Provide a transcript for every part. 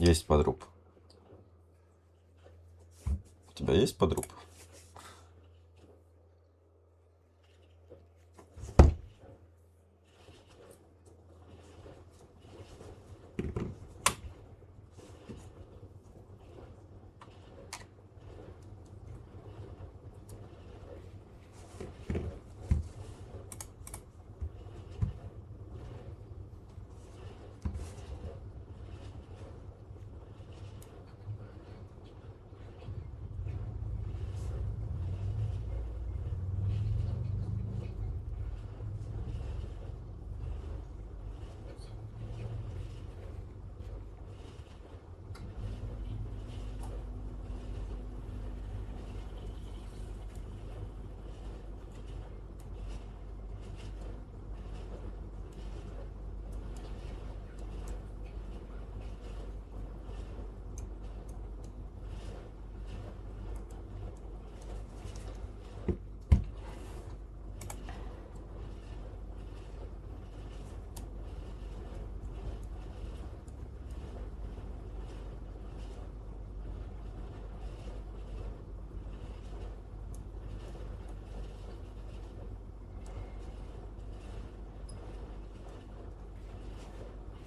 Есть подруб. У тебя есть подруб?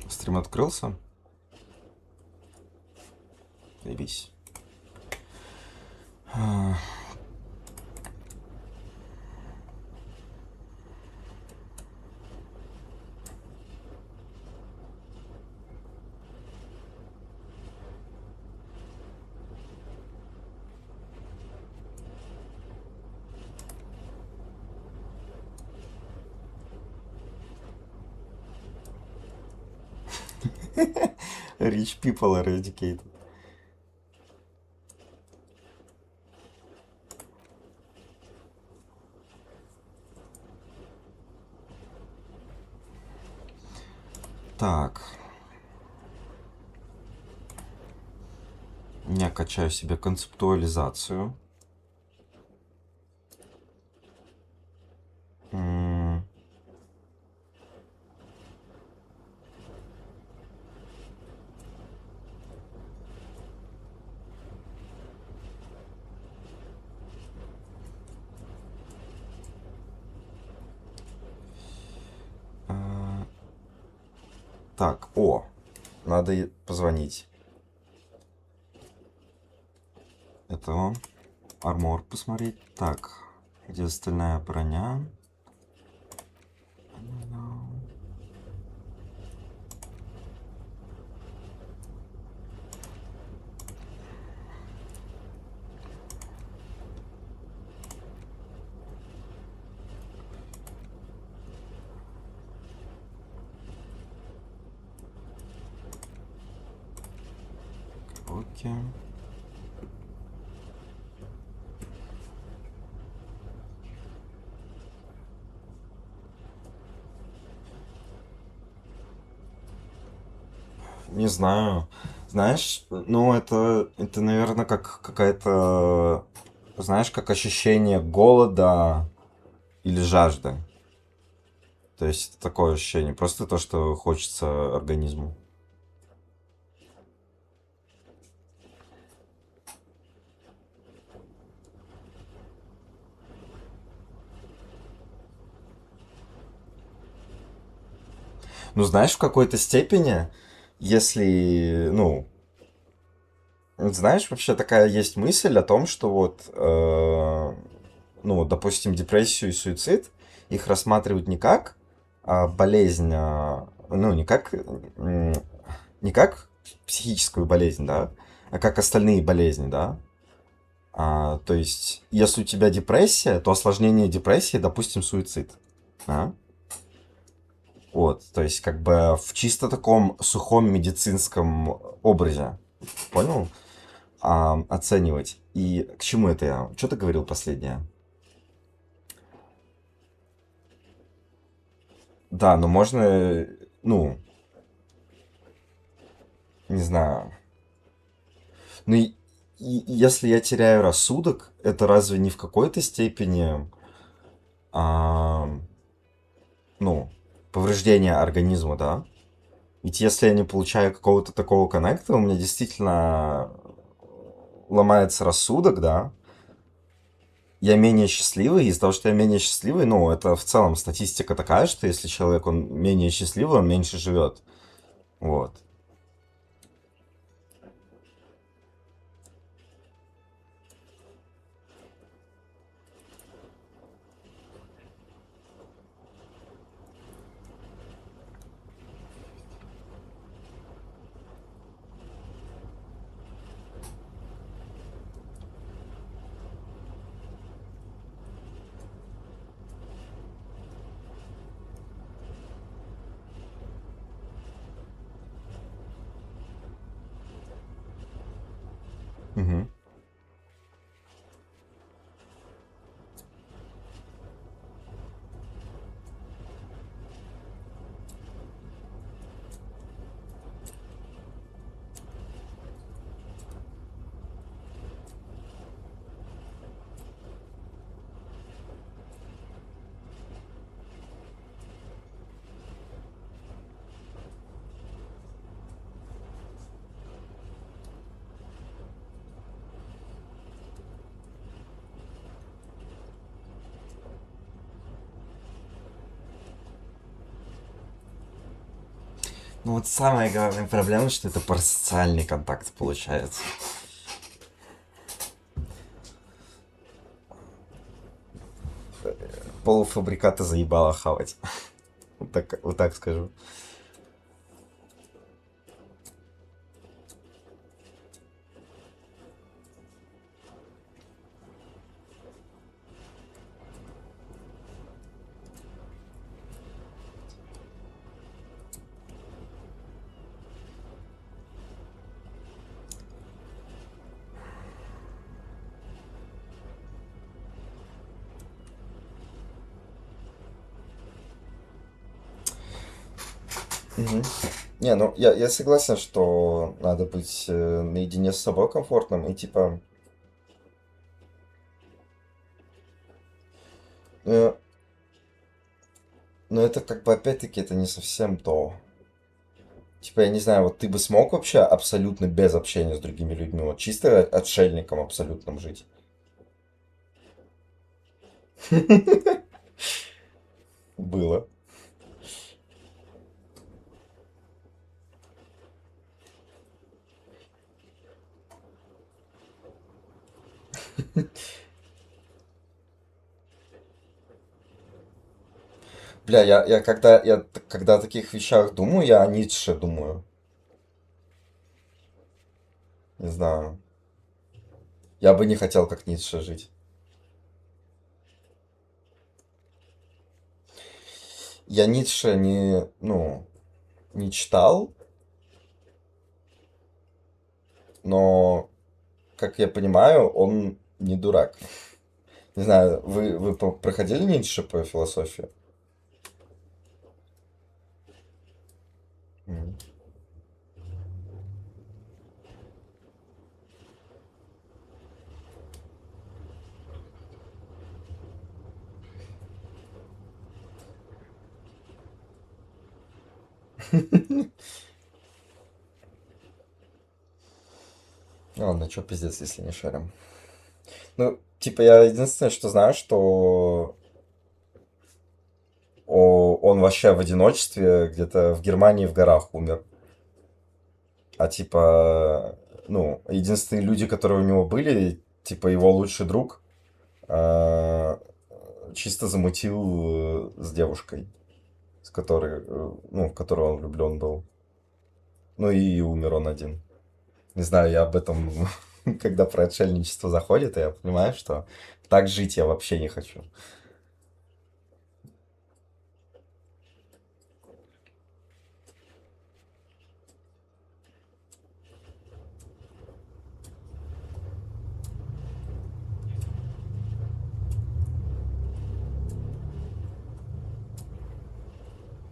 Стрим открылся? Заебись. Rich people are educated. Так. Я качаю себе концептуализацию. Так, надо позвонить. Это армор посмотреть. Так, где остальная броня? Окей. Не знаю. Знаешь, ну это, наверное, как какая-то, знаешь, как ощущение голода или жажды. То есть такое ощущение, просто то, что хочется организму. Ну, знаешь, в какой-то степени, если, ну, знаешь, вообще такая есть мысль о том, что вот, ну, допустим, депрессию и суицид, их рассматривают не как болезнь, ну, не как психическую болезнь, да, а как остальные болезни, да. То есть, если у тебя депрессия, то осложнение депрессии, допустим, суицид. Да? Вот, то есть, как бы в чисто таком сухом медицинском образе. Понял? Оценивать. И к чему это я? Что ты говорил последнее? Да, но можно, ну, не знаю. Ну, если я теряю рассудок, это разве не в какой-то степени, а, ну, повреждение организма, да? Ведь если я не получаю какого-то такого коннекта, у меня действительно ломается рассудок, да, я менее счастливый, из-за того, что я менее счастливый, ну, это в целом статистика такая, что если человек, он менее счастливый, он меньше живет. Вот. Мгм. Ну вот самая главная проблема, что это парасоциальный контакт получается. Полуфабрикаты заебало хавать. Вот так скажу. Мгм. Не, ну я согласен, что надо быть наедине с собой комфортным и типа, э, но это как бы опять-таки это не совсем то. Типа, я не знаю, вот ты бы смог вообще абсолютно без общения с другими людьми, вот чисто отшельником абсолютным жить? Было. Бля, когда о таких вещах думаю, я о Ницше думаю. Не знаю. Я бы не хотел как Ницше жить. Я Ницше не, ну, не читал, но, как я понимаю, он не дурак. Не знаю, вы проходили Ницше по философии? Мгм. Ладно, чё пиздец, если не шарим. Ну, типа, я единственное, что знаю, что он вообще в одиночестве где-то в Германии в горах умер. А типа, ну, единственные люди, которые у него были, типа его лучший друг, а, чисто замутил с девушкой, с которой, ну, в которую он влюблен был. Ну и умер он один. Не знаю, я об этом, когда про отшельничество заходит, я понимаю, что так жить я вообще не хочу.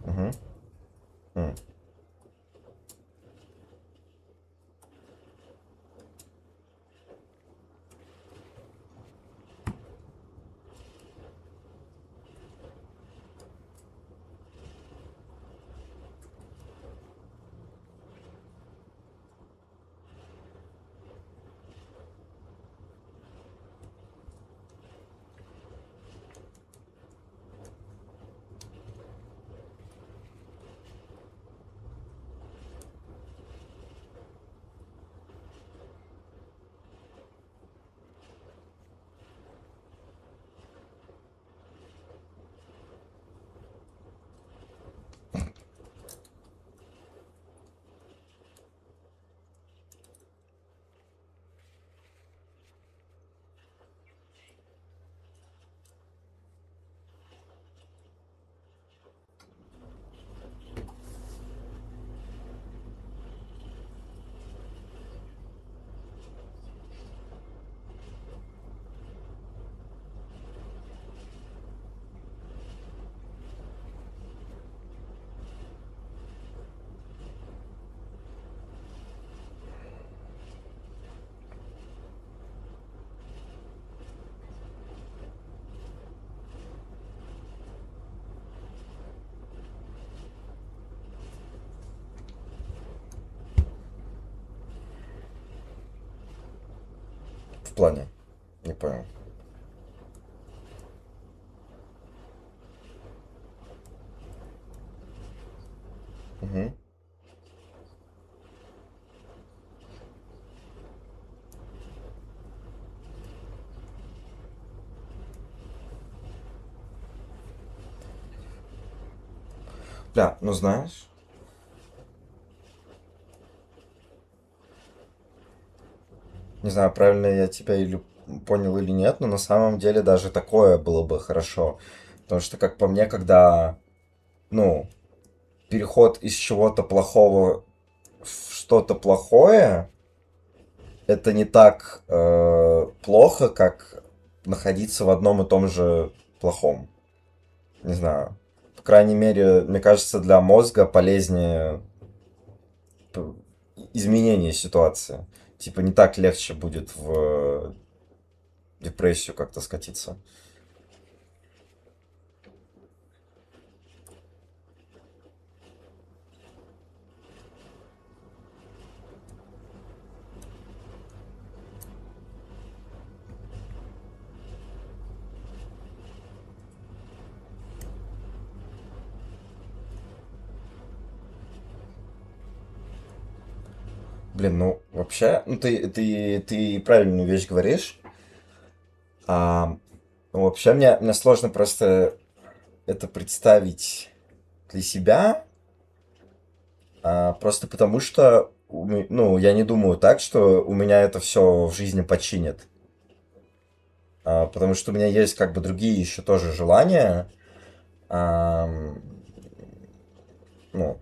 Мгм. М. В плане. Не понял. Угу. Бля, ну знаешь, не знаю, правильно я тебя или понял или нет, но на самом деле даже такое было бы хорошо. Потому что, как по мне, когда, ну, переход из чего-то плохого в что-то плохое, это не так плохо, как находиться в одном и том же плохом. Не знаю. По крайней мере, мне кажется, для мозга полезнее п- изменение ситуации. Типа не так легче будет в депрессию как-то скатиться. Блин, ну вообще, ну ты правильную вещь говоришь. А, ну, вообще мне сложно просто это представить для себя, просто потому что ну, я не думаю так, что у меня это все в жизни починит. Потому что у меня есть как бы другие еще тоже желания, ам, ну,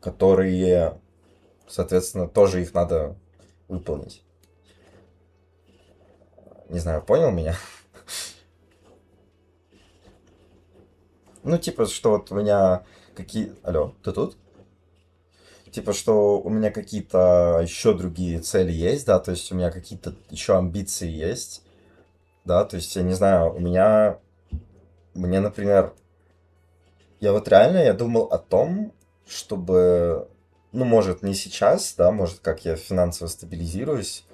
которые, соответственно, тоже их надо выполнить. Не знаю, понял меня? Ну, типа, что вот у меня какие... Алло, ты тут? Типа, что у меня какие-то еще другие цели есть, да, то есть у меня какие-то еще амбиции есть, да, то есть, я не знаю, мне, например, я вот реально, я думал о том, чтобы, ну, может, не сейчас, да, может, как я финансово стабилизируюсь,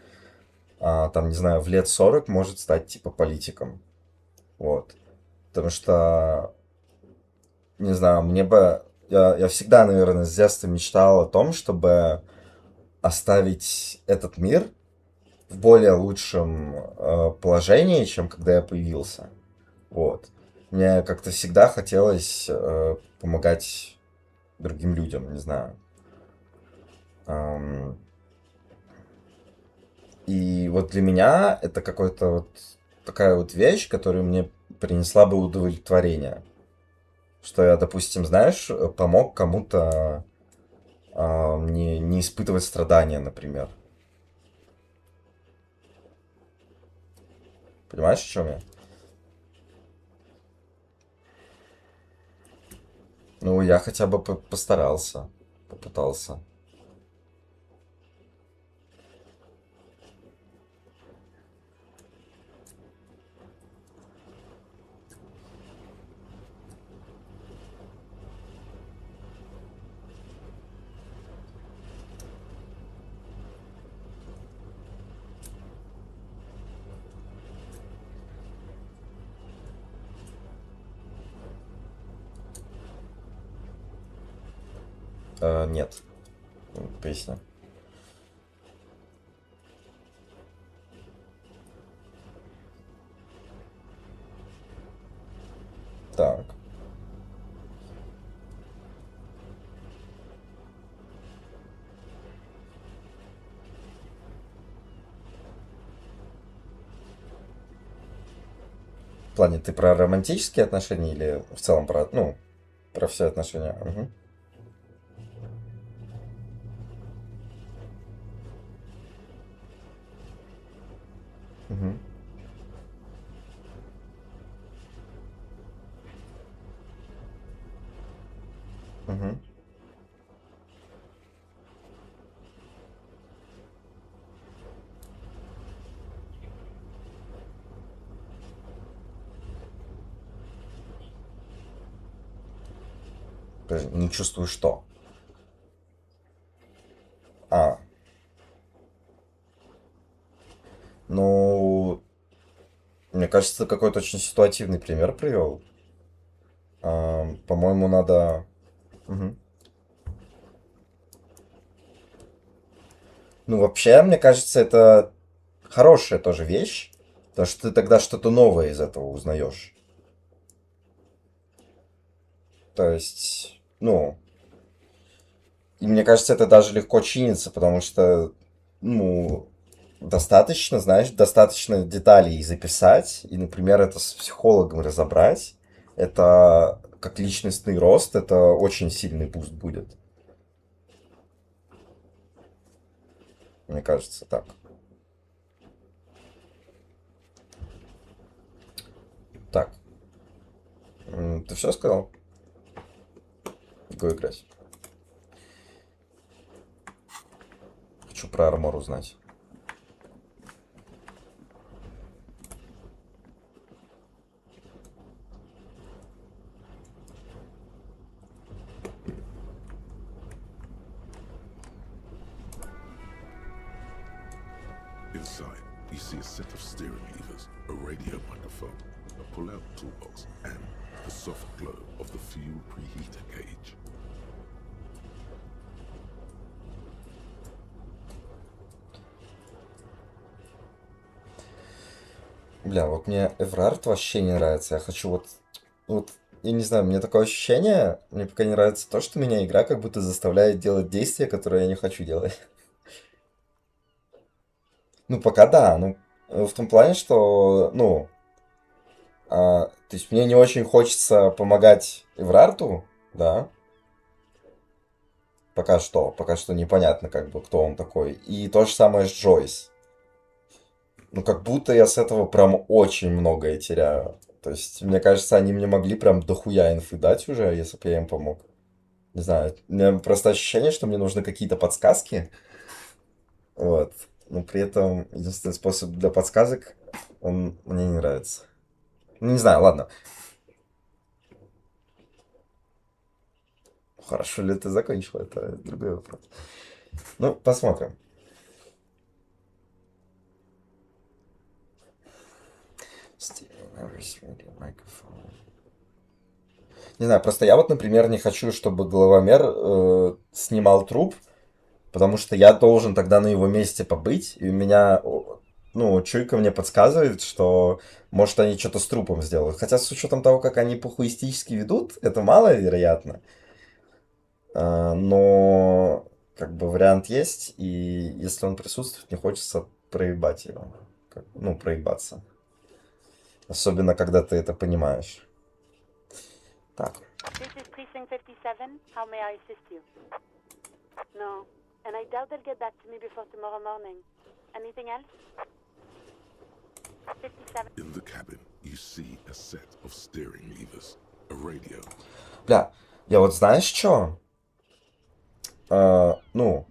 там, не знаю, в лет 40 может стать, типа, политиком, вот, потому что, не знаю, мне бы, я всегда, наверное, с детства мечтал о том, чтобы оставить этот мир в более лучшем положении, чем когда я появился. Вот. Мне как-то всегда хотелось помогать другим людям, не знаю. Ам, и вот для меня это какой-то вот такая вот вещь, которая мне принесла бы удовлетворение. Что я, допустим, знаешь, помог кому-то не испытывать страдания, например. Понимаешь, о чем я? Ну, я хотя бы постарался, попытался. Нет, поясни. Так. В плане, ты про романтические отношения или в целом про, ну, про все отношения? Мгм. Мгм. Мгм. Подожди, не чувствую что. А, Ну, мне кажется, ты какой-то очень ситуативный пример привел. По-моему, надо... Мгм. Ну, вообще, мне кажется, это хорошая тоже вещь, потому что ты тогда что-то новое из этого узнаешь. То есть, ну, и мне кажется, это даже легко чинится, потому что, ну, достаточно, знаешь, достаточно деталей записать, и, например, это с психологом разобрать. Это как личностный рост, это очень сильный буст будет, мне кажется, так. Так, ты все сказал? Го играть. Хочу про армор узнать. Inside, you see a set of steering levers, a radio microphone, a pull-out toolbox, and the soft glow of the fuel preheater gauge. Бля, вот мне Эврард вообще не нравится. Я хочу вот, я не знаю, мне такое ощущение, мне пока не нравится то, что меня игра как будто заставляет делать действия, которые я не хочу делать. Ну, пока да, ну, в том плане, что, ну, то есть мне не очень хочется помогать Эврарту, да, пока что непонятно, как бы, кто он такой. И то же самое с Джойс. Ну, как будто я с этого прям очень многое теряю. То есть, мне кажется, они мне могли прям дохуя инфы дать уже, если бы я им помог. Не знаю, у меня просто ощущение, что мне нужны какие-то подсказки. Вот. Но при этом единственный способ для подсказок, он мне не нравится. Ну, не знаю, ладно. Хорошо ли ты закончил, это другой вопрос. Ну, посмотрим. Не знаю, просто я вот, например, не хочу, чтобы главомер снимал труп, потому что я должен тогда на его месте побыть, и у меня, ну, чуйка мне подсказывает, что, может, они что-то с трупом сделают. Хотя с учетом того, как они похуистически ведут, это маловероятно. Но, как бы, вариант есть, и если он присутствует, не хочется проебать его. Ну, проебаться. Особенно, когда ты это понимаешь. Так. This is Precinct 57. How may I assist you? No, and I doubt they'll get back to me before tomorrow morning. Anything else? 57. In the cabin, you see a set of steering levers, a radio. Бля, я вот знаешь что? Ну,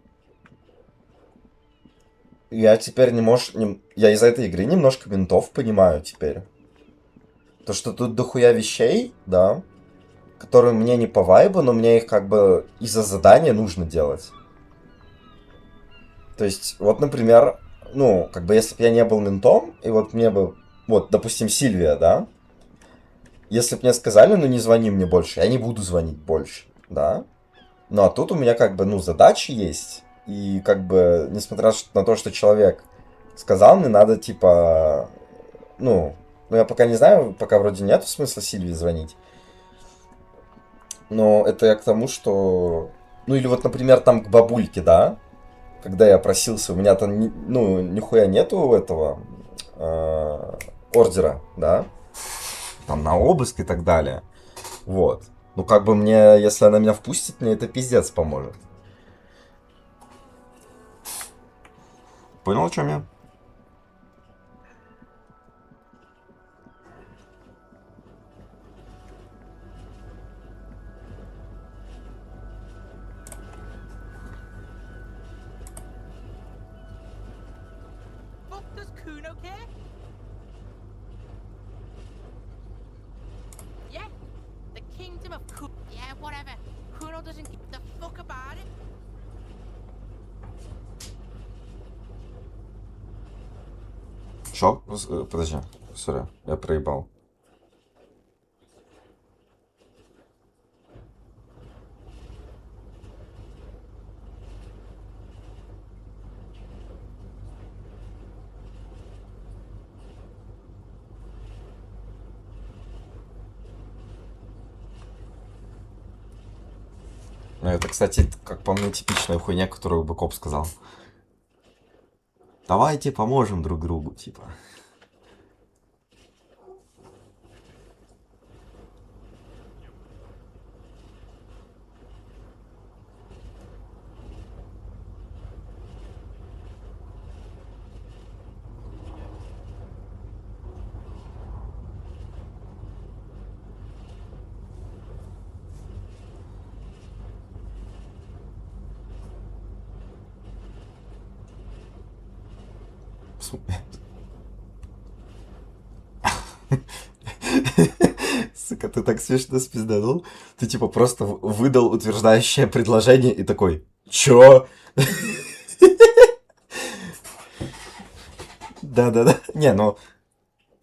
я теперь я из этой игры немножко винтов понимаю теперь. То, что тут дохуя вещей, да, которые мне не по вайбу, но мне их как бы из-за задания нужно делать. То есть, вот, например, ну, как бы если бы я не был ментом, и вот мне бы, вот, допустим, Сильвия, да, если бы мне сказали, ну, не звони мне больше, я не буду звонить больше, да. Ну, а тут у меня как бы, ну, задачи есть, и как бы, несмотря на то, что человек сказал, мне надо, типа, ну, я пока не знаю, пока вроде нет смысла Сильвии звонить. Но это я к тому, что... Ну, или вот, например, там к бабульке, да? Когда я просился, у меня там, ну, нихуя нету этого ордера, да? Там на обыск и так далее. Вот. Ну, как бы мне, если она меня впустит, мне это пиздец поможет. Понял, о чем я? Fuck does Kuno care? Yeah, the kingdom of Kuno. Yeah, whatever. Kuno doesn't give the fuck about it. Чё? Подожди. Сори, я проебал. Ну, это, кстати, как по мне, типичная хуйня, которую бы коп сказал. Давайте поможем друг другу, типа. Сука, ты так смешно спизданул. Ты типа просто выдал утверждающее предложение и такой, чё? Да-да-да. Не, ну,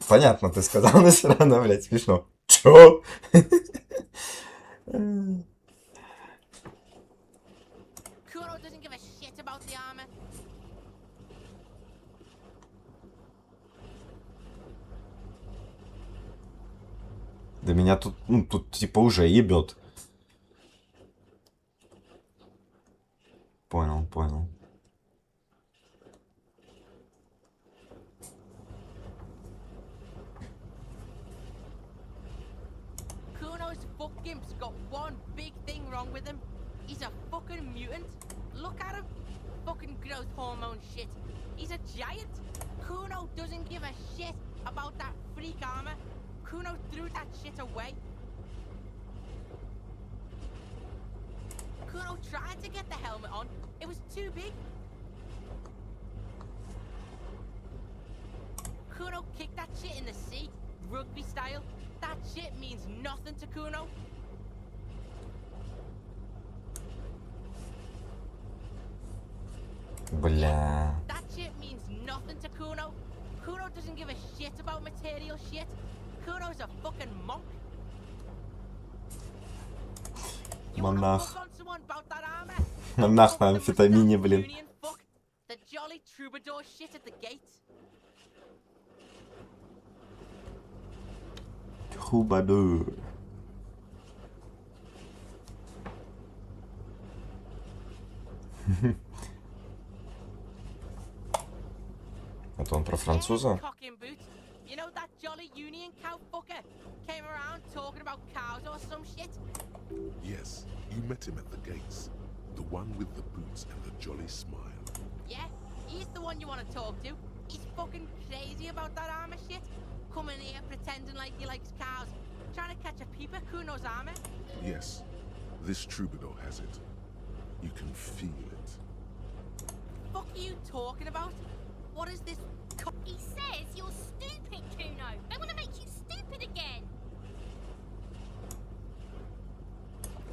понятно, ты сказал, но все равно, блядь, смешно. Чё? Kuno doesn't give a shit about the armor. Да меня тут, ну, тут типа уже ебет. Понял, понял. Kuno's fucking's got one big thing wrong with him. He's a fucking mutant. Look at him. Fucking growth hormone shit. He's a giant. Kuno doesn't give a shit about that freak armor. Kuno threw that shit away. Kuno tried to get the helmet on. It was too big. Kuno kicked that shit in the sea, rugby style. That shit means nothing to Kuno. Бля. That shit means nothing to Kuno. Kuno doesn't give a shit about material shit. Kuno's a fucking monk. You wanna Монах. fuck on someone about that armor? Монах Fuck на the амфетамине, mustache блин. union fuck. The jolly troubadour shit at the gate. Хубаду. Это он про француза? Cock in boot. You know that jolly union cow fucker came around talking about cows or some shit? Yes, you met him at the gates. The one with the boots and the jolly smile. Yeah, he's the one you want to talk to. He's fucking crazy about that armor shit. Coming here pretending like he likes cows. Trying to catch a peep at Kuno's armor. Yes, this troubadour has it. You can feel it. Fuck are you talking about? What is this? He says you're stupid, Kuno. They want to make you stupid again.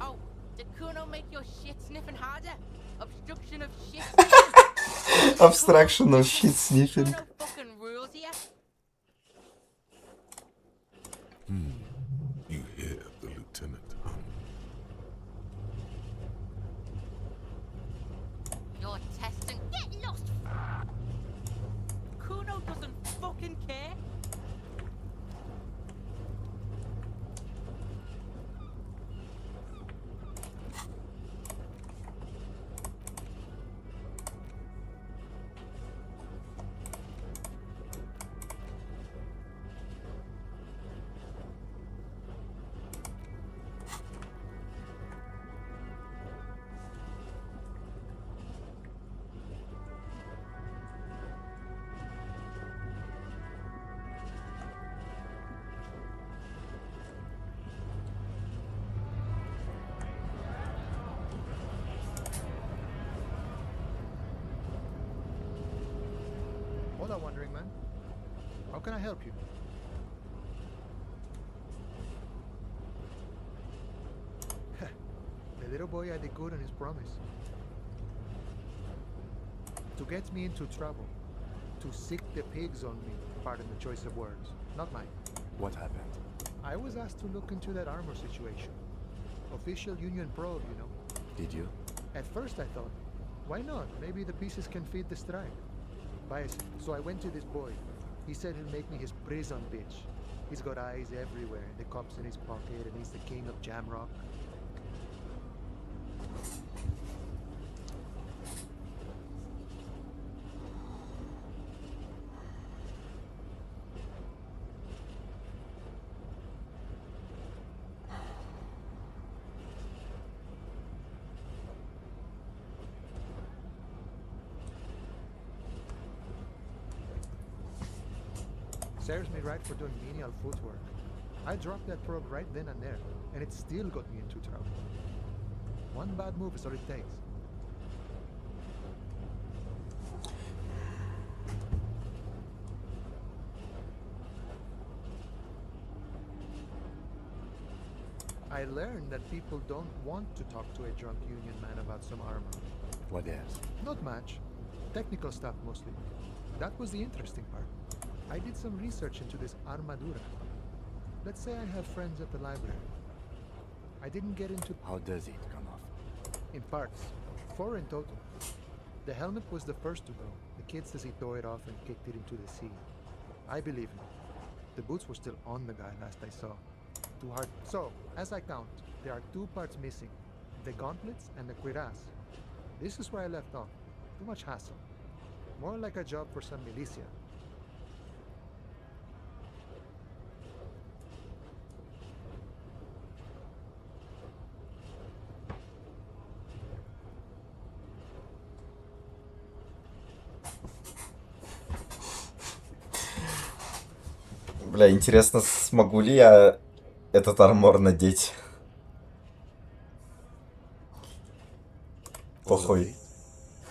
Oh, did Kuno make your shit sniffing harder? Obstruction of shit. Abstraction of shit sniffing. Kuno fucking rules here. You hear the lieutenant hum. You're testing. Get lost. Kuno doesn't fucking care. Hola, wandering man. How can I help you? The little boy had it good on his promise. To get me into trouble. To sick the pigs on me, pardon the choice of words. Not mine. What happened? I was asked to look into that armor situation. Official union probe, you know. Did you? At first I thought, why not? Maybe the pieces can feed the strike. Biased. So I went to this boy. He said he'll make me his prison bitch. He's got eyes everywhere, the cops in his pocket, and he's the king of Jamrock. Serves me right for doing menial footwork. I dropped that probe right then and there, and it still got me into trouble. One bad move is all it takes. I learned that people don't want to talk to a drunk union man about some armor. What else? Not much. Technical stuff mostly. That was the interesting part. I did some research into this armadura. Let's say I have friends at the library. I didn't get into How does it come off? in parts. 4 in total. The helmet was the first to go. The kid says he tore it off and kicked it into the sea. I believe him. The boots were still on the guy last I saw. Too hard. So, as I count, there are 2 parts missing. The gauntlets and the cuirass. This is where I left off. Too much hassle. More like a job for some militia. Бля, интересно, смогу ли я этот армор надеть? Похуй.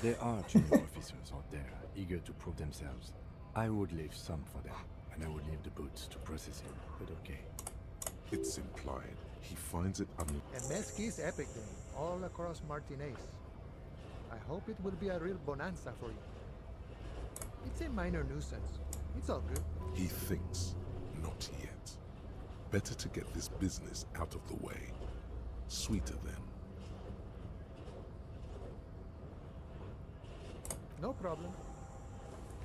There are junior officers out there eager to prove themselves. I would leave some for them, and I would leave the boots to process it, but okay. It's implied he finds it And Mesqui's Epic Day, all across Martinez. I hope it will be a real bonanza for you. It's a minor nuisance. It's all good. He thinks, not yet. Better to get this business out of the way. Sweeter then. No problem.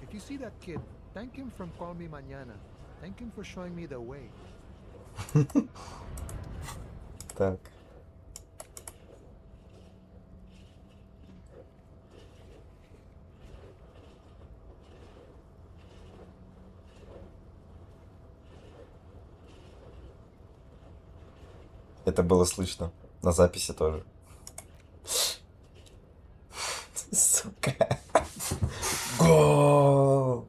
If you see that kid, thank him from Call Me Mañana. Thank him for showing me the way. Так. Это было слышно. На записи тоже. Сука. Гол!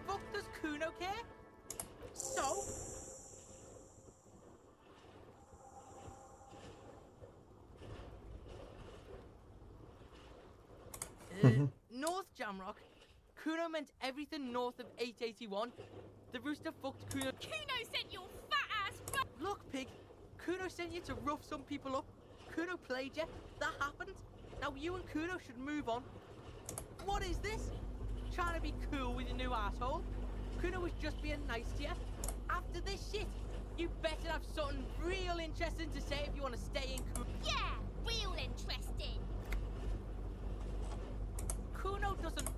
Fuck does Kuno care? So? North Jamrock. Kuno meant everything north of 881. The rooster fucked Kuno. Kuno sent your fat ass back. Look, pig. Kuno sent you to rough some people up. Kuno played you. That happened. Now you and Kuno should move on. What is this? Trying to be cool with your new asshole? Kuno was just being nice to you. After this shit, you better have something real interesting to say if you want to stay in Kuno. Yeah, real interesting. Kuno doesn't.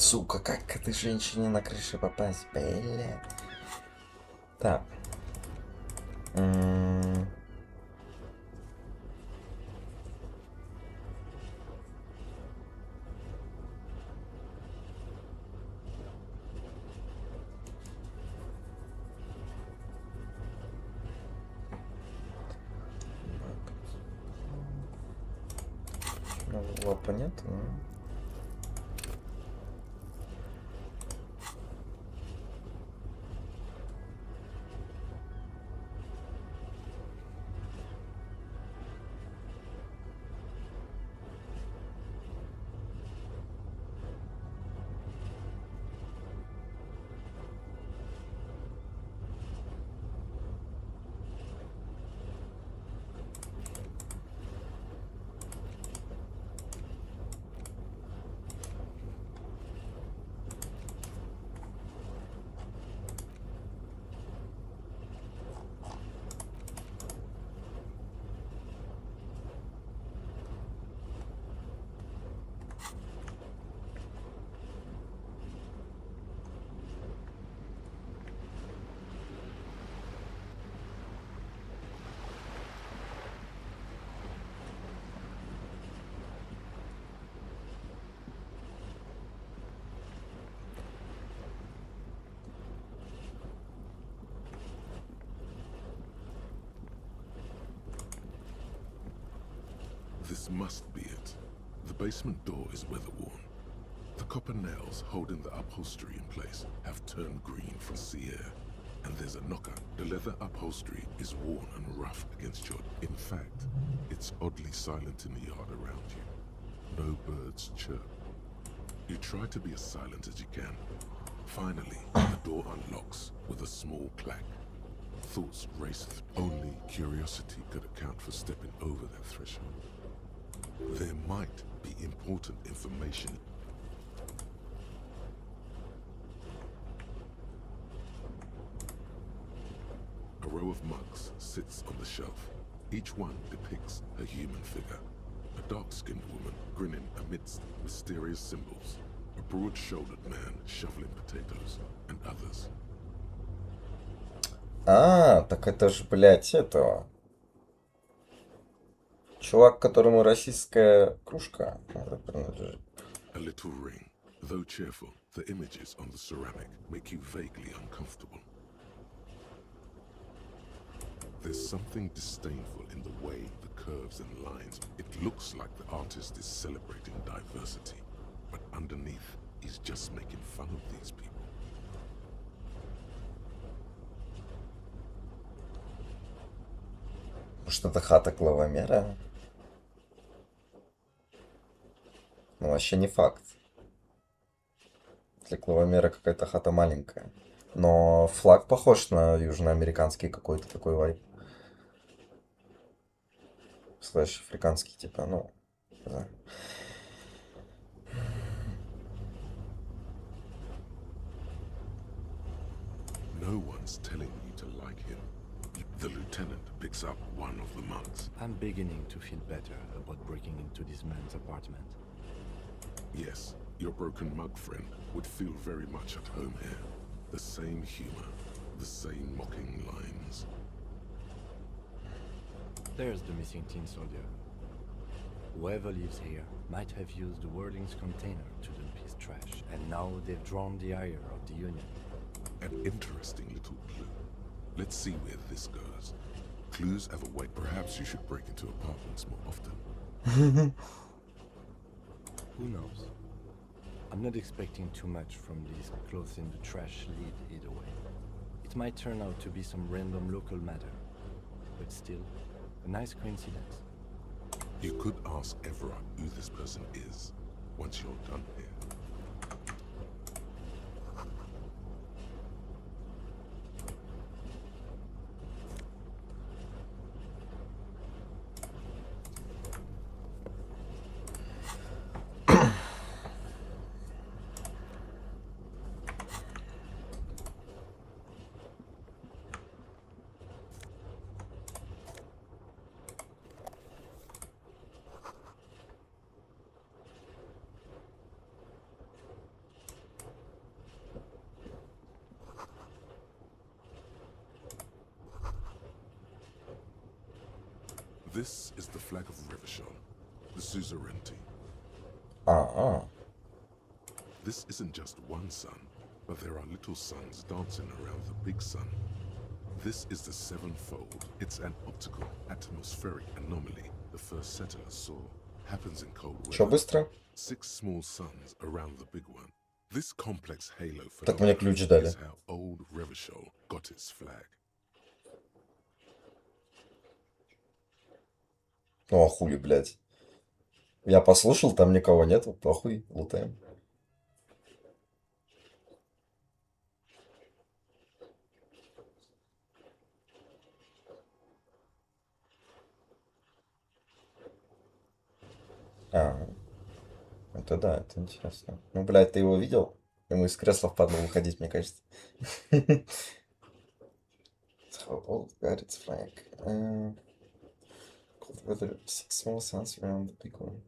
Сука, как к этой женщине на крыше попасть, бля. Так. Лапа нет? This must be it. The basement door is weather-worn. The copper nails holding the upholstery in place have turned green from sea air. And there's a knocker. The leather upholstery is worn and rough against your... In fact, it's oddly silent in the yard around you. No birds chirp. You try to be as silent as you can. Finally, the door unlocks with a small clack. Thoughts race. Only curiosity could account for stepping over that threshold. There might be important information. A row of mugs sits on the shelf. Each one depicts a human figure. A dark-skinned woman grinning amidst mysterious symbols. A broad-shouldered man shoveling potatoes, and others. Так это ж, блядь, этого. Чувак, которому российская кружка принадлежит. A little ring. Though cheerful, the images on the ceramic make you vaguely uncomfortable. There's something disdainful in the way the curves and lines. It looks like the artist is celebrating diversity, but underneath, he's just making fun of these people. Может, это хата главомера? Ну, вообще не факт. Для главомера какая-то хата маленькая. Но флаг похож на южноамериканский какой-то такой вайб. Слэш африканский, типа, ну, не знаю. No one's telling you to like him. The lieutenant picks up one of the mugs. I'm beginning to feel better about breaking into this man's apartment. Yes, your broken mug friend would feel very much at home here. The same humor, the same mocking lines. There's the missing tin soldier. Whoever lives here might have used the Whirling's container to dump his trash, and now they've drawn the ire of the Union. An interesting little clue. Let's see where this goes. Clues have a way. Perhaps you should break into apartments more often. Who knows? I'm not expecting too much from these clothes in the trash lead either way. It might turn out to be some random local matter, but still, a nice coincidence. You could ask Evra who this person is once you're done here. This is the flag of Revachol, the suzerainty. А, This isn't just one sun, but there are little suns dancing around the big sun. This is the sevenfold. It's an optical atmospheric anomaly the first settlers saw. Happens in cold чё weather. быстро? 6 small suns around the big one. This complex halo Так мне phenomenon ключ дали. is how old Revachol got its flag. Ну а хули, блядь. Я послушал, там никого нет, похуй, лутаем. А, это да, это интересно. Ну, блядь, ты его видел? Ему из кресла впадло выходить, мне кажется. How old got its flag? Cold weather, 6 small suns around the big one.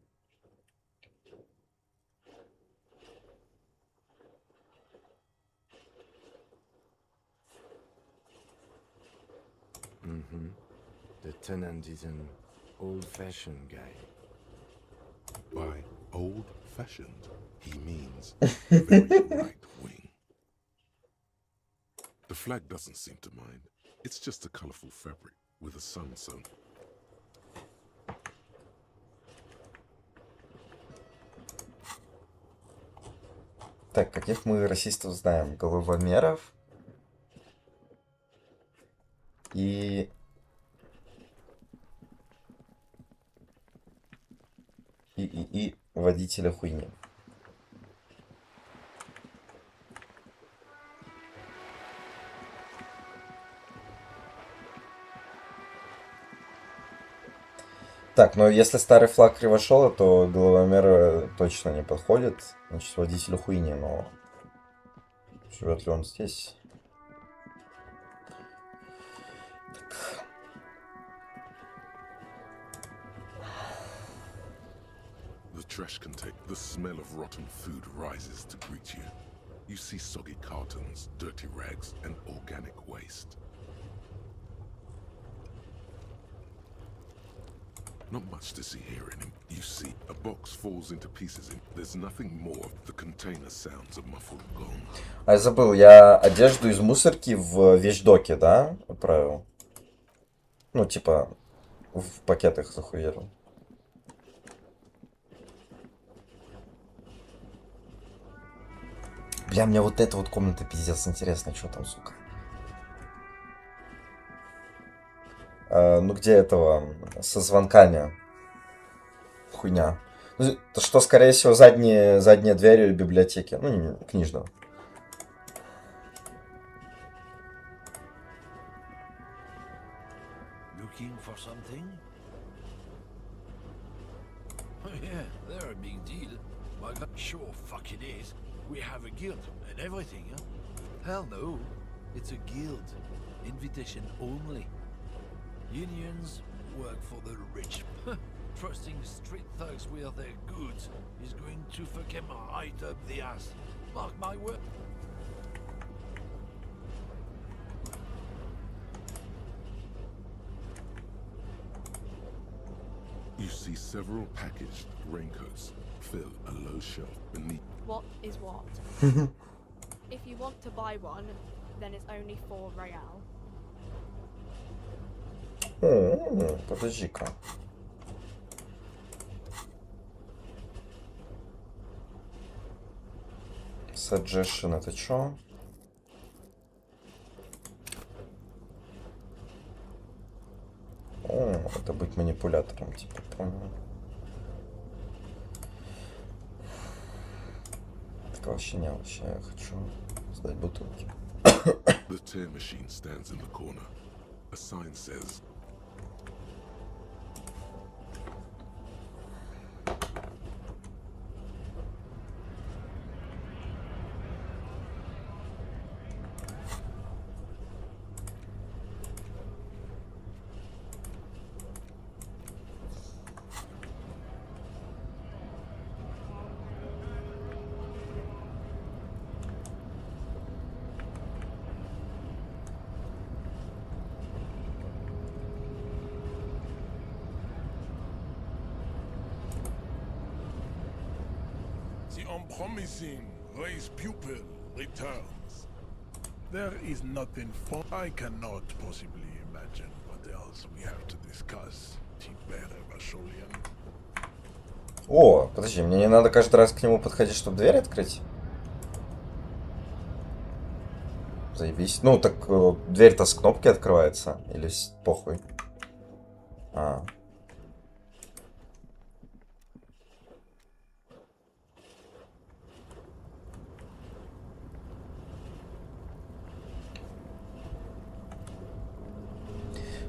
Mm-hmm. The tenant is an old-fashioned guy. By old-fashioned, he means very right-wing. The flag doesn't seem to mind. It's just a colorful fabric with a sun sewn. Так, каких мы расистов знаем? Головомеров и... И водителя хуйни. Так, ну если старый флаг Кривошола, то головомер точно не подходит. Значит, водителю хуйни, но... Живет ли он здесь? The trash container, the smell of rotten food rises to greet you. You see soggy cartons, dirty rags, and organic waste. Not much to see here anymore. You see, a box falls into pieces. There's nothing more. The container sounds a muffled gong. А я забыл, я одежду из мусорки в вещдоке, да, отправил? Ну, типа, в пакетах захуярил. Бля, мне вот эта вот комната пиздец интересная, что там, сука. Ну где этого, со звонками. Хуйня. Ну, что, скорее всего, задняя дверь библиотеки. Ну, книжного. Looking for something? Oh yeah, they're a big deal. Well, sure fuck it is. We have a guild and everything, huh? Hell no. It's a guild. Invitation only. Unions work for the rich. Trusting street thugs with their goods is going to fuck them right up the ass. Mark my word. You see several packaged raincoats fill a low shelf beneath. What is what? If you want to buy one, then it's only 4 real. Подожди-ка. Suggestion это чё? О, это быть манипулятором, типа, понял. Так вообще не, вообще я хочу сдать бутылки. The tear machine stands in the corner. A sign says, unpromising race pupil returns. There is nothing for. I cannot possibly imagine what else we have to discuss. Tibere Vasholian. О, подожди, мне не надо каждый раз к нему подходить, чтобы дверь открыть? Заебись. Ну, так дверь-то с кнопки открывается. Или похуй? А.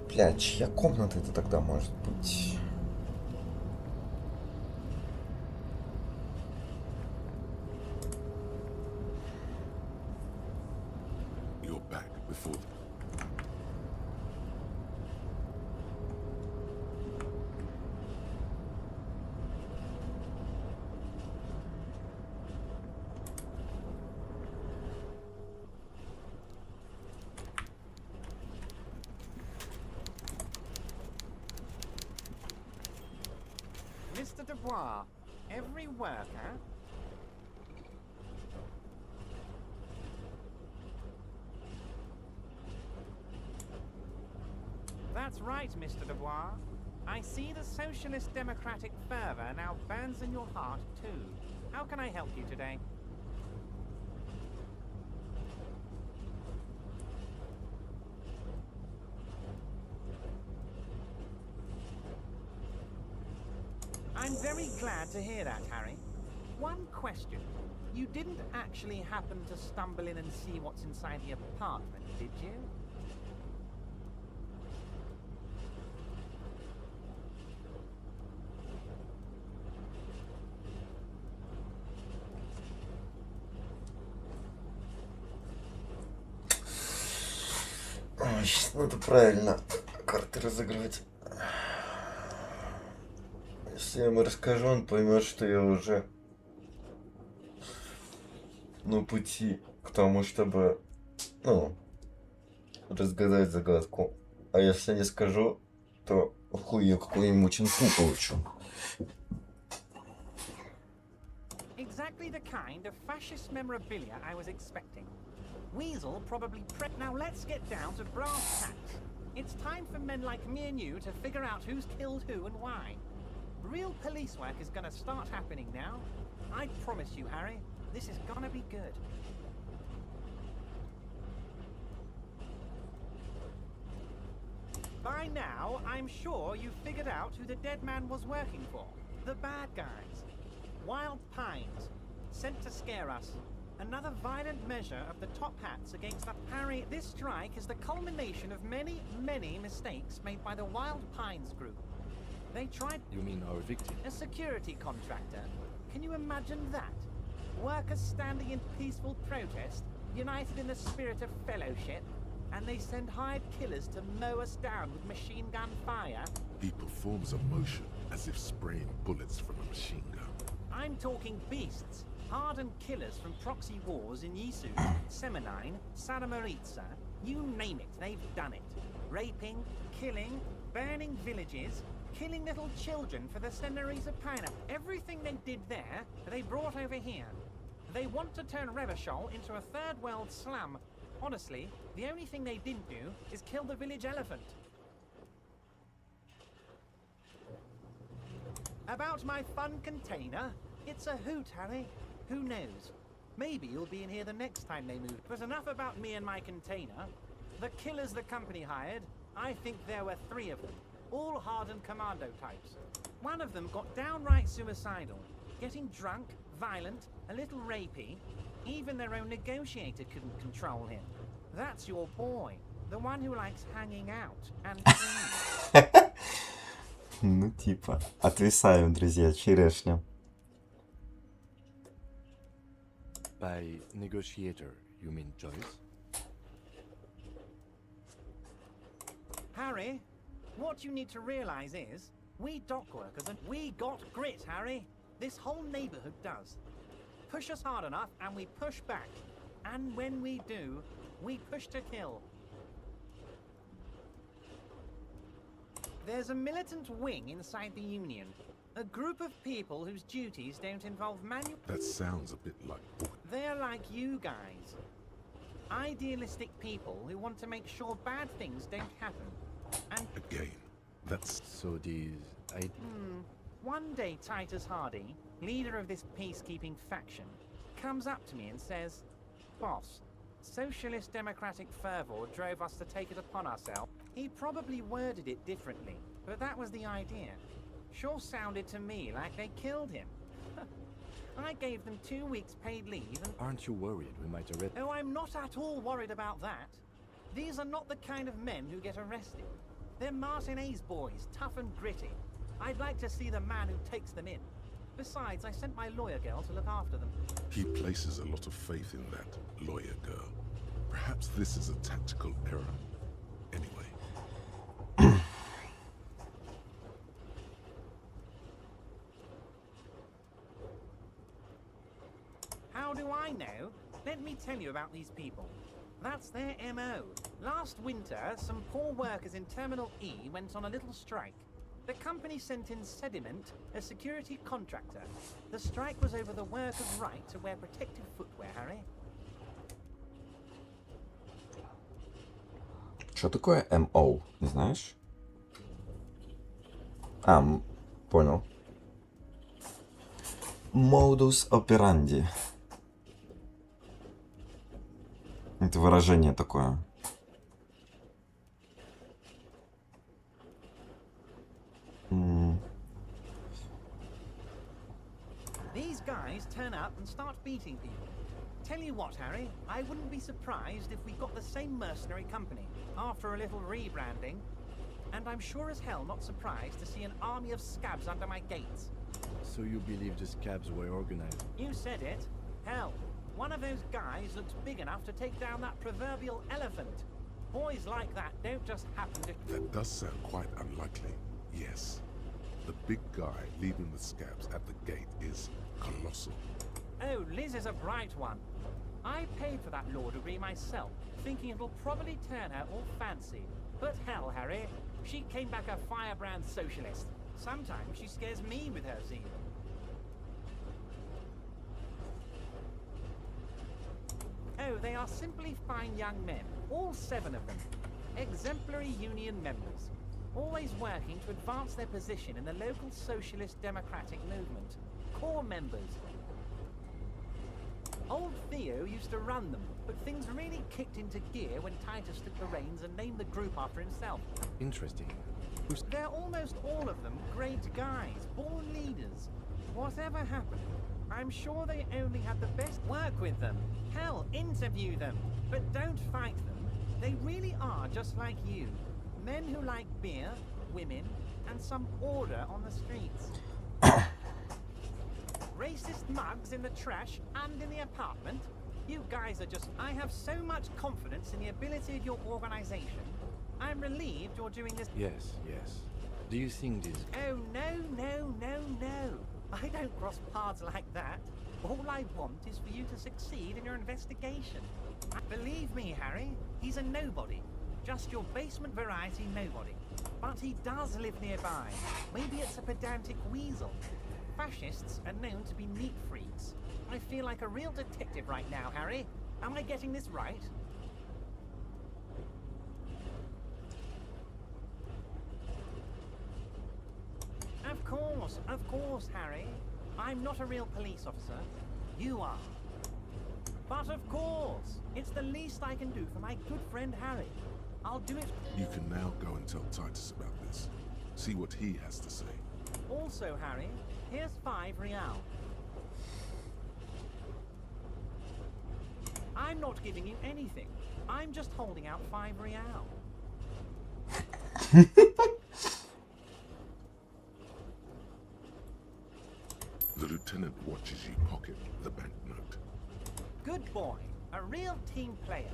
Бля, чья комната это тогда может быть? You're back before. Mr. Dubois, every worker... That's right, Mr. Dubois. I see the socialist democratic fervor now burns in your heart, too. How can I help you today? I'm very glad to hear that, Harry. One question. You didn't actually happen to stumble in and see what's inside the apartment, did you? Ой, сейчас надо правильно карты разыгрывать. Если я ему расскажу, он поймет, что я уже на пути к тому, чтобы, разгадать загадку. А если не скажу, то охуею какую-нибудь инфу получу. Exactly the kind of fascist memorabilia I was expecting. Weasel probably Now let's get down to brass tacks. It's time for men like me and you to figure out who's killed who and why. Real police work is gonna start happening now. I promise you, Harry, this is gonna be good. By now, I'm sure you've figured out who the dead man was working for. The bad guys. Wild Pines. Sent to scare us. Another violent measure of the top hats against the Harry. This strike is the culmination of many, many mistakes made by the Wild Pines group. They tried... You mean our victim? A security contractor. Can you imagine that? Workers standing in peaceful protest, united in the spirit of fellowship, and they send hired killers to mow us down with machine gun fire? He performs a motion as if spraying bullets from a machine gun. I'm talking beasts. Hardened killers from proxy wars in Yisu, Semenine, Santa Maritza, you name it, they've done it. Raping, killing, burning villages, killing little children for the Senoriza pineapple. Everything they did there, they brought over here. They want to turn Revachol into a third world slum. Honestly, the only thing they didn't do is kill the village elephant. About my fun container, it's a hoot, Harry. Who knows? Maybe you'll be in here the next time they move. But enough about me and my container. The killers the company hired, I think there were 3 of them. All hardened commando types. One of them got downright suicidal. Getting drunk, violent, a little rapey. Even their own negotiator couldn't control him. That's your boy. The one who likes hanging out and... Ну типа, отвисаем, друзья, черешня. By negotiator, you mean Joyce? Harry, what you need to realize is, we dock workers and we got grit, Harry. This whole neighborhood does. Push us hard enough and we push back. And when we do, we push to kill. There's a militant wing inside the Union. A group of people whose duties don't involve manual... That sounds a bit like book. They're like you guys. Idealistic people who want to make sure bad things don't happen. And Again, that's... So these... one day Titus Hardy, leader of this peacekeeping faction, comes up to me and says, "Boss, socialist democratic fervor drove us to take it upon ourselves." He probably worded it differently, but that was the idea. Sure sounded to me like they killed him. I gave them 2 weeks paid leave and... Aren't you worried we might arrest... Oh, I'm not at all worried about that. These are not the kind of men who get arrested. They're Martin A's boys, tough and gritty. I'd like to see the man who takes them in. Besides, I sent my lawyer girl to look after them. He places a lot of faith in that lawyer girl. Perhaps this is a tactical error. Anyway. How do I know? Let me tell you about these people. That's their MO. Last winter, some poor workers in Terminal E went on a little strike. The company sent in Sediment, a security contractor. The strike was over the workers' right to wear protective footwear, Harry. Что такое MO, не знаешь? Понял. Modus operandi. Это выражение такое. These guys turn up and start beating people. Tell you what, Harry, I wouldn't be surprised if we got the same mercenary company after a little rebranding. And I'm sure as hell not surprised to see an army of scabs under my gates. So you believe the scabs were organized? You said it. Hell, one of those guys looks big enough to take down that proverbial elephant. Boys like that don't just happen to... That does sound quite unlikely. Yes. The big guy leading the scabs at the gate is colossal. Oh, Liz is a bright one. I paid for that law degree myself, thinking it'll probably turn her all fancy. But hell, Harry, she came back a firebrand socialist. Sometimes she scares me with her zeal. Oh, they are simply fine young men, all 7 of them. Exemplary union members, always working to advance their position in the local socialist democratic movement. Core members. Old Theo used to run them, but things really kicked into gear when Titus took the reins and named the group after himself. Interesting. They're almost all of them great guys, born leaders. Whatever happened, I'm sure they only had the best. Work with them. Hell, interview them. But don't fight them. They really are just like you. Men who like beer, women, and some order on the streets. Racist mugs in the trash and in the apartment. You guys are just... I have so much confidence in the ability of your organization. I'm relieved you're doing this... Yes, yes. Do you think this... Oh, no. I don't cross paths like that. All I want is for you to succeed in your investigation. Believe me, Harry, he's a nobody. Just your basement variety nobody. But he does live nearby. Maybe it's a pedantic weasel. Fascists are known to be neat freaks. I feel like a real detective right now, Harry. Am I getting this right? Of course, Harry. I'm not a real police officer. You are. But of course, it's the least I can do for my good friend Harry. I'll do it. You can now go and tell Titus about this. See what he has to say. Also, Harry, here's 5 real. I'm not giving you anything. I'm just holding out 5 real. The lieutenant watches you pocket the banknote. Good boy. A real team player.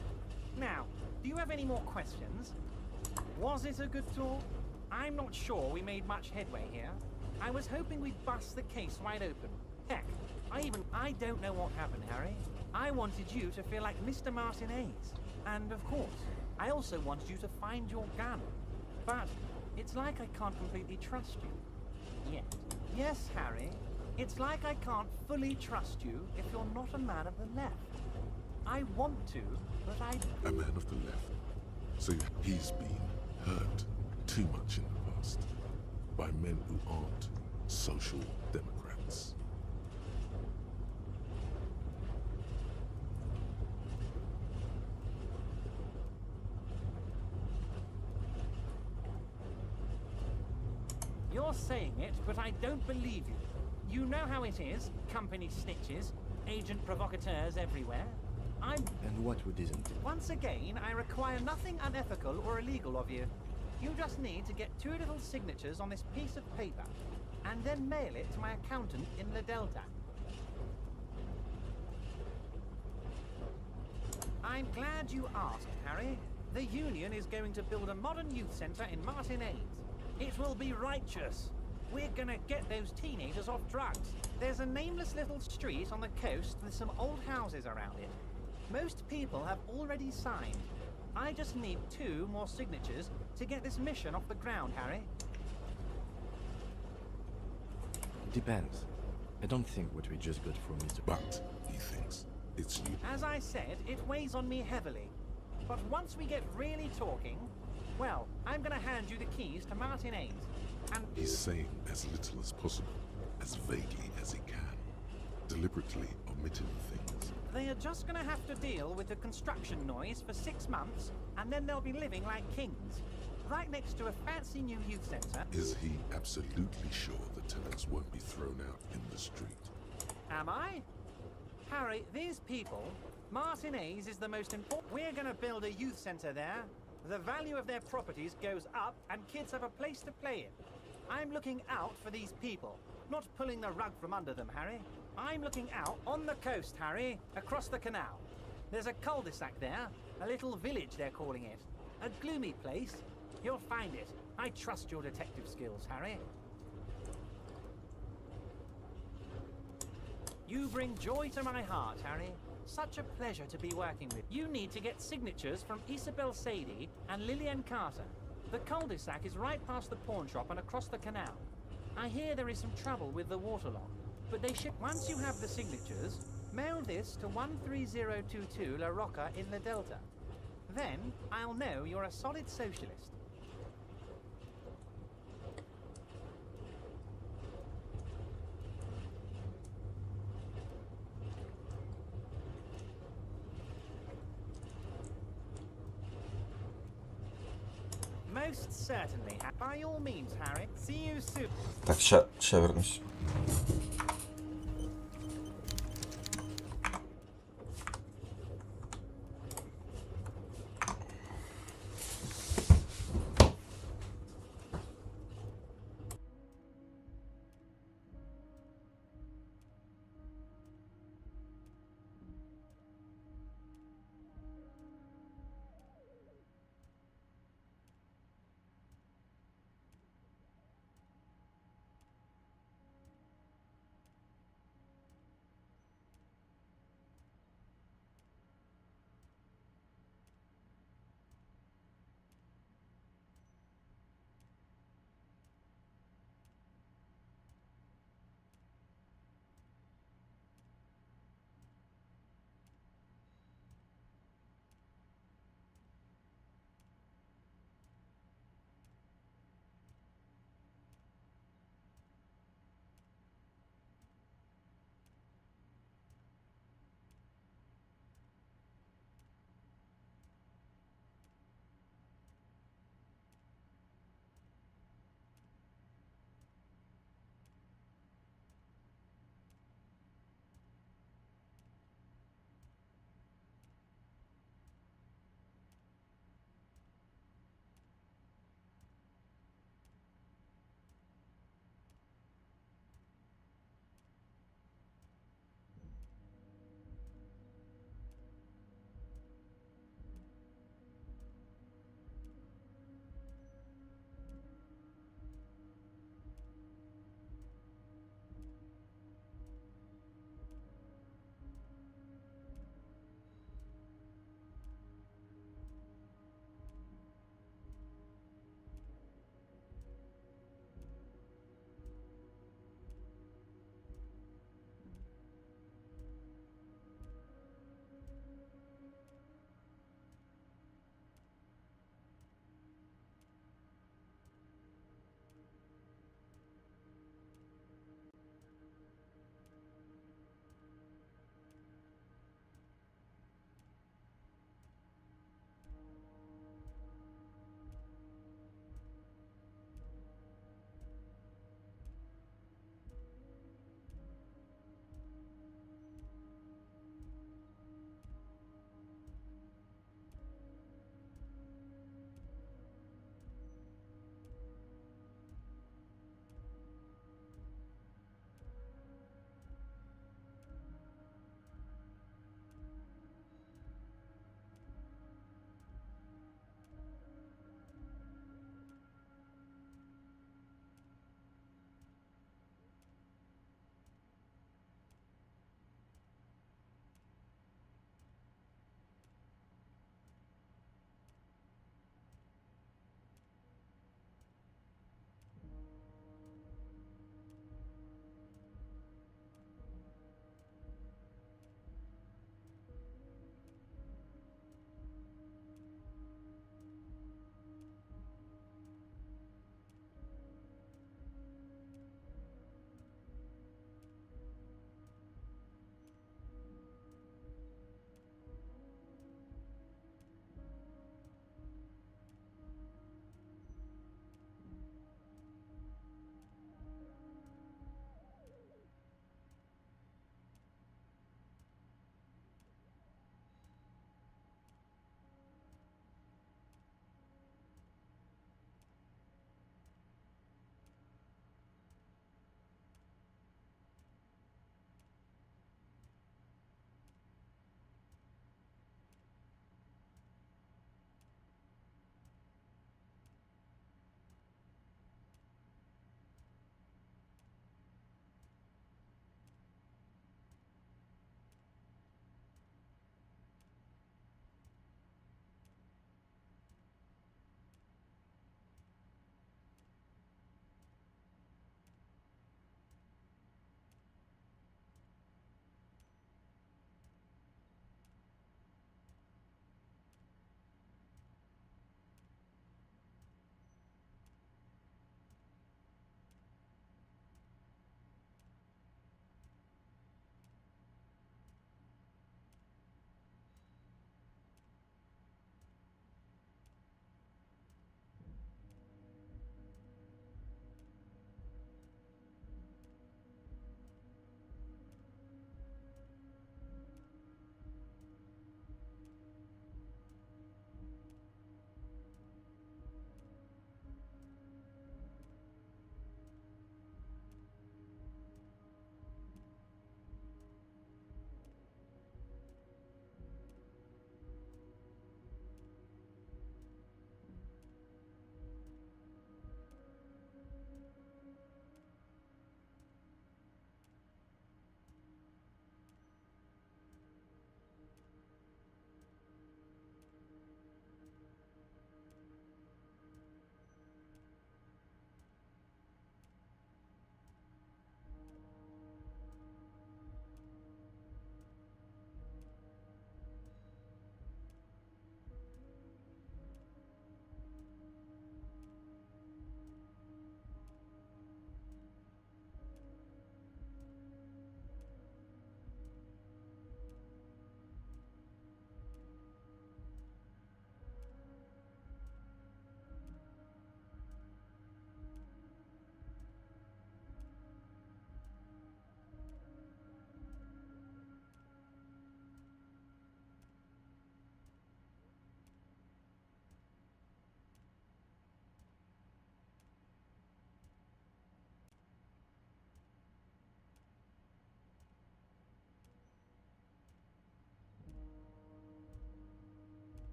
Now, do you have any more questions? Was it a good tour? I'm not sure we made much headway here. I was hoping we'd bust the case wide open. Heck, I don't know what happened, Harry. I wanted you to feel like Mr. Martin A's. And of course, I also wanted you to find your gun. But it's like I can't completely trust you. yet. Yes, Harry. It's like I can't fully trust you if you're not a man of the left. I want to, but I... A man of the left. So he's been hurt too much in the past by men who aren't social democrats. You're saying it, but I don't believe you. You know how it is, company snitches, agent provocateurs everywhere. And what would isn't it? Once again, I require nothing unethical or illegal of you. You just need to get 2 little signatures on this piece of paper, and then mail it to my accountant in the Delta. I'm glad you asked, Harry. The Union is going to build a modern youth centre in Martinez. It will be righteous. We're gonna get those teenagers off drugs. There's a nameless little street on the coast with some old houses around it. Most people have already signed. I just need 2 more signatures to get this mission off the ground, Harry. Depends. I don't think what we just got from Mr. But he thinks it's you. As I said, it weighs on me heavily. But once we get really talking, well, I'm gonna hand you the keys to Martinez. And He's saying as little as possible, as vaguely as he can, deliberately omitting things. they are just gonna have to deal with the construction noise for 6 months, and then they'll be living like kings. Right next to a fancy new youth centre. Is he absolutely sure the tenants won't be thrown out in the street? Am I? Harry, these people, Martinez is the most important. We're gonna build a youth centre there. The value of their properties goes up and kids have a place to play in. I'm looking out for these people, not pulling the rug from under them, Harry. I'm looking out on the coast, Harry, across the canal. There's a cul-de-sac there, a little village they're calling it. A gloomy place. You'll find it. I trust your detective skills, Harry. You bring joy to my heart, Harry. Such a pleasure to be working with. You need to get signatures from Isabel Sadie and Lillian Carter. The cul-de-sac is right past the pawn shop and across the canal. I hear there is some trouble with the waterlock, but they should. Once you have the signatures, mail this to 13022 La Rocca in the Delta. Then I'll know you're a solid socialist. Most certainly. By all means, Harry. See you soon. Так, ща вернусь.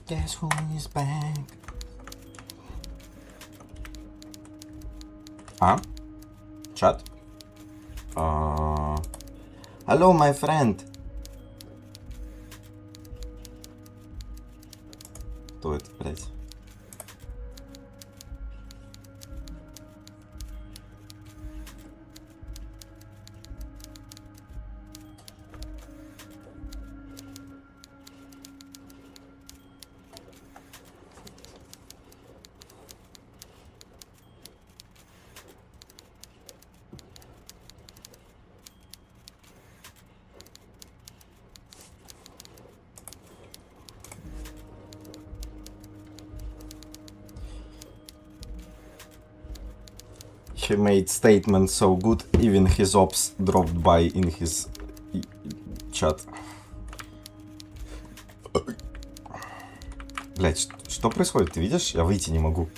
Guess who is back? А? Чат? Hello, my friend. Кто это, блядь? He made statement so good, even his ops dropped by in his chat. Блять, что происходит? Ты видишь? Я выйти не могу.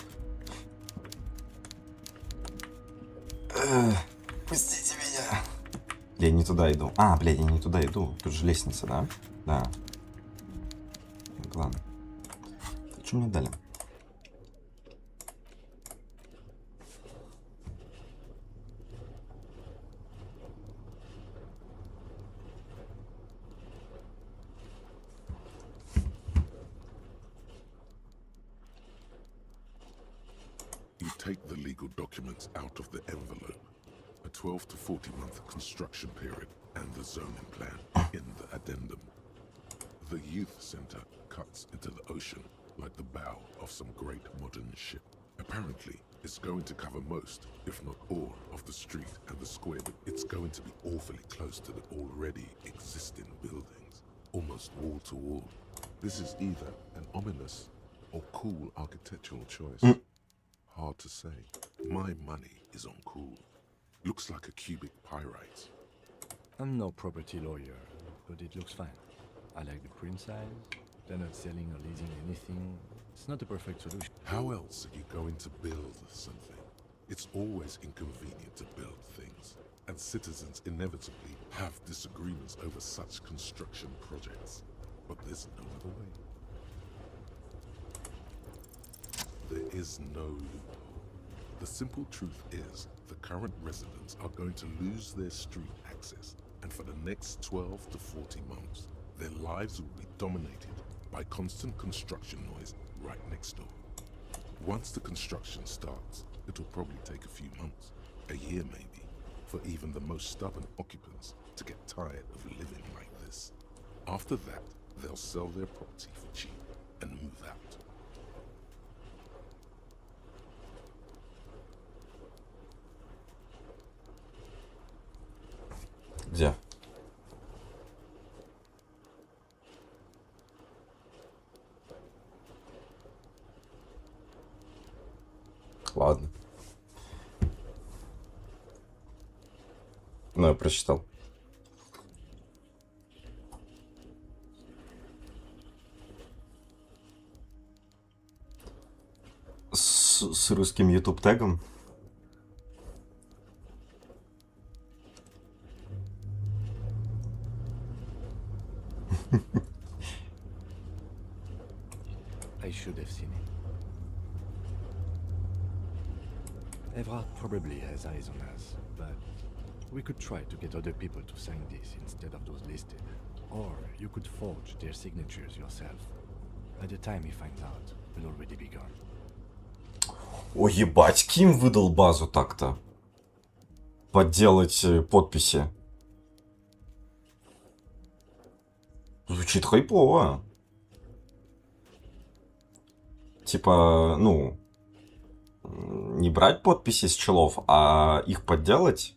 Пустите меня. Я не туда иду. А, блядь, я не туда иду. Тут же лестница, да? Да. Ладно. Что мне дали? You take the legal documents out of the envelope, a 12 to 40 month construction period, and the zoning plan in the addendum. The youth center cuts into the ocean like the bow of some great modern ship. Apparently, it's going to cover most, if not all, of the street and the square, but it's going to be awfully close to the already existing buildings, almost wall to wall. This is either an ominous or cool architectural choice. Hard to say. My money is on cool. Looks like a cubic pyrite. I'm no property lawyer, but it looks fine. I like the print size. They're not selling or leasing anything. It's not a perfect solution. How else are you going to build something? It's always inconvenient to build things, and citizens inevitably have disagreements over such construction projects. But there's no other way. There is no loophole. The simple truth is, the current residents are going to lose their street access, and for the next 12 to 40 months, their lives will be dominated by constant construction noise right next door. Once the construction starts, it'll probably take a few months, a year maybe, for even the most stubborn occupants to get tired of living like this. After that, they'll sell their property for cheap and move out. Где? Ладно. Ну, я прочитал. С русским YouTube тегом. I should have seen it. Evrard probably has eyes on us, but we could try to get other people to sign this instead of those listed. Or you could forge their signatures yourself. By the time he finds out, we'll already be gone. О, ебать, Ким выдал базу так-то. Подделать подписи. Звучит хайпово. Типа, ну, не брать подписи с челов, а их подделать.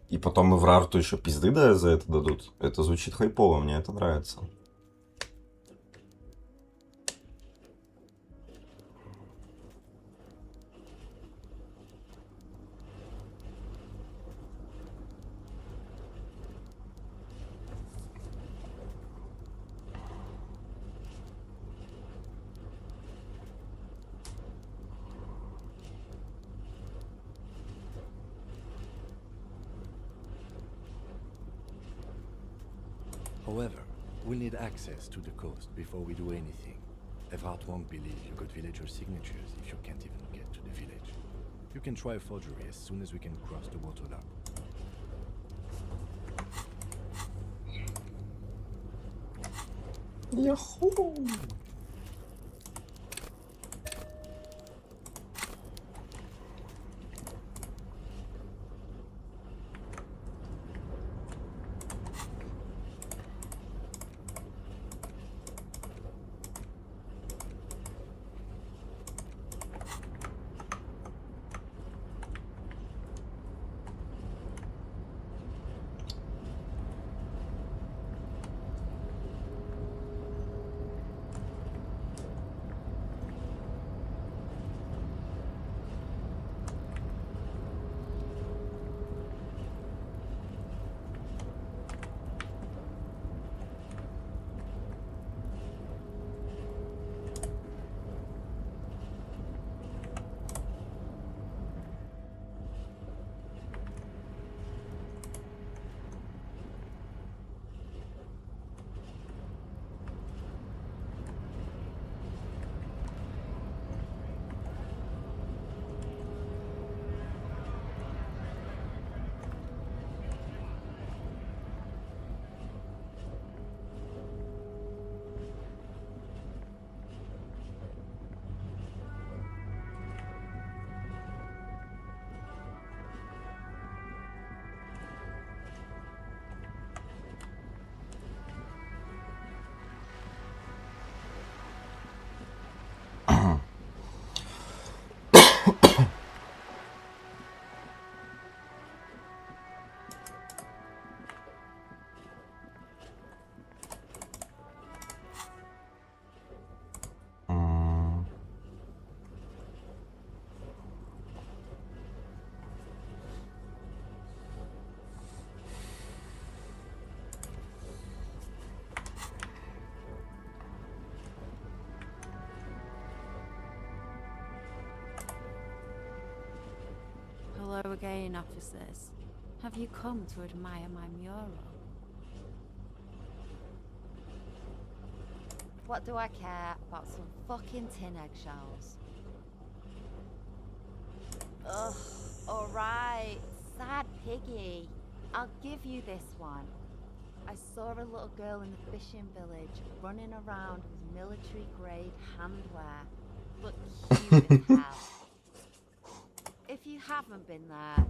И потом Эврарту еще пизды за это дадут. Это звучит хайпово, мне это нравится. However, We'll need access to the coast before we do anything. Evrard won't believe you got villager signatures if you can't even get to the village. You can try a forgery as soon as we can cross the water dock. Yahoo! Hello again, officers. Have you come to admire my mural? What do I care about some fucking tin eggshells? Ugh, alright, sad piggy. I'll give you this one. I saw a little girl in the fishing village running around with military-grade handwear. Looked cute as hell. If you haven't been there,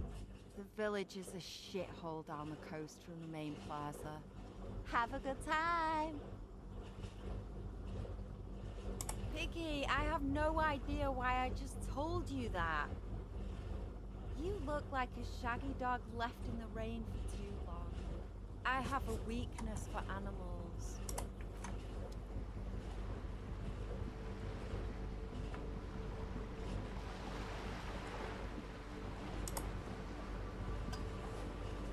the village is a shithole down the coast from the main plaza. Have a good time! Piggy, I have no idea why I just told you that. You look like a shaggy dog left in the rain for too long. I have a weakness for animals.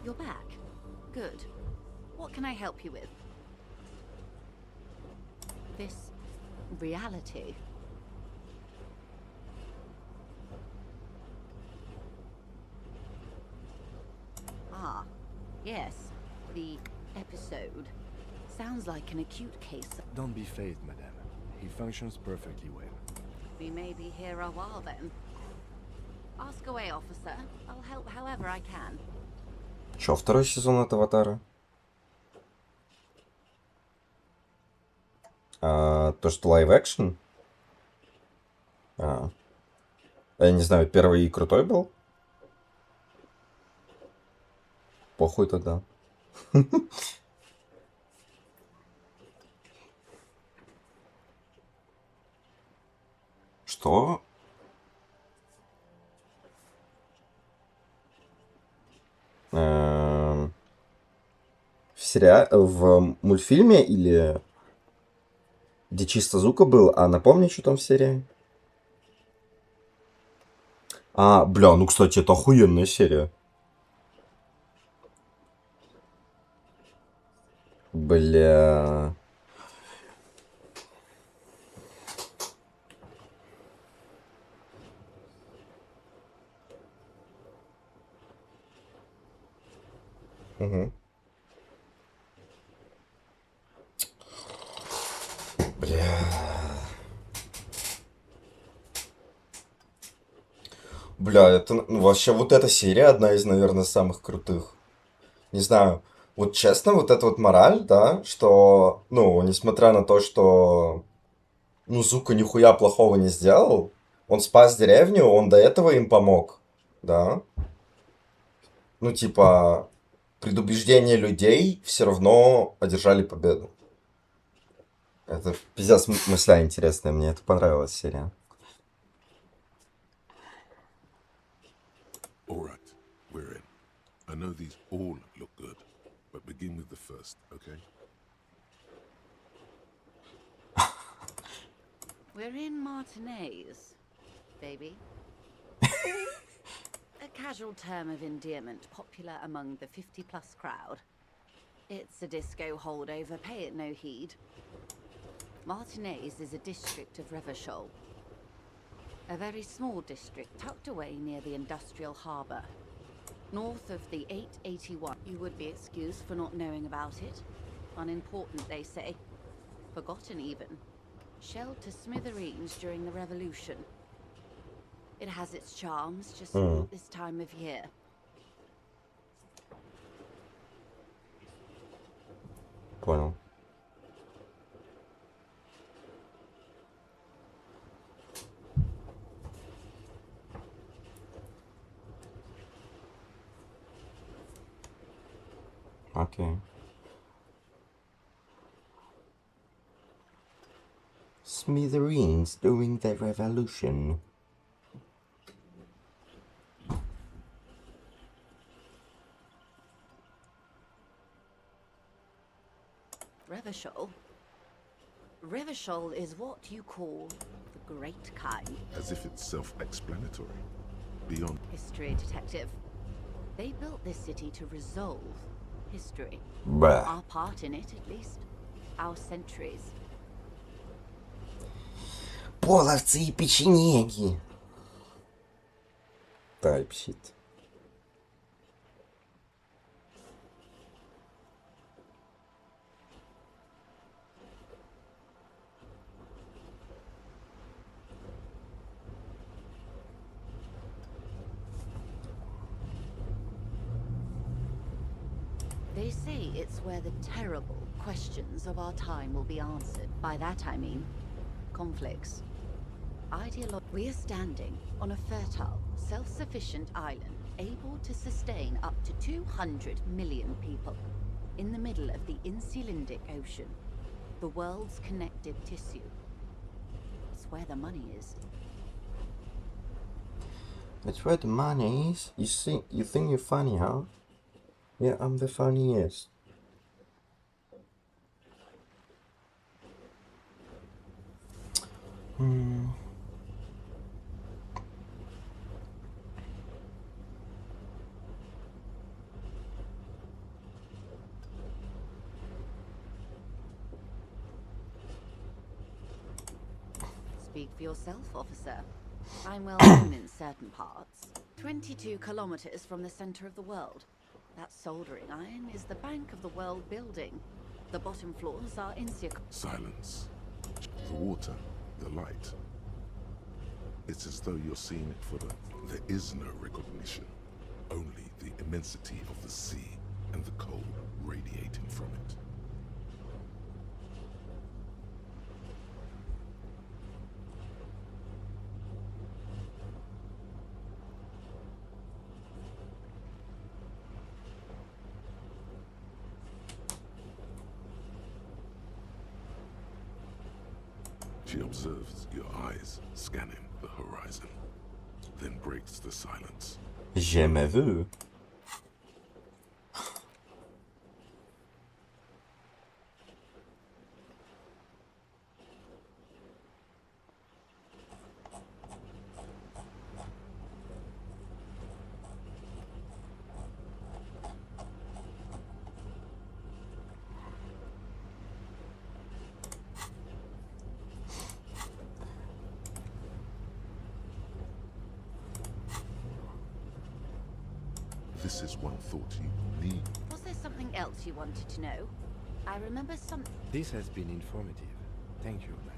You're back. Good. What can I help you with? This reality. Ah, yes. The episode. Sounds like an acute case. Don't be phased, madame. He functions perfectly well. We may be here a while then. Ask away, officer. I'll help however I can. Чё, второй сезон от Аватара? То, что лайв-экшен? Я не знаю, первый крутой был? Похуй тогда. Что? В мультфильме или где чисто звука был? А напомни, что там в серии? Бля, ну, кстати, это охуенная серия. Бля. Угу. Бля, это вообще вот эта серия одна из, наверное, самых крутых. Не знаю, вот честно, вот эта вот мораль, да, что, ну, несмотря на то, что, ну, Зука нихуя плохого не сделал, он спас деревню, он до этого им помог, да. Ну, типа, предубеждение людей все равно одержали победу. Это пиздец мысля интересная, мне это понравилась серия. All right, we're in. I know these all look good, but begin with the first, okay? We're in Martinez, baby. A casual term of endearment popular among the 50-plus crowd. It's a disco holdover, pay it no heed. Martinez is a district of Revachol. A very small district tucked away near the industrial harbour. North of the 881. You would be excused for not knowing about it. Unimportant, they say. Forgotten, even. Shelled to smithereens during the Revolution. It has its charms, just not this time of year. Понял. Окей. Smithereens during the revolution. Revachol? Revachol is what you call the great kind. As if it's self-explanatory. Beyond History detective. They built this city to resolve history. Bruh. Our part in it, at least. Our centuries. Половцы и печенеги. Type shit. They say it's where the terrible questions of our time will be answered. By that I mean conflicts. We are standing on a fertile, self-sufficient island, able to sustain up to 200 million people, in the middle of the Insulindic Ocean, the world's connective tissue. It's where the money is. That's where the money is. You think you're funny, huh? Yeah, I'm the funniest. Speak for yourself, officer. I'm well known in certain parts. 22 kilometers from the center of the world. That soldering iron is the bank of the world building. The bottom floors are silence. The water, the light. It's as though you're seeing it for there is no recognition. Only the immensity of the sea and the cold radiating from it. She observes your eyes scanning the horizon, then breaks the silence. Jamais vu. This is one thought you need. Was there something else you wanted to know? I remember some... This has been informative. Thank you, man.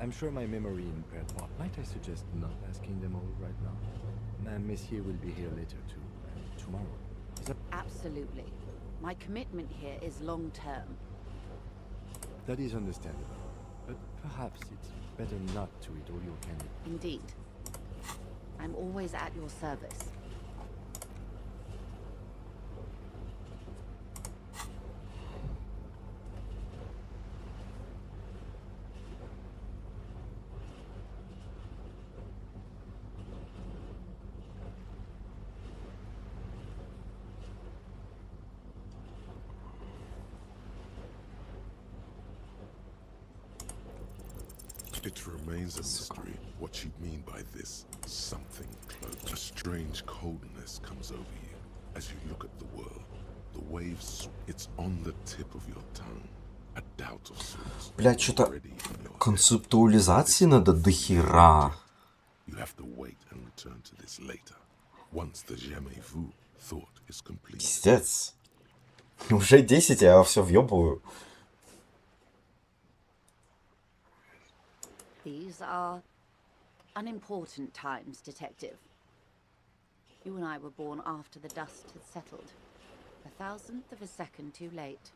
I'm sure my memory impaired. Might I suggest not asking them all right now? Messier will be here later too. Tomorrow. Is that... Absolutely. My commitment here is long-term. That is understandable. But perhaps it's better not to eat all your candy. Indeed. I'm always at your service. It remains a mystery what you mean by this something close. A strange coldness comes over you as you look at the world. The waves, it's on the tip of your tongue. A doubt of sorts. Блядь, что-то already in your head. концептуализации надо до хера. You have to wait and return to this later. Once the jamais vu thought is complete. Пиздец. Уже 10, я все въебываю. These are unimportant times, Detective. You and I were born after the dust had settled. 1,000th of a second too late.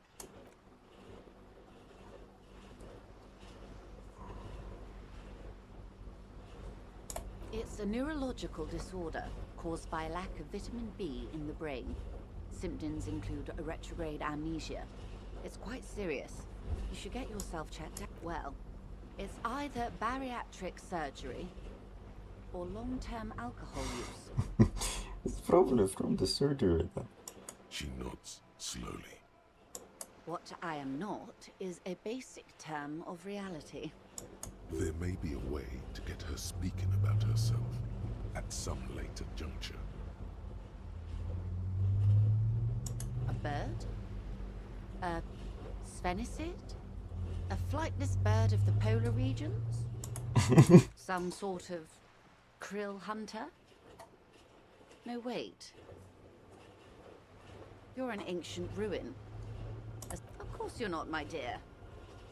It's a neurological disorder caused by a lack of vitamin B in the brain. Symptoms include a retrograde amnesia. It's quite serious. You should get yourself checked out. Well, it's either bariatric surgery or long-term alcohol use. It's probably from the surgery. She nods slowly. What I am not is a basic term of reality. There may be a way to get her speaking about herself at some later juncture. A bird? A sphenicid? A flightless bird of the polar regions? Some sort of krill hunter? No, wait. You're an ancient ruin. Of course you're not, my dear.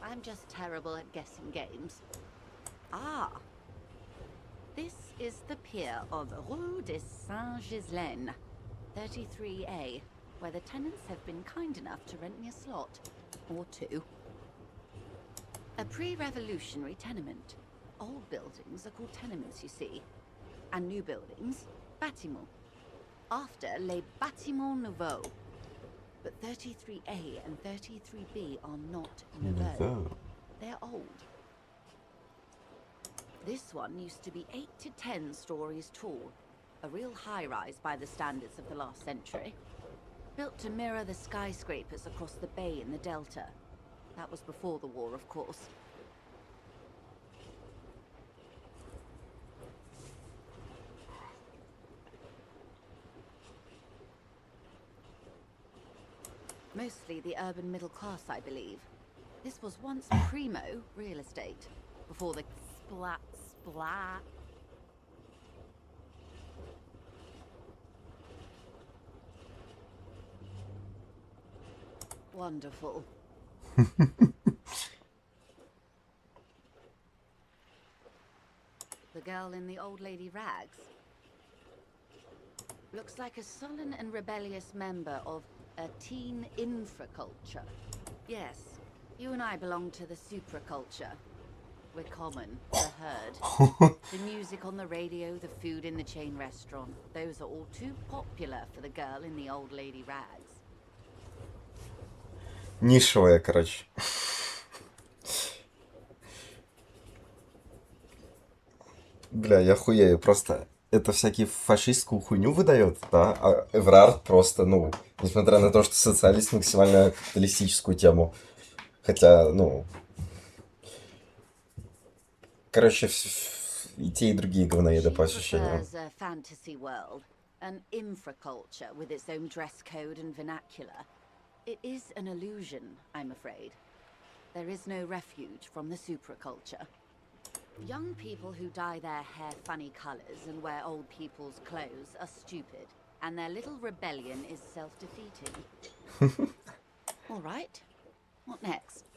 I'm just terrible at guessing games. Ah! This is the pier of Rue de Saint-Ghislain, 33A, where the tenants have been kind enough to rent me a slot. Or two. A pre-revolutionary tenement. Old buildings are called tenements, you see. And new buildings, bâtiments. After les bâtiments nouveaux. But 33A and 33B are not nouveau. They're old. This one used to be 8 to 10 stories tall. A real high-rise by the standards of the last century. Built to mirror the skyscrapers across the bay in the Delta. That was before the war, of course. Mostly the urban middle class, I believe. This was once primo real estate, before the splat. Wonderful. The girl in the old lady rags. Looks like a sullen and rebellious member of a teen infraculture. Yes, you and I belong to the supraculture. We're common, the herd. The music on the radio, the food in the chain restaurant. Those are all too popular for the girl in the old lady rags. Нишевая, короче. Бля, я хуею, просто это всякие фашистскую хуйню выдает, да, а Эврард просто, ну, несмотря на то, что социалист, максимально капиталистическую тему, хотя, ну, короче, и те, и другие говноеды по ощущениям. A fantasy world, an infraculture with its own dress code and vernacular. It is an illusion, I'm afraid. There is no refuge from the supraculture. Young people who dye their hair funny colors and wear old people's clothes are stupid, and their little rebellion is self-defeating. All right, what next?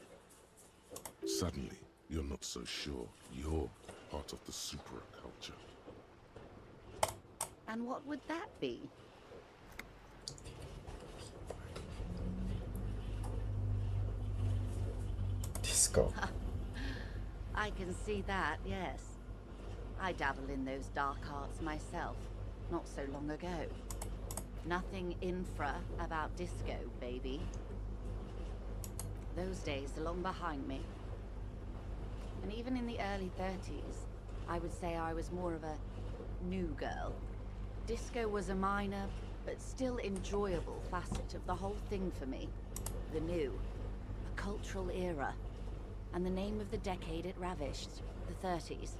Suddenly, you're not so sure you're part of the supraculture. And what would that be? Диско. I can see that, yes. I dabble in those dark arts myself, not so long ago. Nothing infra about disco, baby. Those days are long behind me. And even in the early 30s, I would say I was more of a new girl. Disco was a minor, but still enjoyable facet of the whole thing for me. The new, a cultural era, and the name of the decade it ravished, the 30s.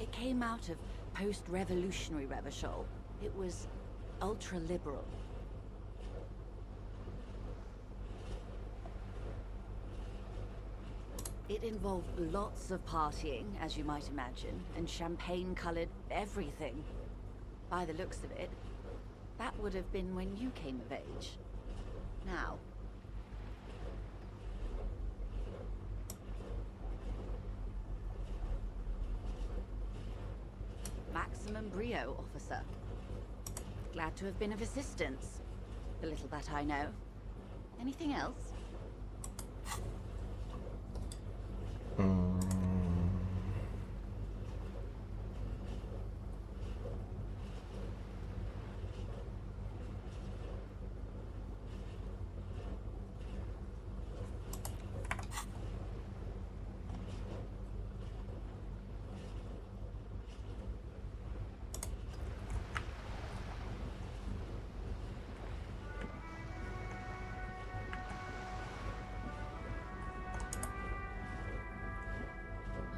It came out of post-revolutionary Revachol. It was ultra-liberal. It involved lots of partying, as you might imagine, and champagne-colored everything. By the looks of it, that would have been when you came of age. Now, maximum brio, officer. Glad to have been of assistance. The little that I know. Anything else?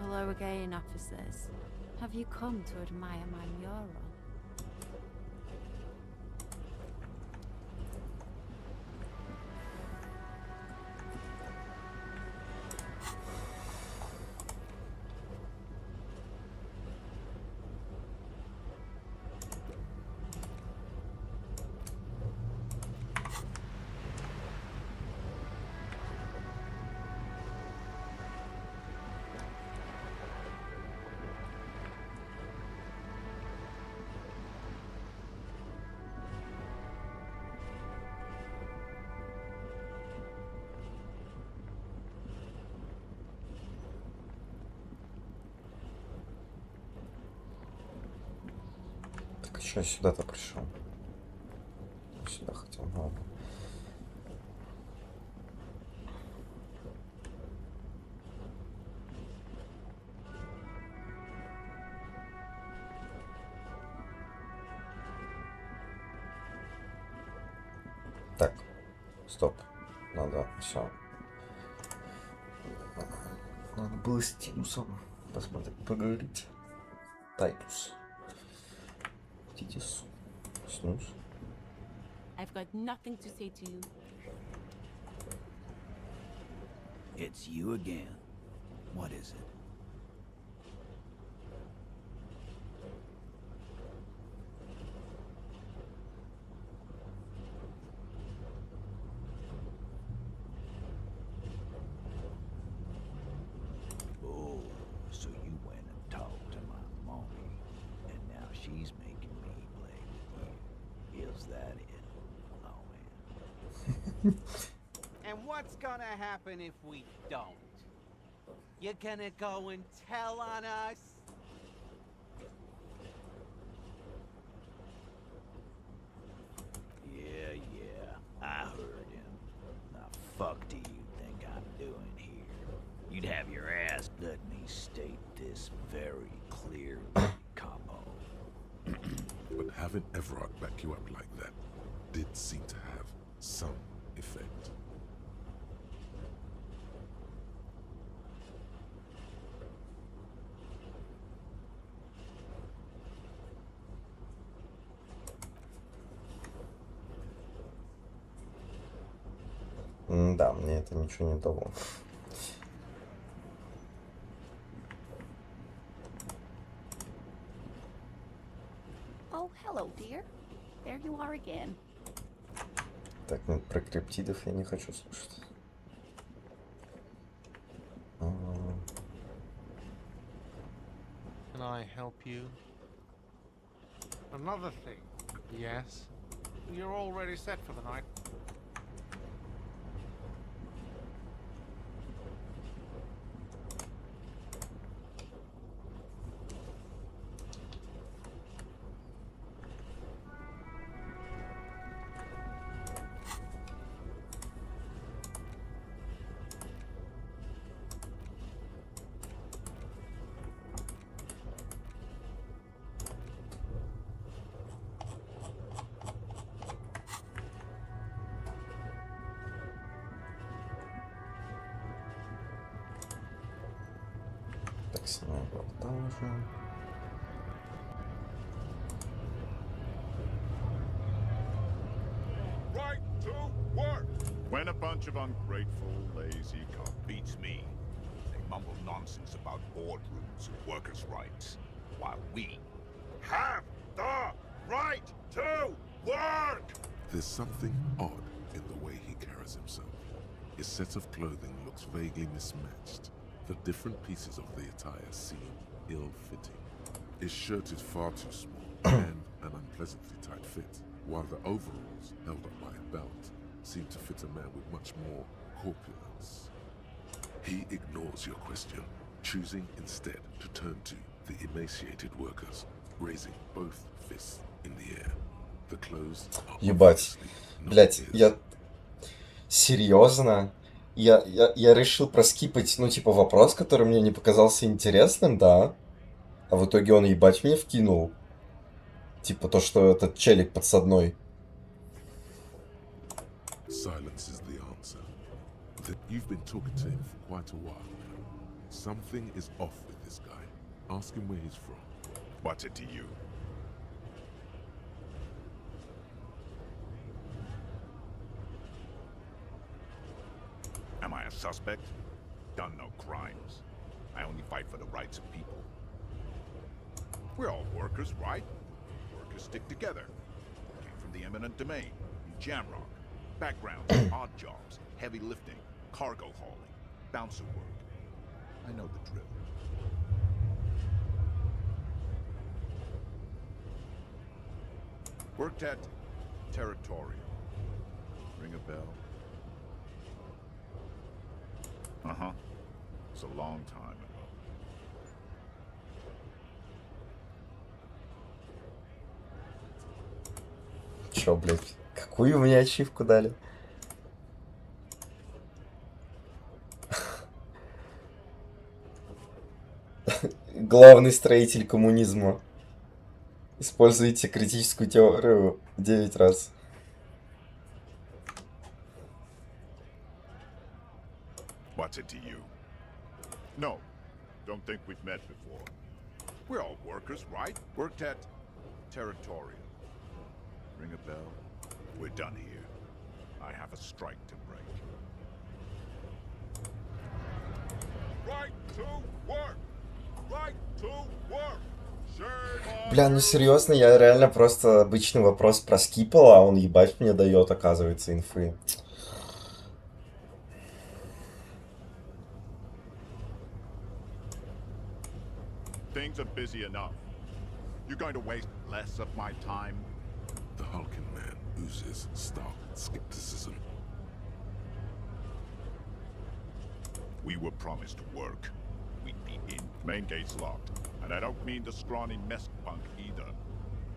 Hello again, officers. Have you come to admire my mural? Так что я сюда-то пришел? Сюда хотел, ладно. Так, стоп. Надо все. Надо было с Тинусом посмотреть, поговорить. Тайтус. Титис. Снус. I've got nothing to say to you. It's you again. What is it? Oh, so you went and talked to my mommy, and now she's making me play with you. Is that it? Oh, man. And what's gonna happen if we don't? You're gonna go and tell on us? Yeah, I heard him. Now, fuck do you think I'm doing here? You'd have your ass. Let me state this very clearly, Capo. But having Everard back you up like that did seem to have some effect. Да, мне это ничего не дало. Oh, hello, dear. There you are again. Так, ну про криптидов я не хочу слушать. Can I help you? Another thing. Yes. You're already set for the night. Так, снимаем там уже. Right to work! When a bunch of ungrateful, lazy cop beats me, they mumble nonsense about boardrooms and workers' rights, while we have the right to work! There's something odd in the way he carries himself. His set of clothing looks vaguely mismatched. The different pieces of the attire seem ill-fitting. His shirt is far too small and an unpleasantly tight fit, while the overalls, held up by a belt, seem to fit a man with much more corpulence. He ignores your question, choosing instead to turn to the emaciated workers, raising both fists in the air. The clothes are Ебать. obviously not Блять, his. я... Серьезно? Я решил проскипать, ну, типа, вопрос, который мне не показался интересным, да? А в итоге он, ебать, мне вкинул. Типа то, что этот челик подсадной. Silence is the answer. You've been talking to him for quite a while now. Something is off with this guy. Ask him where he's from. What's it to you? Am I a suspect? Done no crimes. I only fight for the rights of people. We're all workers, right? Workers stick together. Came from the eminent domain, Jamrock. Backgrounds, odd jobs, heavy lifting, cargo hauling, bouncer work. I know the drill. Worked at Territorial. Ring a bell? Uh-huh. It's a long time ago. Чё, блядь? Какую мне ачивку дали? Главный строитель коммунизма. Используйте критическую теорию 9 раз. What's it to you? No, don't think we've met before. We're all workers, right? Worked at Territorial. Ring a bell? We're done here. I have a strike to break. Right to work! Right to work! Бля, ну серьезно, я реально просто обычный вопрос проскипал, а он ебать мне дает, оказывается, инфы. Things are busy enough. You're going to waste less of my time? The hulking man oozes stark skepticism. We were promised work. We'd be in. Main gate's locked. And I don't mean the scrawny mess punk either.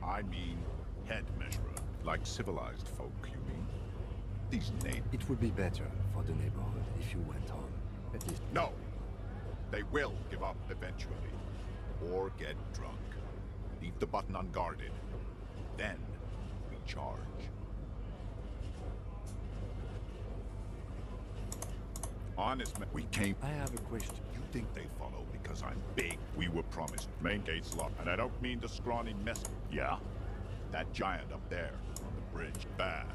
I mean head measurer. Like civilized folk, you mean? These names. It would be better for the neighborhood if you went on. At least. No! They will give up eventually. Or get drunk. Leave the button unguarded. Then we charge. Honest man, we came. I have a question. You think they follow because I'm big? We were promised. Main gate's locked. And I don't mean the scrawny mess. Yeah? That giant up there on the bridge. Bad.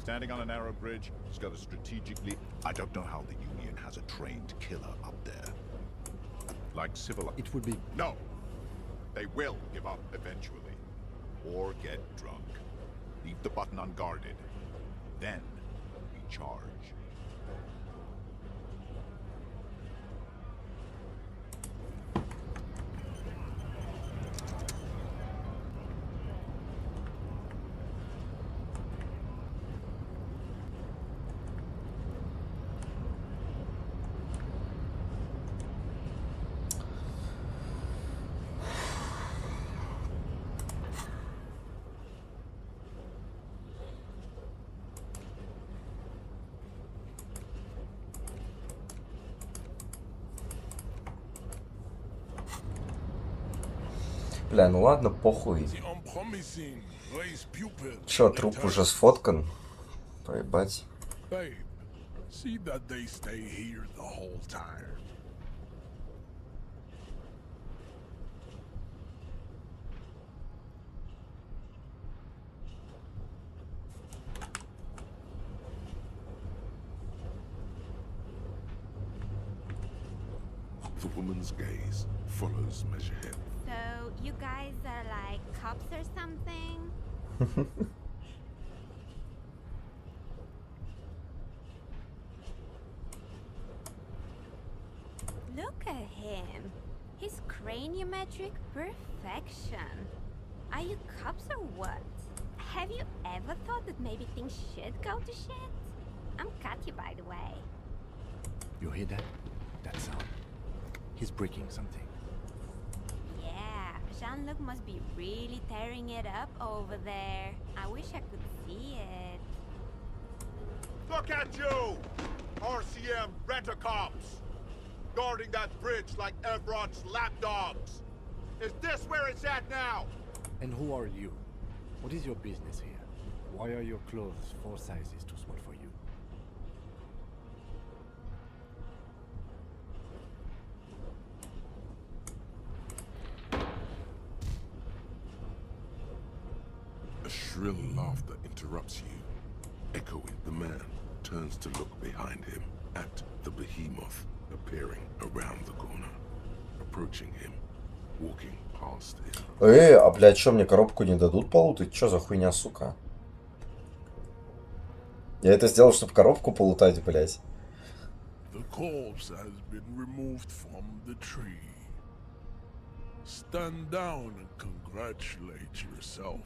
Standing on a narrow bridge, he's got a strategically... I don't know how the Union has a trained killer up there. Like civil... It would be... No! They will give up eventually. Or get drunk. Leave the button unguarded. Then we charge. Бля, ну ладно, похуй. The unpromising raised pupil. Чё, труп уже сфоткан? Поебать. Babe, see that they stay here the whole time. The woman's gaze follows Measurehead. So, you guys are like cops or something? Look at him. His craniometric perfection. Are you cops or what? Have you ever thought that maybe things should go to shit? I'm Katya, by the way. You hear that? That sound. He's breaking something. Yeah, Jean-Luc must be really tearing it up over there. I wish I could see it. Look at you! RCM rent-a-cops! Guarding that bridge like Evron's lapdogs! Is this where it's at now? And who are you? What is your business here? Why are your clothes 4 sizes too small for you? A shrill laughter interrupts you. Echoing, the man turns to look behind him at the behemoth appearing around the corner. Approaching him, walking past him. А блядь, чё, мне коробку не дадут полутать? Чё за хуйня, сука? Я это сделал, чтобы коробку полутать, блядь. The corpse has been removed from the tree. Stand down and congratulate yourself.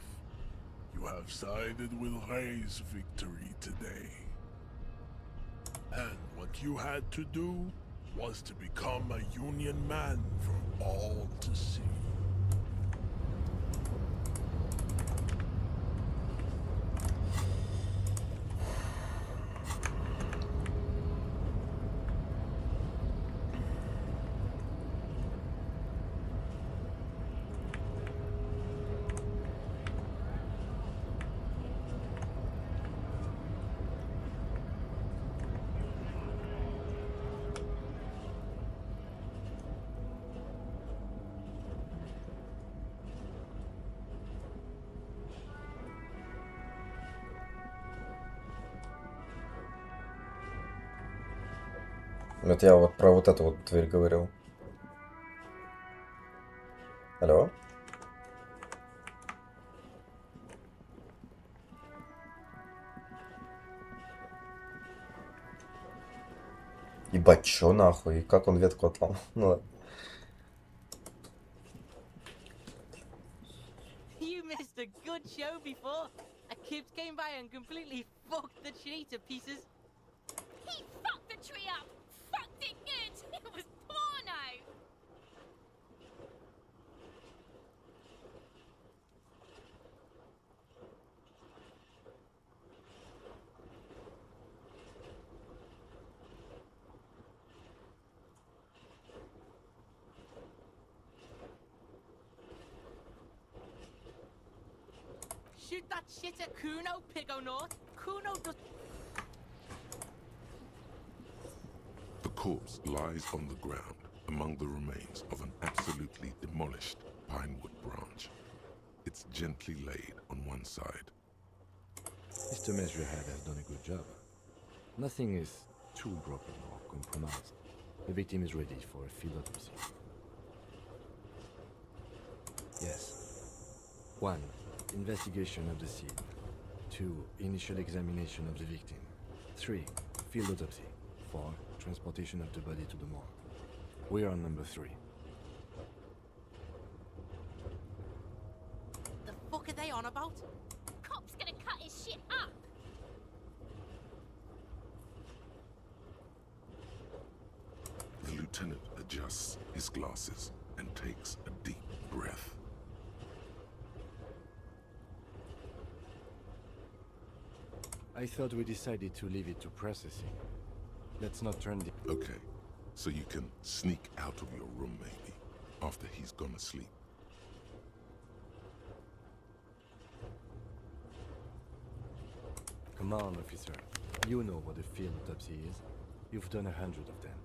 You have sided with Ray's victory today. And what you had to do was to become a Union man for all to see. Вот я вот про вот эту вот дверь говорил. Алло? Ебать, чё нахуй? Как он ветку отломал? Ну ладно. You missed a good show before. A kid came by and completely fucked the tree to pieces. He fucked the tree up! Fucked it good! It was porno! Shoot that shit at Kuno, Pigonaut. Kuno does. The corpse lies on the ground among the remains of an absolutely demolished pinewood branch. It's gently laid on one side. Mr. Measurehead has done a good job. Nothing is too broken or compromised. The victim is ready for a field autopsy. Yes. 1. Investigation of the scene. 2. Initial examination of the victim. 3. Field autopsy. 4. Transportation of the body to the morgue. We are on number 3. The fuck are they on about? Cop's gonna cut his shit up! The lieutenant adjusts his glasses and takes a deep breath. I thought we decided to leave it to processing. Let's not turn the... Okay, so you can sneak out of your room maybe, after he's gone to sleep. Come on, officer. You know what a field autopsy is. You've done 100 of them.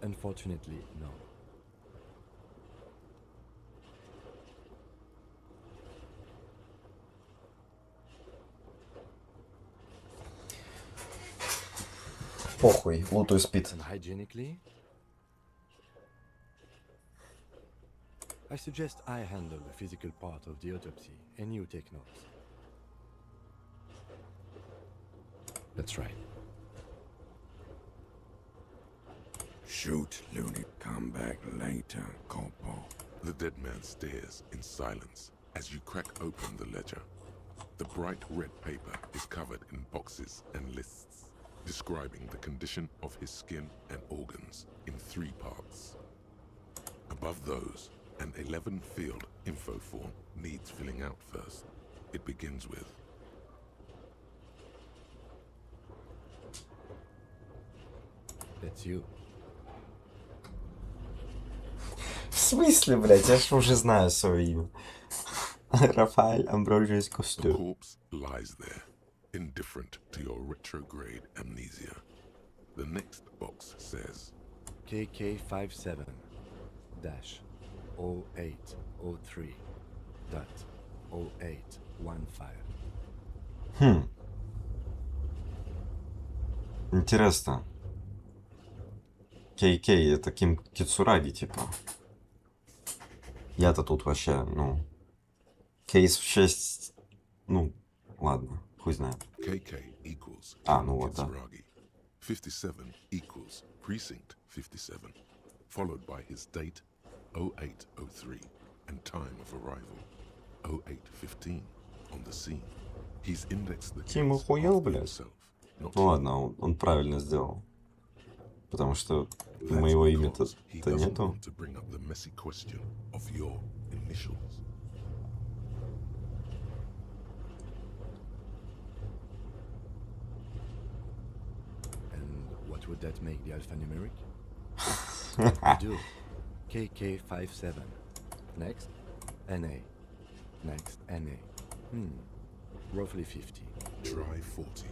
Unfortunately, no. Похуй, лутаю спит. And hygienically? I suggest I handle the physical part of the autopsy and you take notes. That's right. Shoot, Looney. Come back later, Corporal. The dead man stares in silence as you crack open the ledger. The bright red paper is covered in boxes and lists, describing the condition of his skin and organs in 3 parts. Above those, an 11-field info form needs filling out first. It begins with That's you. В смысле, блядь? Я ж уже знаю свое имя. Рафаэль Амброжиус the Костюр. corpse lies there, indifferent to your retrograde amnesia. The next box says KK57 0803 .0815. Интересно. Кей-Кей, это Ким Кицураги, типа. Я-то тут вообще, ну... Кейс в честь... Ну, ладно, хуй знает. KK equals ну вот, да. Kitsuragi. 57 equals Precinct 57, followed by his date 0803 and time of arrival 0815 on the scene. He's indexed the Ким case охуел, after блядь? himself, not Ну you. ладно, он правильно сделал. Потому что That's моего имя-то because he то doesn't нету. want to bring up the messy question of your initials. And what would that make the alphanumeric? I do. KK57. Next, NA. Next, NA. Roughly 50. Try 40.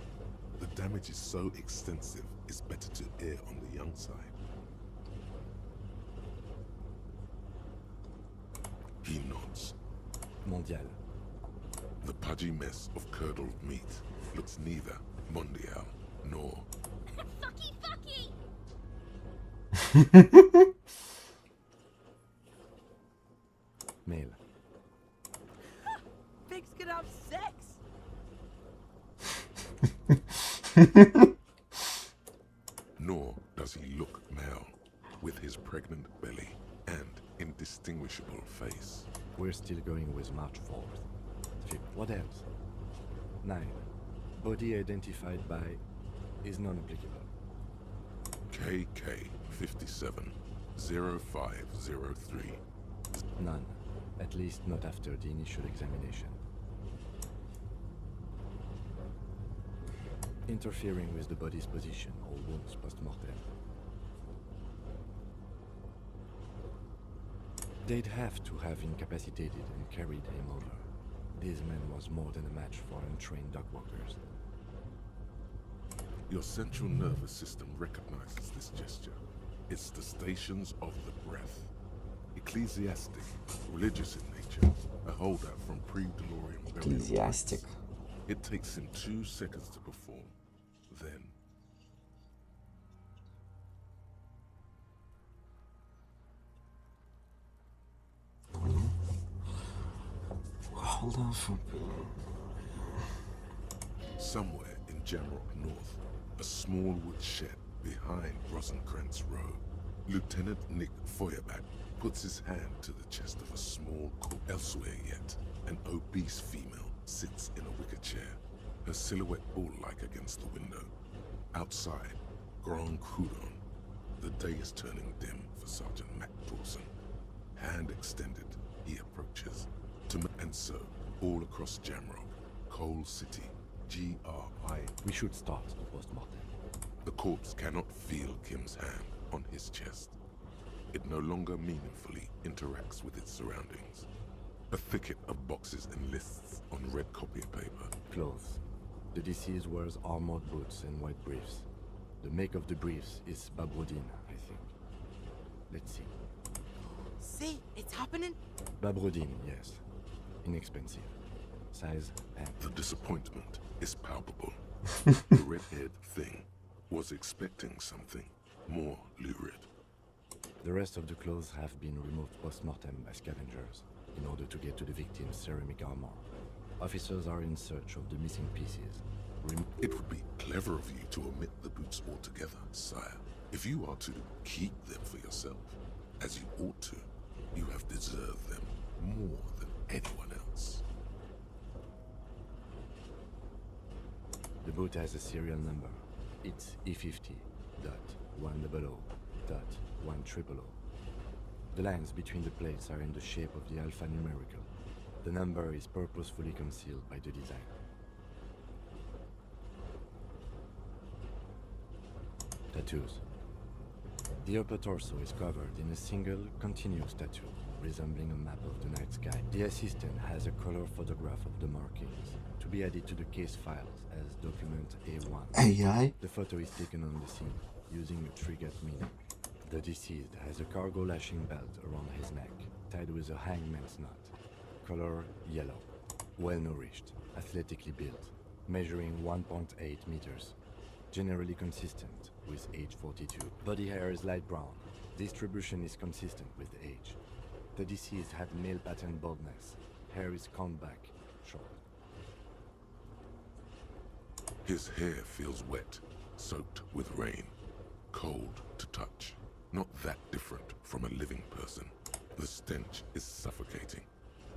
The damage is so extensive, it's better to err on the young side. He nods. Mondial. The pudgy mess of curdled meat looks neither mondial nor Fucky, fucky! Male. Pigs can have sex. nor does he look male, with his pregnant belly and indistinguishable face. We're still going with March 4th. 5th. What else? 9. Body identified by is non-applicable. KK 57 0503. None. At least not after the initial examination. Interfering with the body's position or wounds post-mortem. They'd have to have incapacitated and carried him over. This man was more than a match for untrained dog walkers. Your central nervous system recognizes this gesture. It's the stations of the breath. Ecclesiastic, religious in nature, a holdout from pre-Delorian burial Ecclesiastic. rites. It takes him 2 seconds to perform. Then Hold on for... somewhere in Jamrock North, a small wood shed behind Rosencrantz Row, Lieutenant Nick Feuerbach puts his hand to the chest of a small corpse. Elsewhere yet, an obese female sits in a wicker chair, her silhouette bull-like against the window. Outside, Grand Coudon, the day is turning dim for Sergeant Mac Dawson. Hand extended, he approaches. And so, all across Jamrock, Coal City, GRI. We should start the post-mortem. The corpse cannot feel Kim's hand on his chest. It no longer meaningfully interacts with its surroundings. A thicket of boxes and lists on red copy paper. Clothes. The deceased wears armored boots and white briefs. The make of the briefs is Babrodine, I think. Let's see. See, it's happening. Babrodine, yes. Inexpensive. Size and... The disappointment is palpable. The red-haired thing was expecting something more lurid. The rest of the clothes have been removed post-mortem by scavengers in order to get to the victim's ceramic armor. Officers are in search of the missing pieces. It would be clever of you to omit the boots altogether, sire. If you are to keep them for yourself, as you ought to, you have deserved them more than anyone else. The boot has a serial number. It's E50.100.100. The lines between the plates are in the shape of the alphanumerical. The number is purposefully concealed by the design. Tattoos. The upper torso is covered in a single, continuous tattoo, resembling a map of the night sky. The assistant has a color photograph of the markings, to be added to the case files as document A1. AI? The photo is taken on the scene, using a triggered meaning. The deceased has a cargo lashing belt around his neck, tied with a hangman's knot. Color yellow. Well-nourished, athletically built, measuring 1.8 meters. Generally consistent with age 42. Body hair is light brown. Distribution is consistent with age. The deceased had male pattern baldness. Hair is combed back, short. His hair feels wet, soaked with rain, cold to touch. Not that different from a living person. The stench is suffocating.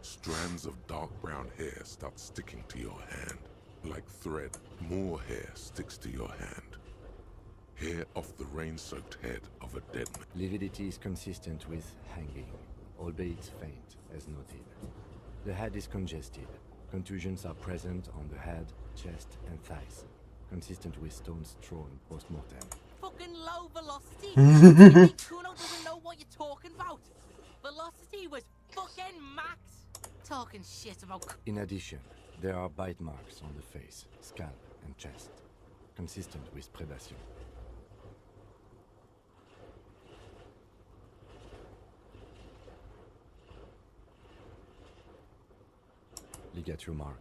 Strands of dark brown hair start sticking to your hand. Like thread, more hair sticks to your hand. Hair off the rain-soaked head of a dead man. Lividity is consistent with hanging, albeit faint, as noted. The head is congested. Contusions are present on the head, chest, and thighs, consistent with stones thrown post-mortem. Fucking low velocity. Kuno doesn't know what you're talking about. Velocity was fucking max. Talking shit about. In addition, there are bite marks on the face, scalp, and chest, consistent with predation. Ligature mark.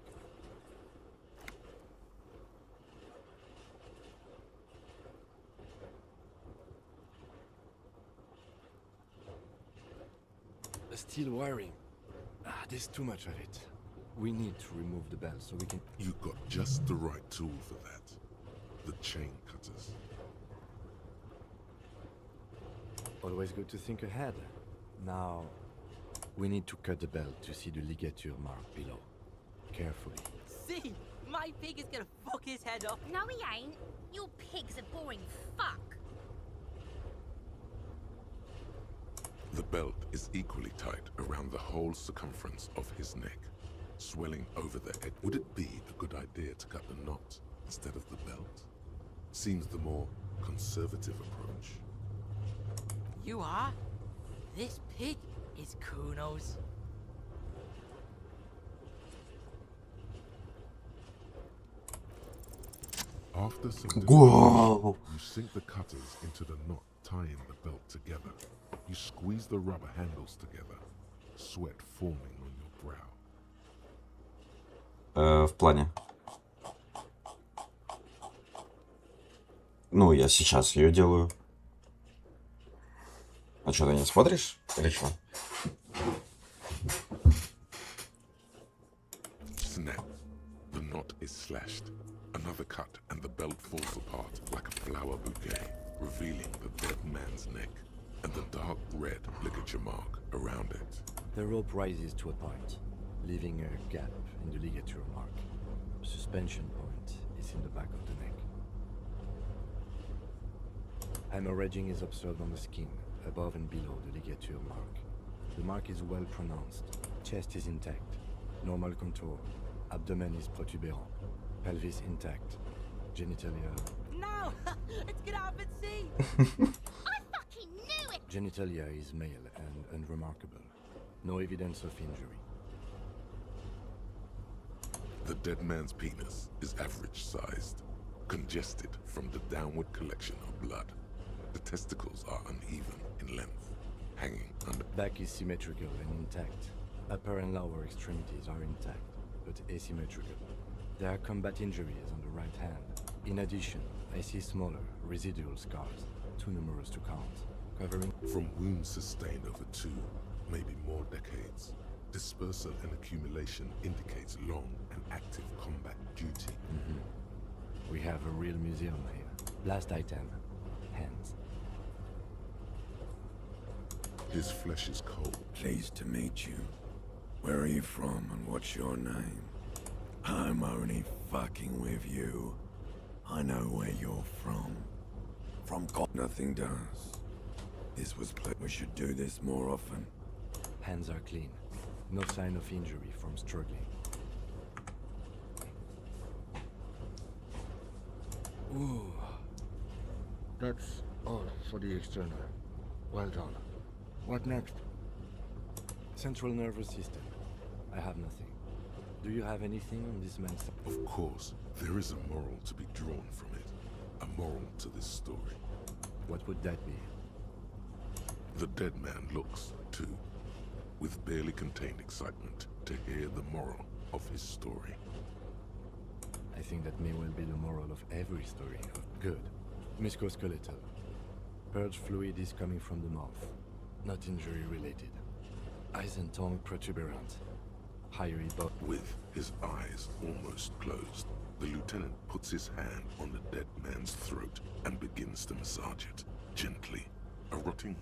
Steel wiring. There's too much of it. We need to remove the belt so we can... You got just the right tool for that. The chain cutters. Always good to think ahead. Now, we need to cut the belt to see the ligature mark below. Carefully. See, my pig is gonna fuck his head up. No, he ain't. Your pig's a boring fuck. The belt is equally tight around the whole circumference of his neck, swelling over the edge. Would it be a good idea to cut the knot instead of the belt? Seems the more conservative approach. You are? This pig is Kuno's. After some Whoa. you sink the cutters into the knot tying the belt together. You squeeze the rubber handles together, sweat forming on your brow. В плане. Ну, я сейчас ее делаю. А что, ты не смотришь? Или что? Snap. The knot is slashed. Another cut and the belt falls apart like a flower bouquet, revealing the dead man's neck and the dark red ligature mark around it. The rope rises to a point, leaving a gap in the ligature mark. The suspension point is in the back of the neck. Hemorrhaging is observed on the skin, above and below the ligature mark. The mark is well pronounced. Chest is intact. Normal contour. Abdomen is protuberant. Pelvis intact. Genitalia... No! It's gonna happen, see? I fucking knew it! Genitalia is male and unremarkable. No evidence of injury. The dead man's penis is average-sized, congested from the downward collection of blood. The testicles are uneven in length, hanging under. Back is symmetrical and intact. Upper and lower extremities are intact, but asymmetrical. There are combat injuries on the right hand. In addition, I see smaller, residual scars, too numerous to count, covering... From wounds sustained over 2, maybe more decades. Dispersal and accumulation indicates long and active combat duty. We have a real museum here. Last item, hands. His flesh is cold. Pleased to meet you. Where are you from and what's your name? I'm only fucking with you. I know where you're from. From nothing does. This was we should do this more often. Hands are clean. No sign of injury from struggling. Ooh. That's all for the external. Well done. What next? Central nervous system. I have nothing. Do you have anything on this man's... Of course, there is a moral to be drawn from it. A moral to this story. What would that be? The dead man looks, too, with barely contained excitement to hear the moral of his story. I think that may well be the moral of every story. Good. Musculoskeletal. Purge fluid is coming from the mouth. Not injury related. Eyes and tongue protuberant. Higher above. With his eyes almost closed, the lieutenant puts his hand on the dead man's throat and begins to massage it, gently. A rotting...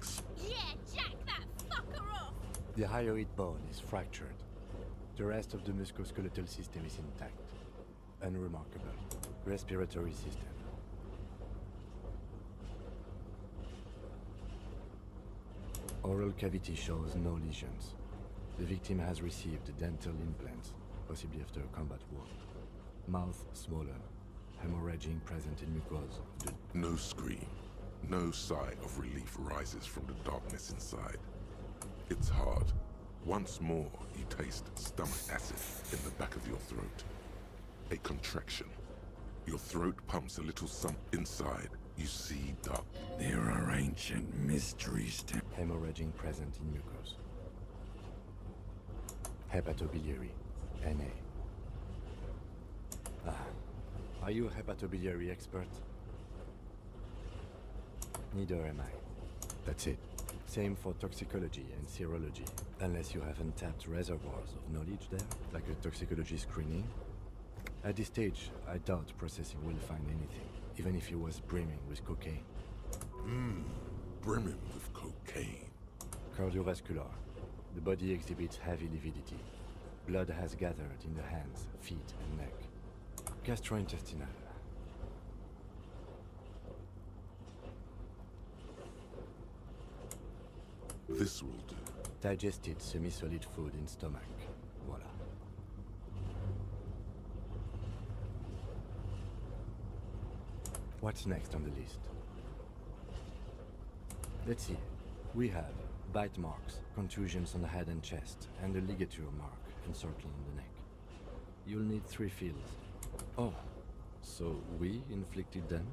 Yeah, jack that fucker off! The hyoid bone is fractured. The rest of the musculoskeletal system is intact. Unremarkable. Respiratory system. Oral cavity shows no lesions. The victim has received dental implants, possibly after a combat wound. Mouth swollen. Hemorrhaging present in mucosa. No scream. No sigh of relief rises from the darkness inside. It's hard. Once more, you taste stomach acid in the back of your throat. A contraction. Your throat pumps a little something inside. You see dark. There are ancient mysteries to... Hemorrhaging present in mucus. Hepatobiliary. NA. Are you a hepatobiliary expert? Neither am I. That's it. Same for toxicology and serology. Unless you have untapped reservoirs of knowledge there, like a toxicology screening. At this stage, I doubt processing will find anything, even if it was brimming with cocaine. Brimming with cocaine. Cardiovascular. The body exhibits heavy lividity. Blood has gathered in the hands, feet, and neck. Gastrointestinal. This will do. Digested semi-solid food in stomach. Voila. What's next on the list? Let's see. We have bite marks, contusions on the head and chest, and a ligature mark encircling the neck. You'll need 3 fields. Oh, so we inflicted them?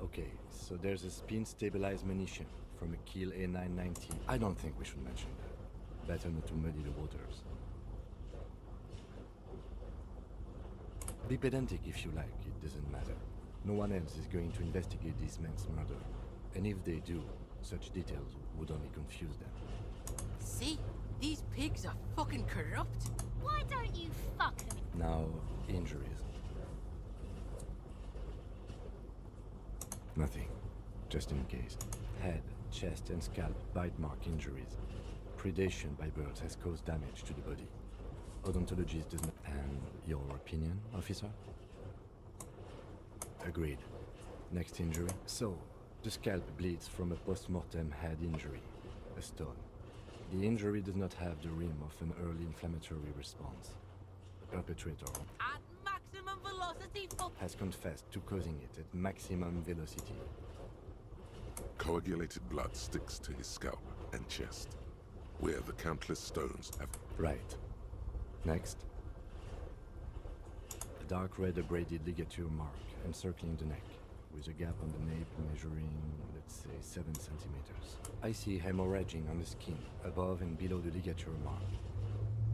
Okay, so there's a spin-stabilized munition from a Kiel A990. I don't think we should mention that. Better not to muddy the waters. Be pedantic if you like, it doesn't matter. No one else is going to investigate this man's murder. And if they do, such details would only confuse them. See? These pigs are fucking corrupt. Why don't you fuck them? Now, injuries. Nothing. Just in case. Head, chest and scalp bite mark injuries. Predation by birds has caused damage to the body. Odontologist does not... And your opinion, officer? Agreed. Next injury. So, the scalp bleeds from a post-mortem head injury. A stone. The injury does not have the rim of an early inflammatory response. The perpetrator At maximum velocity, has confessed to causing it at maximum velocity. Coagulated blood sticks to his scalp and chest, where the countless stones have... Right. Next. dark red abraded ligature mark encircling the neck, with a gap on the nape measuring, let's say, 7 centimeters. I see hemorrhaging on the skin, above and below the ligature mark.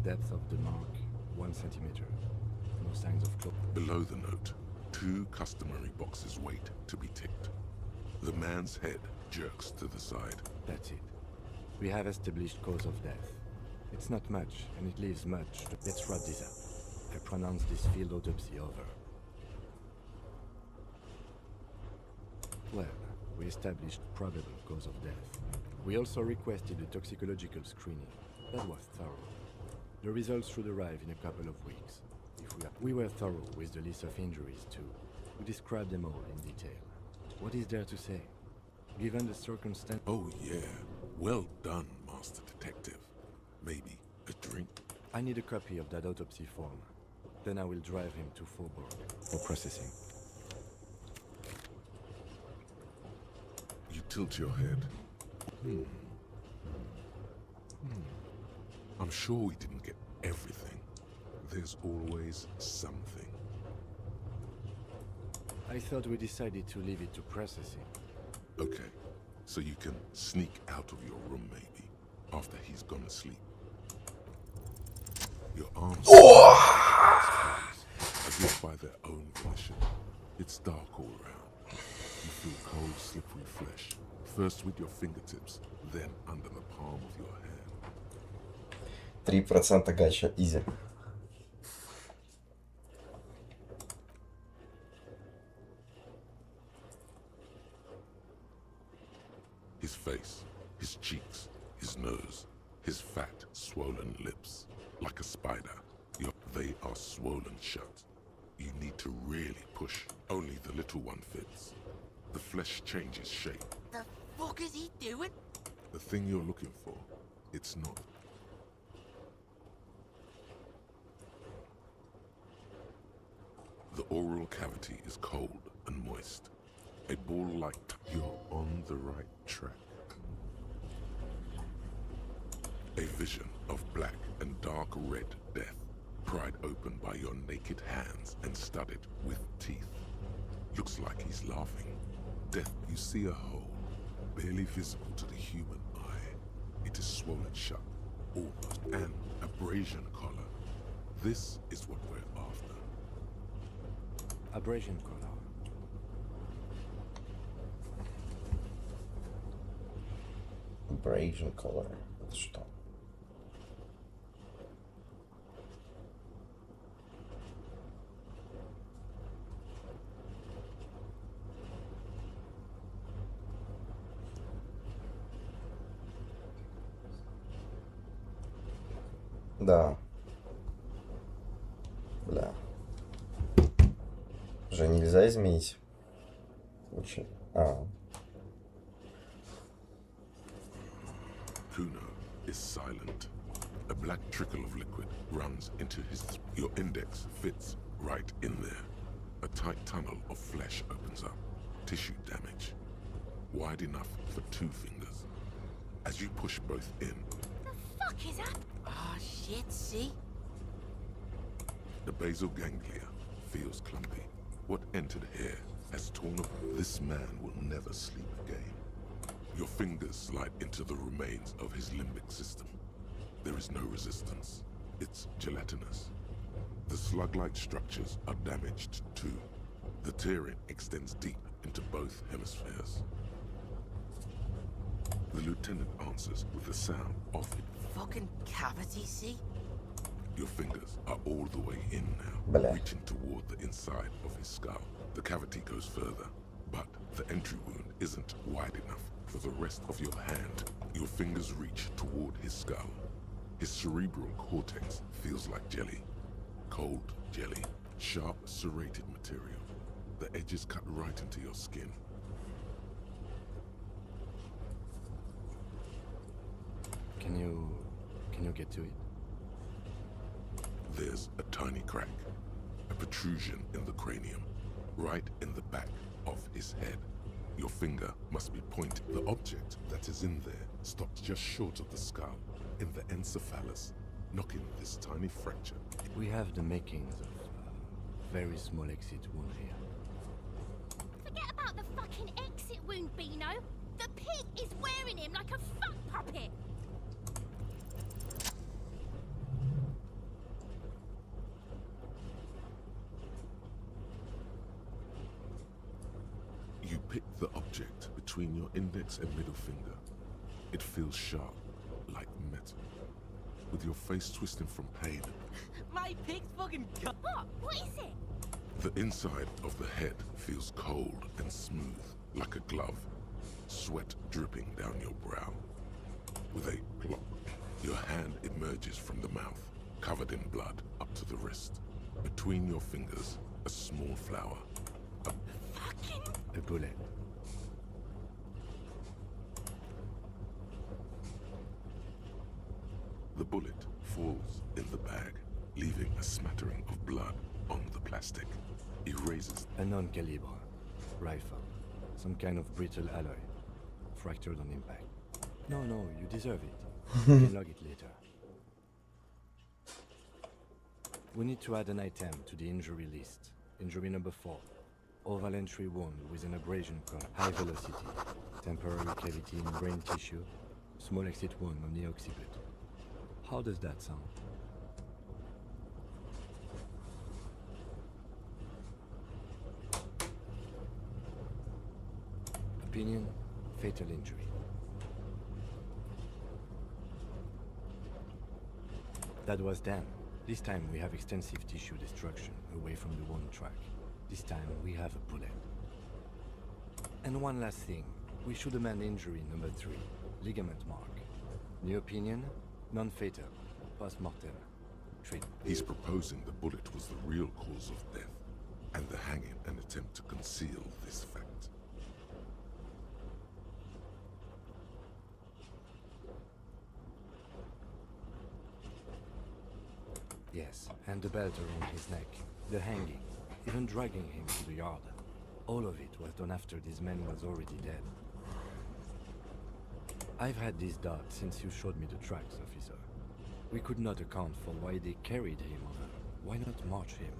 Depth of the mark, 1 centimeter. No signs of clot. Below the note, 2 customary boxes wait to be ticked. The man's head jerks to the side. That's it. We have established cause of death. It's not much, and it leaves much. Let's wrap this up. I pronounce this field autopsy over. Well, we established probable cause of death. We also requested a toxicological screening. That was thorough. The results should arrive in a couple of weeks. We were thorough with the list of injuries too. We described them all in detail. What is there to say? Given the circumstance... Oh yeah, well done, Master Detective. Maybe a drink? I need a copy of that autopsy form. Then I will drive him to Faubourg for processing. You tilt your head. I'm sure we didn't get everything. There's always something. I thought we decided to leave it to processing. Okay, so you can sneak out of your room maybe, after he's gone to sleep. Your arms as if by their own volition. It's dark all around. You feel cold, slippery flesh. First with your fingertips, then under the palm of your hand. 3% гача, изи. His face, his cheeks, his nose, his fat, swollen lips. Like a spider, they are swollen shut. You need to really push. Only the little one fits. The flesh changes shape. The fuck is he doing? The thing you're looking for, it's not. The oral cavity is cold and moist. A ball-like, you're on the right track. A vision of black and dark red death, pried open by your naked hands and studded with teeth. Looks like he's laughing. Death, you see a hole, barely visible to the human eye. It is swollen shut, almost, and abrasion color. This is what we're after. Abrasion color. Abrasion color. Это что? Да. Бля. Уже нельзя изменить. Очень. Kuno is silent. A black trickle of liquid runs into your index fits right in there. A tight tunnel of flesh opens up. Tissue damage. Wide enough for 2 fingers. As you push both in, The fuck is that? Oh shit, see? the basal ganglia feels clumpy. What entered here has torn up. This man will never sleep again. Your fingers slide into the remains of his limbic system. There is no resistance. It's gelatinous. The slug-like structures are damaged too. The tearing extends deep into both hemispheres. The lieutenant answers with the sound of it. Fucking cavity, see? Your fingers are all the way in now, Blah. reaching toward the inside of his skull. The cavity goes further, but the entry wound isn't wide enough for the rest of your hand. Your fingers reach toward his skull. His cerebral cortex feels like jelly. Cold jelly. Sharp, serrated material. The edges cut right into your skin. Can you get to it? There's a tiny crack. A protrusion in the cranium. Right in the back of his head. Your finger must be pointed. The object that is in there stops just short of the skull, in the encephalus, knocking this tiny fracture. We have the makings of very small exit wound here. Forget about the fucking exit wound, Beano. The pig is wearing him like a fuck puppet. You pick the object between your index and middle finger. It feels sharp, like metal. With your face twisting from pain, My pig's fucking gone. What is it? the inside of the head feels cold and smooth, like a glove. Sweat dripping down your brow. With a plop, your hand emerges from the mouth, covered in blood up to the wrist. Between your fingers, a small flower. A bullet. The bullet falls in the bag, leaving a smattering of blood on the plastic. Erases. A non-caliber rifle. Some kind of brittle alloy. Fractured on impact. No, you deserve it. You can log it later. We need to add an item to the injury list. Injury number 4. Oval entry wound with an abrasion cone. High velocity. Temporary cavity in brain tissue. Small exit wound on the occiput. How does that sound? Opinion, fatal injury. That was Dan. This time we have extensive tissue destruction away from the wound track. This time we have a bullet. And one last thing. We should amend injury number 3. Ligament mark. New opinion? Non-fatal. Post-mortem. Treat. He's proposing the bullet was the real cause of death, and the hanging an attempt to conceal this fact. Yes, and the belt around his neck. The hanging. Even dragging him to the yard. All of it was done after this man was already dead. I've had this doubt since you showed me the tracks, officer. We could not account for why they carried him on her. Why not march him?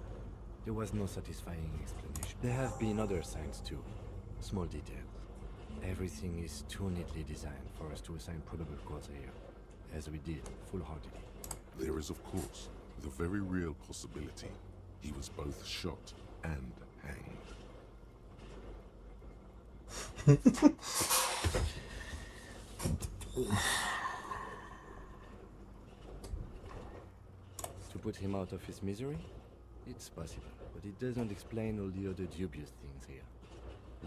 There was no satisfying explanation. There have been other signs too. Small details. Everything is too neatly designed for us to assign probable cause here. As we did, full-heartedly. There is, of course, the very real possibility he was both shot and hanged. To put him out of his misery? It's possible, but it doesn't explain all the other dubious things here.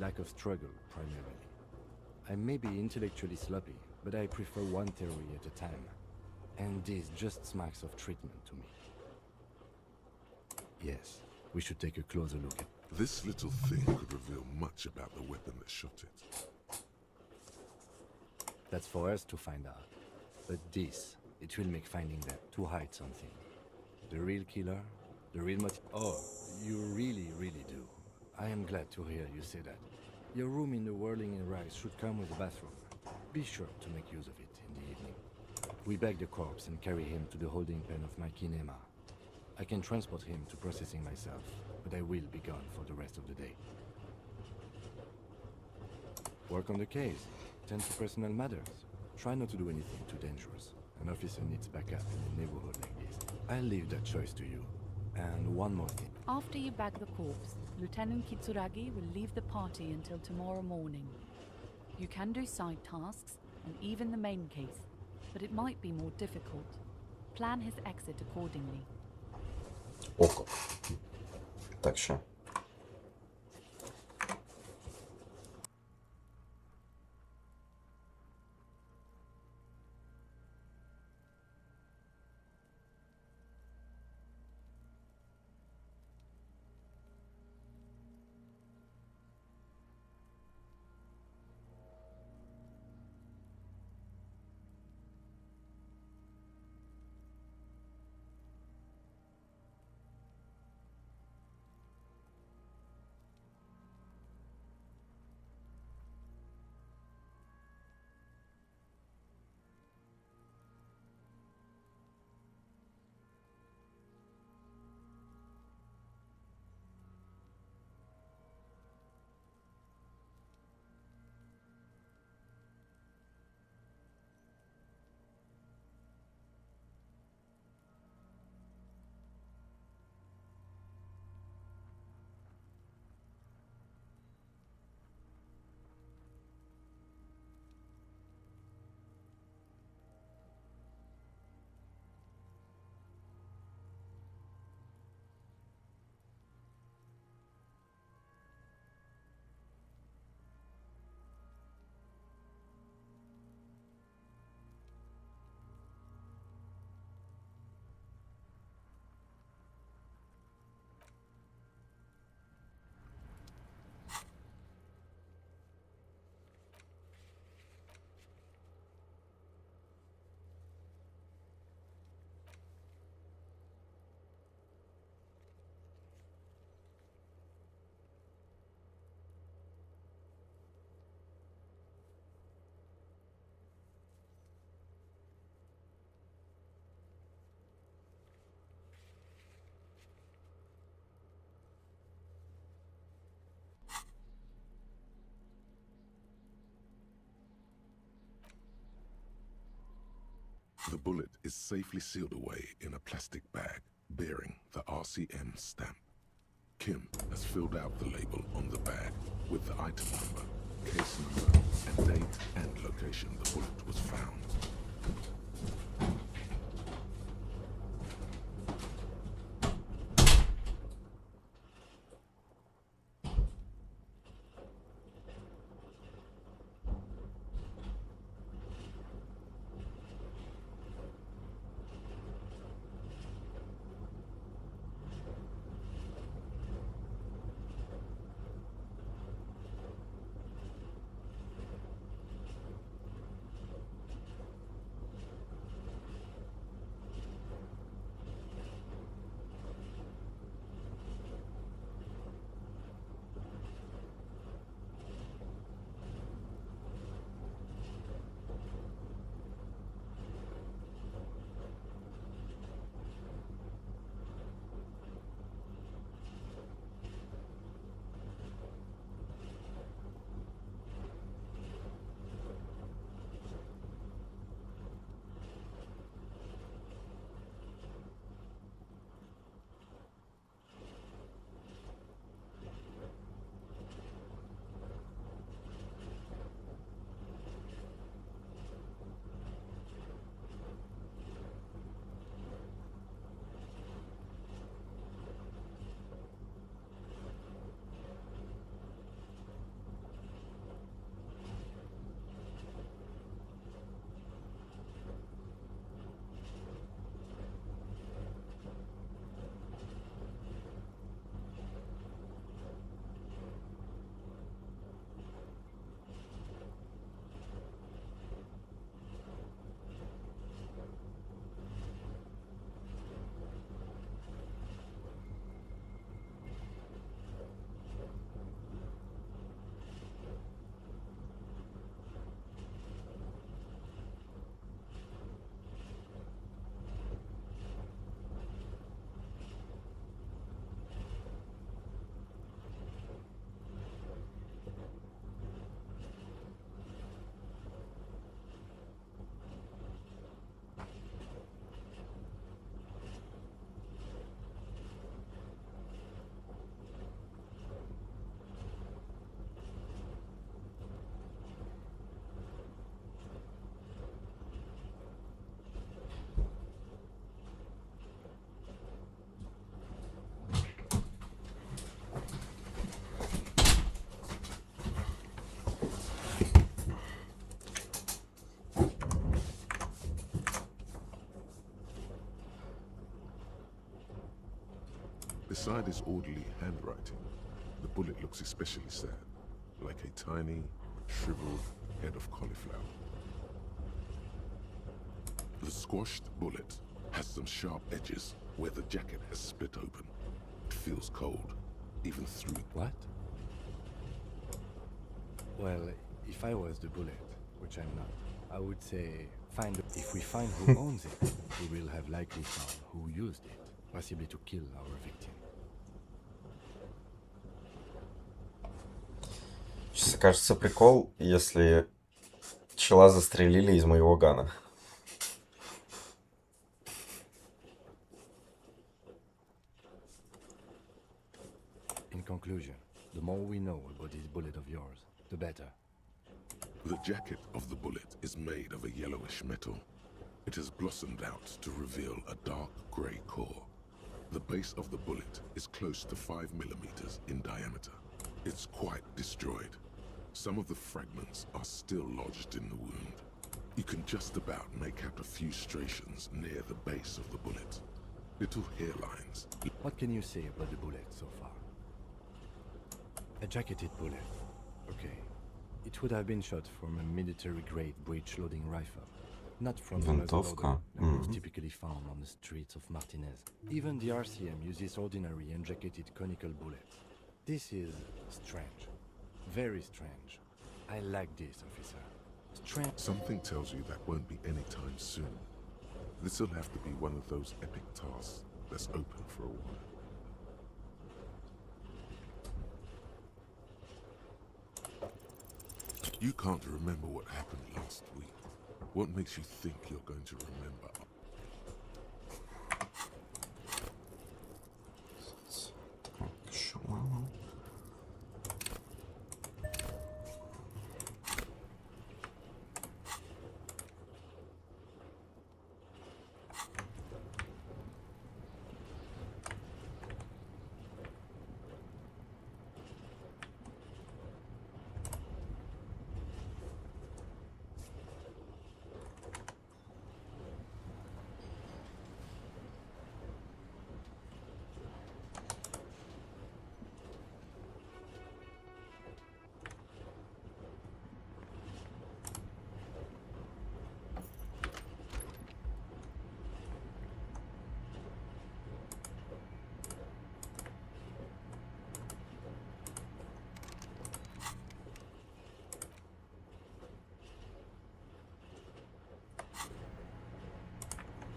Lack of struggle, primarily. I may be intellectually sloppy, but I prefer one theory at a time. And this just smacks of treatment to me. Yes, we should take a closer look at. This little thing could reveal much about the weapon that shot it. That's for us to find out. But this, it will make finding that to hide something. The real killer, the real motive. Oh, you really, really do. I am glad to hear you say that. Your room in the Whirling in Rise should come with a bathroom. Be sure to make use of it in the evening. We bag the corpse and carry him to the holding pen of my kinema. I can transport him to processing myself, but I will be gone for the rest of the day. Work on the case. Tend to personal matters. Try not to do anything too dangerous. An officer needs backup in a neighborhood like this. I'll leave that choice to you. And one more thing. After you bag the corpse, Lieutenant Kitsuragi will leave the party until tomorrow morning. You can do side tasks, and even the main case, but it might be more difficult. Plan his exit accordingly. О как. Так, ща. bullet is safely sealed away in a plastic bag bearing the RCM stamp. Kim has filled out the label on the bag with the item number, case number, and date and location the bullet was found. Beside his orderly handwriting, the bullet looks especially sad, like a tiny, shriveled head of cauliflower. The squashed bullet has some sharp edges where the jacket has split open. It feels cold, even through. What? Well, if I was the bullet, which I'm not, I would say, if we find who owns it, we will have likely found who used it, possibly to kill our victim. Сейчас окажется прикол, если чела застрелили из моего гана. In conclusion, the more we know about this bullet of yours, the better. The jacket of the bullet is made of a yellowish metal. It has blossomed out to reveal a dark grey core. The base of the bullet is close to 5 millimeters in diameter. It's quite destroyed. Some of the fragments are still lodged in the wound. You can just about make out a few striations near the base of the bullet. Little hairlines. What can you say about the bullet so far? A jacketed bullet. Okay. It would have been shot from a military-grade breech-loading rifle, not from the muzzleloader that was typically found on the streets of Martinez. Even the RCM uses ordinary unjacketed conical bullets. This is strange. Very strange. I like this, officer. Strange. Something tells you that won't be any time soon. This'll have to be one of those epic tasks that's open for a while. You can't remember what happened last week. What makes you think you're going to remember? Так, еще мало.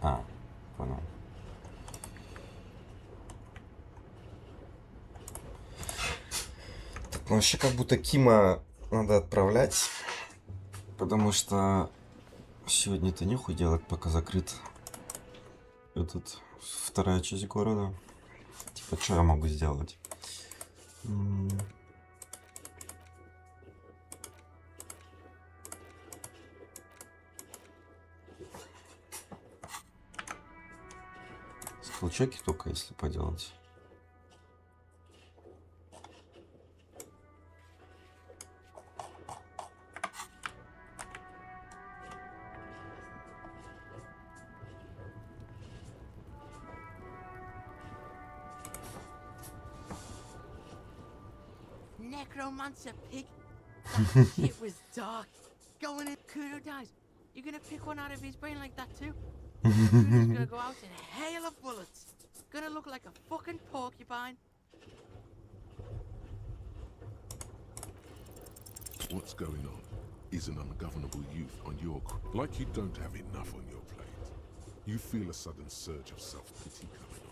А, понял. Так, ну вообще как будто Кима надо отправлять, потому что сегодня-то нехуй делать, пока закрыт вторая часть города. Типа, что я могу сделать? Скиллчеки только если поделать. Necromancer pig. That shit was dark. Going in, Kudo dies. You're gonna pick one out of his brain like that too? Kudo's gonna go out in a hail of bullets. Gonna look like a fucking porcupine. What's going on? Is an ungovernable youth on your... Like you don't have enough on your plate. You feel a sudden surge of self-pity coming on.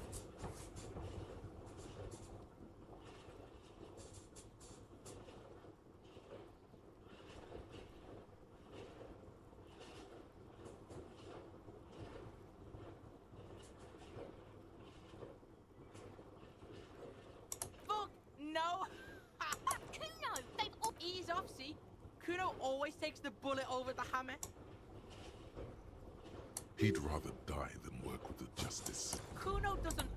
Fuck no! Kuno, they've all ease off, see? Kuno always takes the bullet over the hammer. He'd rather die than work with the justice. Kuno doesn't...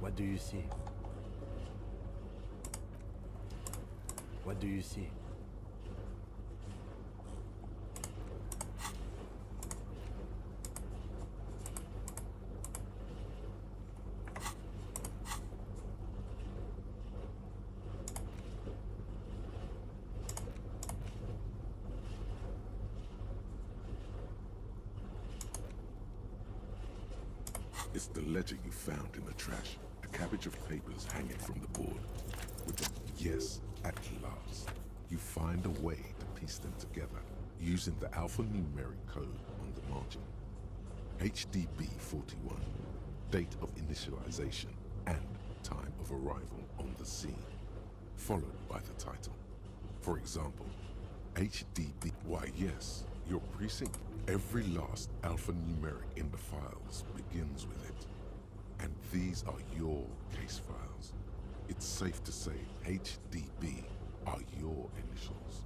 What do you see? What do you see? It's the ledger you found in the trash. A cabbage of papers hanging from the board. With the yes, at last. You find a way to piece them together using the alphanumeric code on the margin. HDB 41, date of initialization and time of arrival on the scene, followed by the title. For example, HDB, why yes, your precinct. Every last alphanumeric in the files begins with it. And these are your case files. It's safe to say HDB are your initials.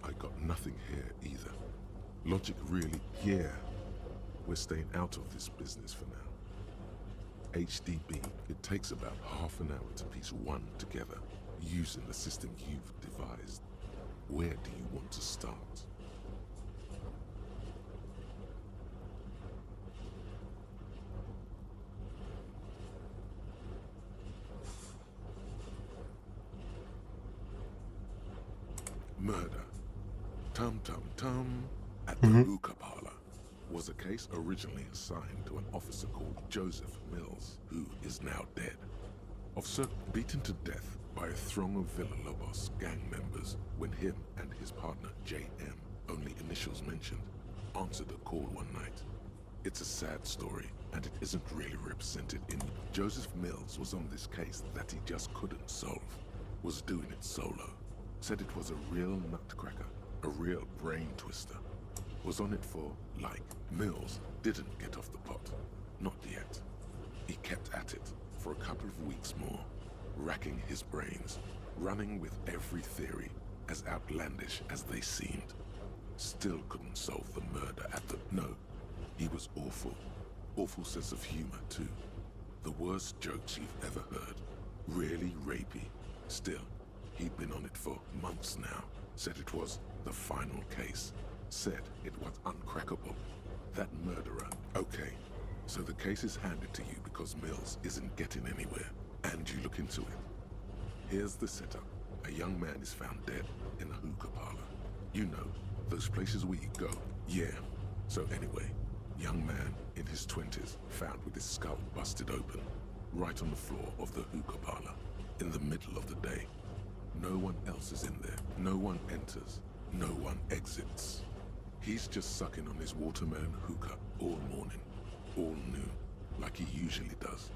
I got nothing here either. Logic really, yeah. We're staying out of this business for now. HDB, it takes about half an hour to piece one together, using the system you've devised. Where do you want to start? Murder. Tum tum tum at the hookah parlor was a case originally assigned to an officer called Joseph Mills, who is now dead. Officer beaten to death by a throng of Villalobos gang members when him and his partner JM, only initials mentioned, answered a call one night. It's a sad story, and it isn't really represented in... Joseph Mills was on this case that he just couldn't solve, was doing it solo, said it was a real nutcracker, a real brain twister, was on it for, like, Mills didn't get off the pot, not yet. He kept at it for a couple of weeks more, racking his brains, running with every theory, as outlandish as they seemed. Still couldn't solve the murder at the... No, he was awful. Awful sense of humor, too. The worst jokes you've ever heard. Really rapey. Still, he'd been on it for months now. Said it was the final case. Said it was uncrackable. That murderer. Okay, so the case is handed to you because Mills isn't getting anywhere, and you look into it. Here's the setup. A young man is found dead in a hookah parlor. You know, those places where you go. Yeah. So anyway, young man in his 20s found with his skull busted open, right on the floor of the hookah parlor, in the middle of the day. No one else is in there. No one enters. No one exits. He's just sucking on his watermelon hookah all morning, all noon, like he usually does.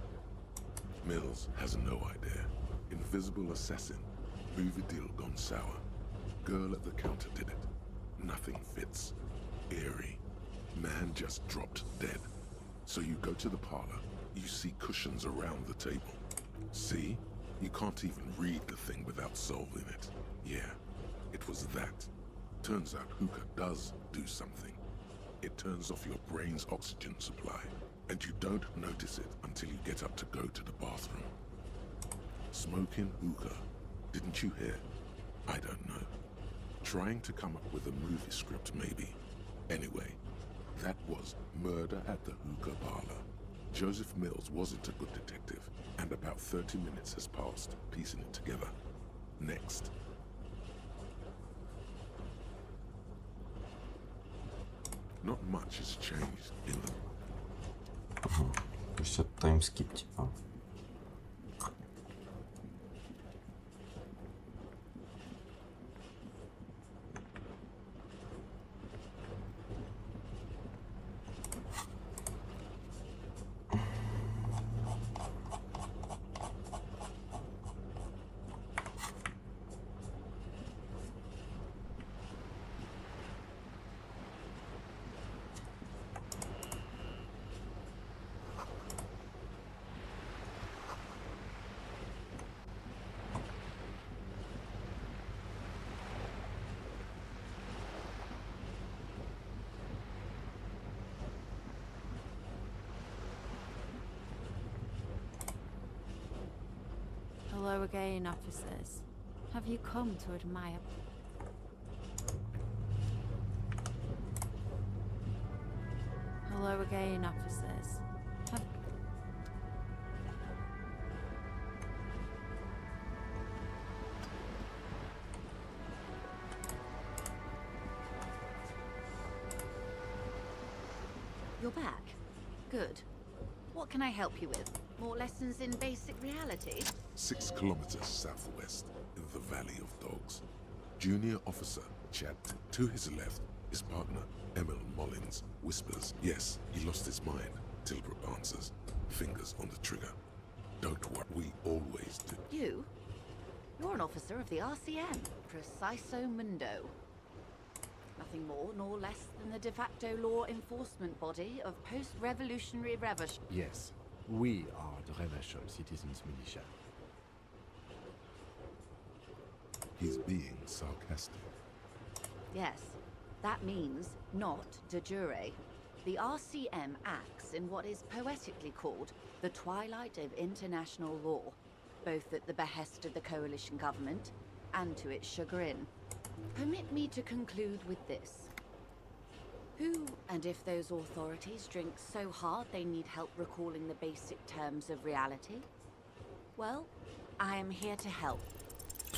Mills has no idea. Invisible assassin. Movie deal gone sour. Girl at the counter did it. Nothing fits. Eerie. Man just dropped dead. So you go to the parlor, you see cushions around the table. See? You can't even read the thing without solving it. Yeah, it was that. Turns out hookah does do something. It turns off your brain's oxygen supply, and you don't notice it until you get up to go to the bathroom. Smoking hookah. Didn't you hear? I don't know. Trying to come up with a movie script, maybe. Anyway, that was murder at the hookah parlor. Joseph Mills wasn't a good detective, and about 30 minutes has passed, piecing it together. Next. Not much has changed in them. То есть это таймскип, типа. Hello again, officers. Have you come to admire... Hello again, officers. Have... You're back. Good. What can I help you with? More lessons in basic reality? 6 kilometers southwest, in the Valley of Dogs. Junior officer Chad, to his left, his partner, Emil Mullins, whispers, yes, he lost his mind. Tilbrook answers, fingers on the trigger. Don't worry, we always do. You? You're an officer of the RCM, Preciso Mundo. Nothing more nor less than the de facto law enforcement body of post-revolutionary Revachol. Yes, we are the Revachol Citizens Militia. He's being sarcastic. Yes, that means not de jure. The RCM acts in what is poetically called the twilight of international law, both at the behest of the coalition government and to its chagrin. Permit me to conclude with this. Who, and if those authorities drink so hard they need help recalling the basic terms of reality? Well, I am here to help.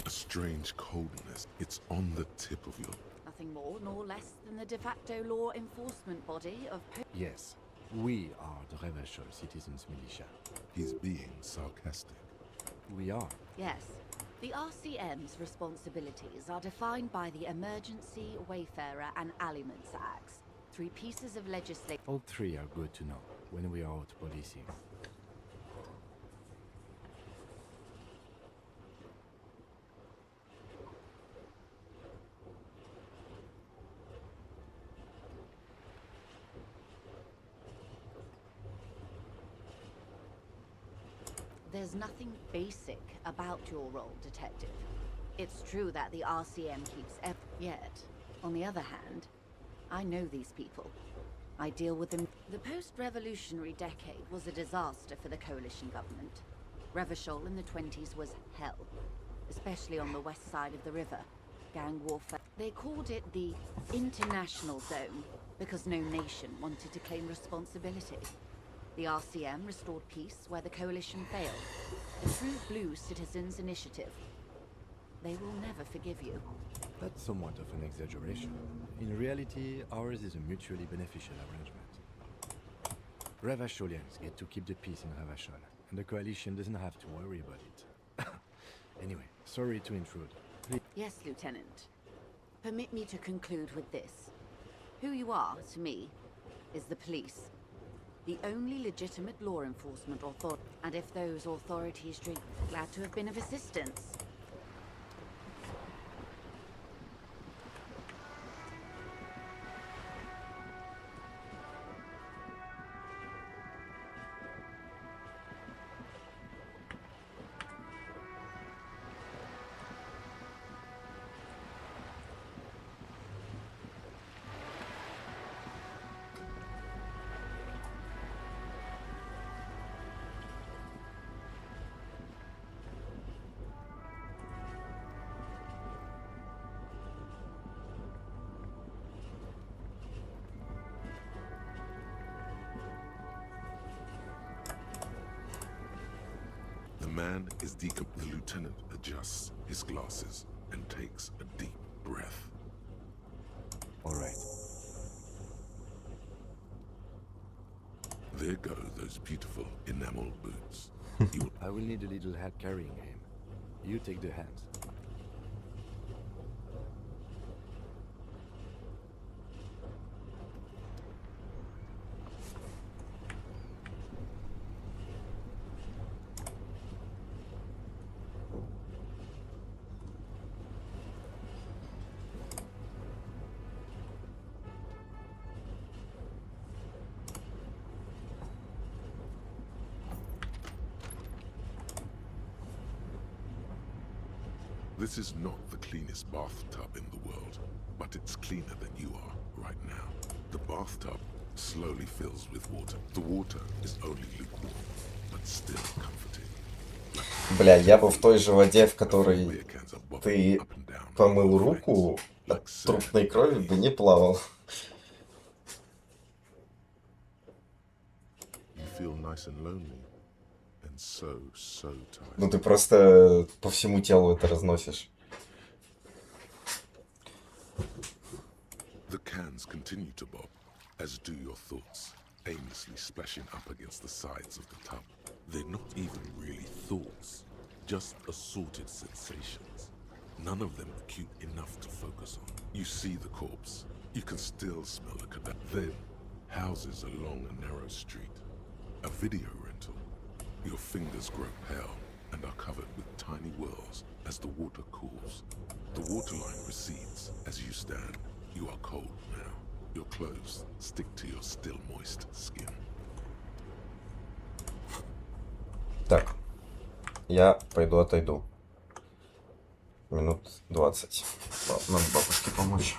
A strange coldness. It's on the tip of your... Nothing more nor less than the de facto law enforcement body of... Yes, we are the Revachol Citizens Militia. He's being sarcastic. We are. Yes. The RCM's responsibilities are defined by the Emergency, Wayfarer, and Aliments Acts. 3 pieces of legislation. All 3 are good to know when we are out policing. There's nothing basic about your role, Detective. It's true that the RCM keeps yet. On the other hand, I know these people. I deal with them. The post-revolutionary decade was a disaster for the coalition government. Revachol in the 20s was hell, especially on the west side of the river. Gang warfare. They called it the International Zone because no nation wanted to claim responsibility. The RCM restored peace where the coalition failed. The True Blue Citizens Initiative. They will never forgive you. That's somewhat of an exaggeration. In reality, ours is a mutually beneficial arrangement. Ravacholians get to keep the peace in Ravachol, and the coalition doesn't have to worry about it. Anyway, sorry to intrude. Please. Yes, Lieutenant. Permit me to conclude with this. Who you are, to me, is the police. The only legitimate law enforcement authority. And if those authorities drink, glad to have been of assistance. The man is The lieutenant adjusts his glasses and takes a deep breath. All right. There go those beautiful enamel boots. I will need a little hat carrying him. You take the hands. This is not the cleanest bathtub in the world, but it's cleaner than you are right now. The bathtub slowly fills with water. The water is only lukewarm, but still comforting. Бля, я бы в той же воде, в которой ты помыл руку, от трупной крови бы не плавал. You feel nice and lonely, and so tired. Ну ты просто по всему телу это разносишь. The cans continue to bob, as do your thoughts, aimlessly splashing up against the sides of the tub. They're not even really thoughts, just assorted sensations. None of them acute enough to focus on. You see the corpse. You can still smell the cadaver. Then, houses along a narrow street. A video rental. Your fingers grow pale and are covered with tiny whirls as the water cools. The waterline recedes as you stand. You are cold now. Your clothes stick to your still moist skin. Так, я пойду отойду. Минут 20. Надо бабушке помочь.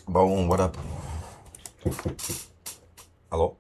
Boom, what up? Алло?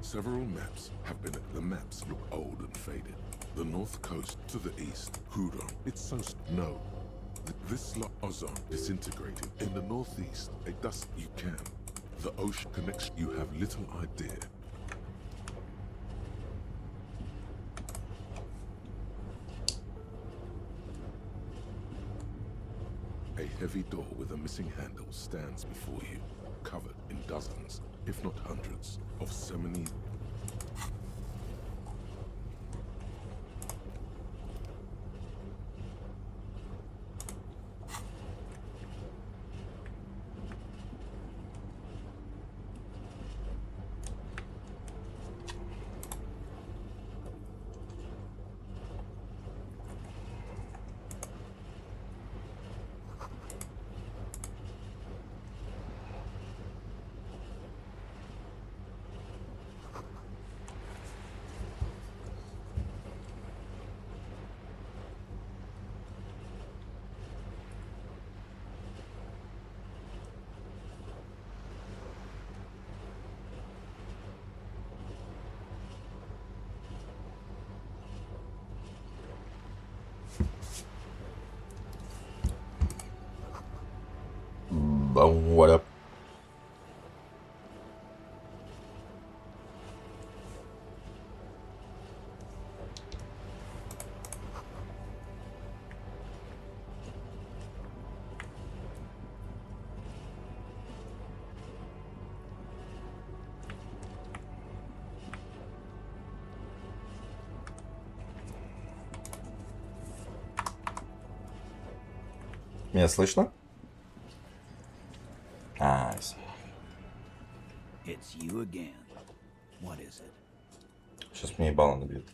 Several maps have been. The maps look old and faded. The north coast to the east, Hudon. It's so no. This ozone disintegrating in the northeast. A dust you can. The ocean connects. You have little idea. A heavy door with a missing handle stands before you, covered in dozens, if not hundreds, of Semini. Boom, what up? Меня слышно? А, It's you again. What is it? сейчас мне ебало набьют.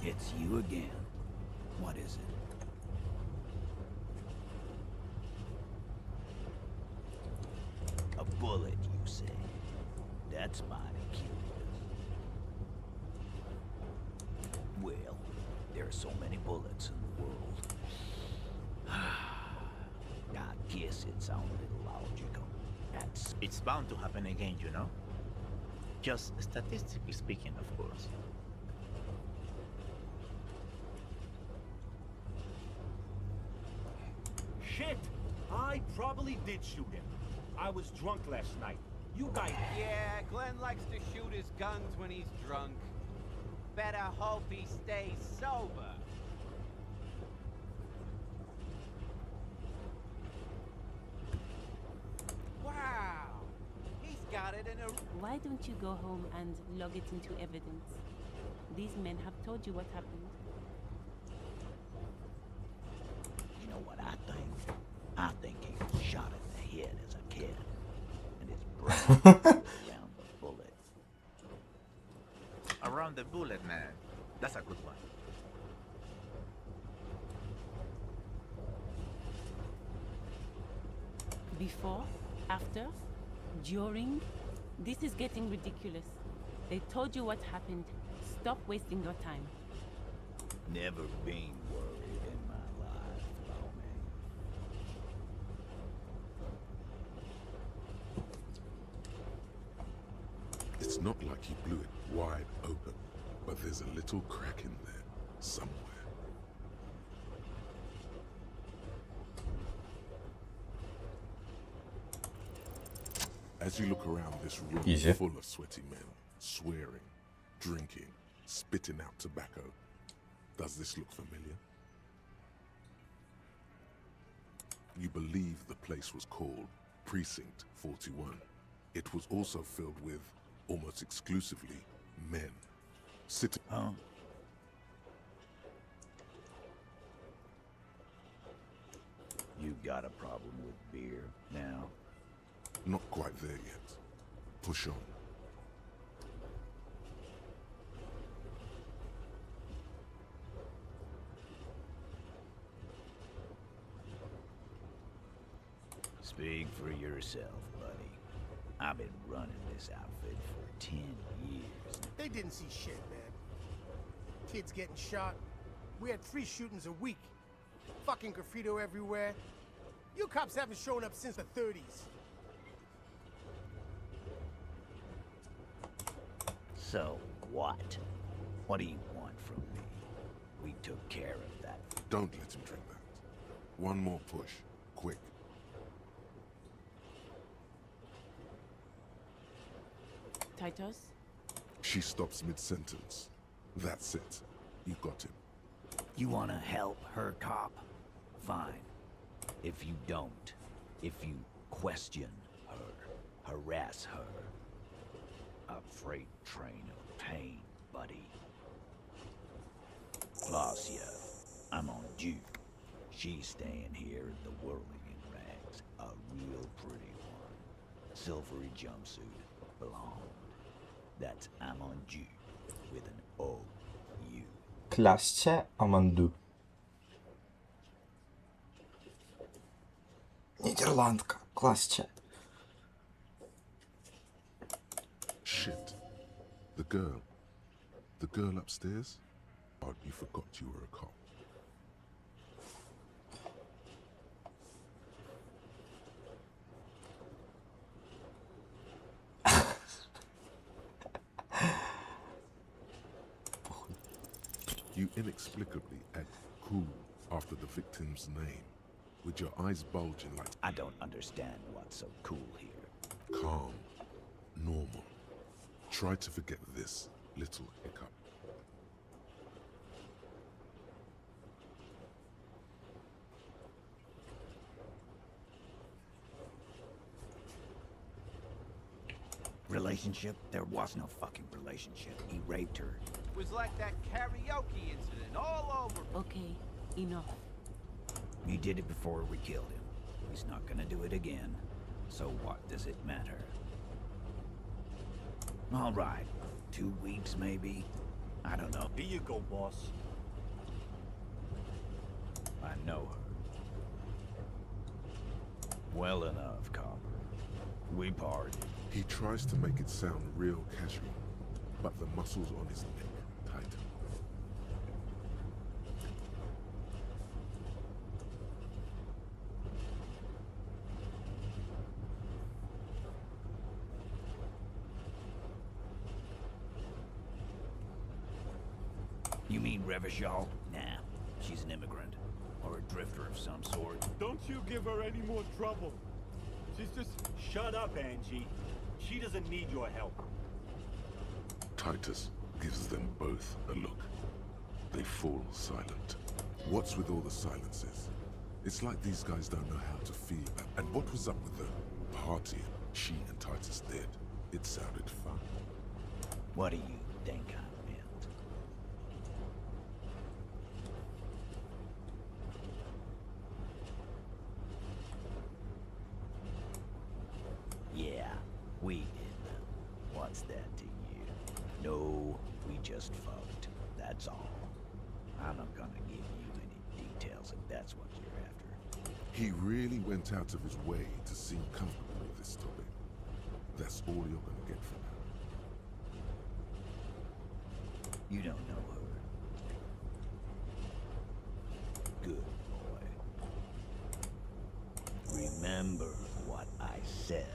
It's you again. What is it? A bullet, you say? That's mighty curious. Well, there are so many bullets in the world. I guess it sounds a little logical. It's bound to happen again, you know? Just statistically speaking, of course. Shit! I probably did shoot him. I was drunk last night. You guys... Yeah, Glenn likes to shoot his guns when he's drunk. Better hope he stays sober. got it in a... Why don't you go home and log it into evidence? These men have told you what happened. You know what I think? I think he was shot in the head as a kid. And his brain around the bullet. Around the bullet, man. That's a good one. Before? After? During? This is getting ridiculous. They told you what happened. Stop wasting your time. Never been worried in my life, Lomi. It's not like he blew it wide open, but there's a little crack in there somewhere. As you look around this room Easy. full of sweaty men, swearing, drinking, spitting out tobacco, does this look familiar? You believe the place was called Precinct 41. It was also filled with, almost exclusively, men. Sitting... Huh? You got a problem with beer now? Not quite there yet. Push on. Speak for yourself, buddy. I've been running this outfit for 10 years. They didn't see shit, man. Kids getting shot. We had 3 shootings a week. Fucking graffiti everywhere. You cops haven't shown up since the 30s. So, what? What do you want from me? We took care of that. Don't let him drink that. One more push. Quick. Titus? She stops mid-sentence. That's it. You got him. You wanna help her, cop? Fine. If you don't, if you question her, harass her, a freight train of pain, buddy. Glacia, I'm on Duke. She's staying here in the whirling in rags. A real pretty one. Silvery jumpsuit, blonde. That's Amandu with an O-U. Klasce Amandu. Нидерландка. Klasce. Shit. The girl. The girl upstairs? Oh, you forgot you were a cop. You inexplicably act cool after the victim's name, with your eyes bulging like... I don't understand what's so cool here. Calm. Normal. Try to forget this little hiccup. Relationship? There was no fucking relationship. He raped her. It was like that karaoke incident all over. Okay, enough. He did it before we killed him. He's not gonna do it again. So what does it matter? All right. 2 weeks, maybe? I don't know. Here you go, boss. I know her. Well enough, copper. We parted. He tries to make it sound real casual, but the muscles on his neck tighten. You mean Revachol? Nah, she's an immigrant. Or a drifter of some sort. Don't you give her any more trouble. She's just... Shut up, Angie. She doesn't need your help. Titus gives them both a look. They fall silent. What's with all the silences? It's like these guys don't know how to feel. And what was up with the party she and Titus did? It sounded fun. What do you think I meant? Yeah, we did them. What's that to you? No, we just fucked. That's all. I'm not gonna give you any details if that's what you're after. He really went out of his way to seem comfortable with this topic. That's all you're gonna get from him. You don't know her. Good boy. Remember what I said.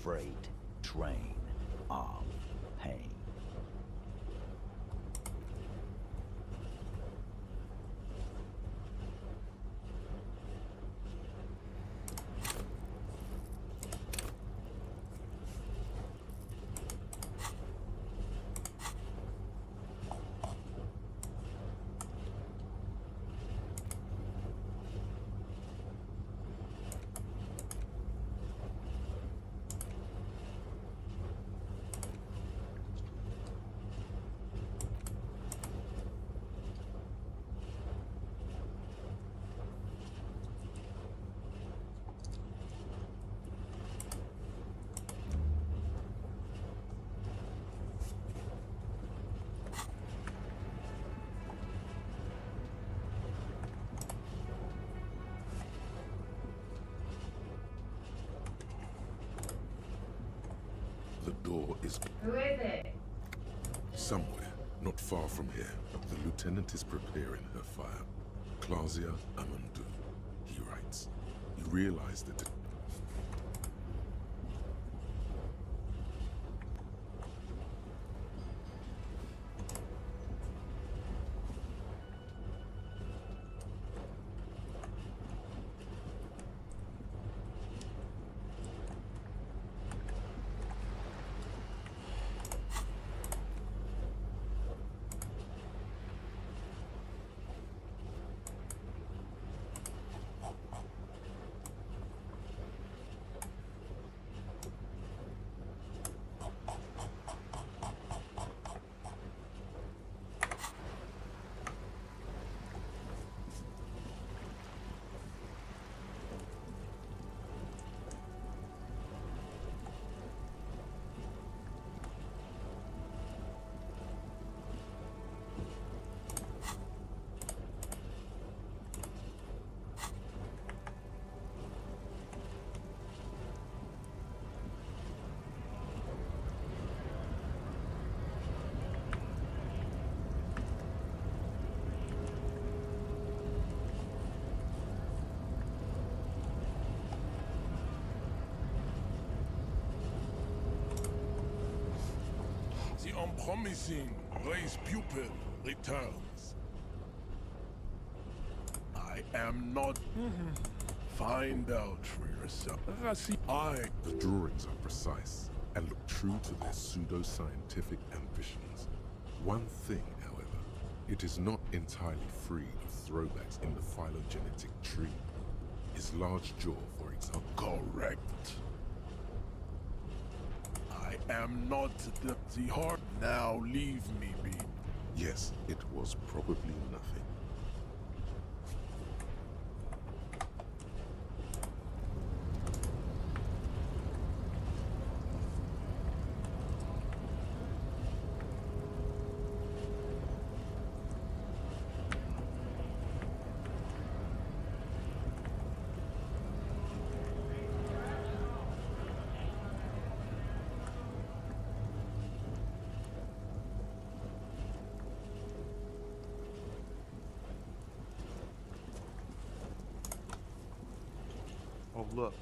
Freight train of pain. The door is... Who is it? Somewhere, not far from here, the lieutenant is preparing her fire. Clausia Amandu, he writes. He realized that the unpromising race pupil returns. I am not... Find out for yourself. the drawings are precise and look true to their pseudo-scientific ambitions. One thing, however, it is not entirely free of throwbacks in the phylogenetic tree. His large jaw, for example. Correct. I am not the heart. Now leave me be. Yes, it was probably nothing. Oh, look.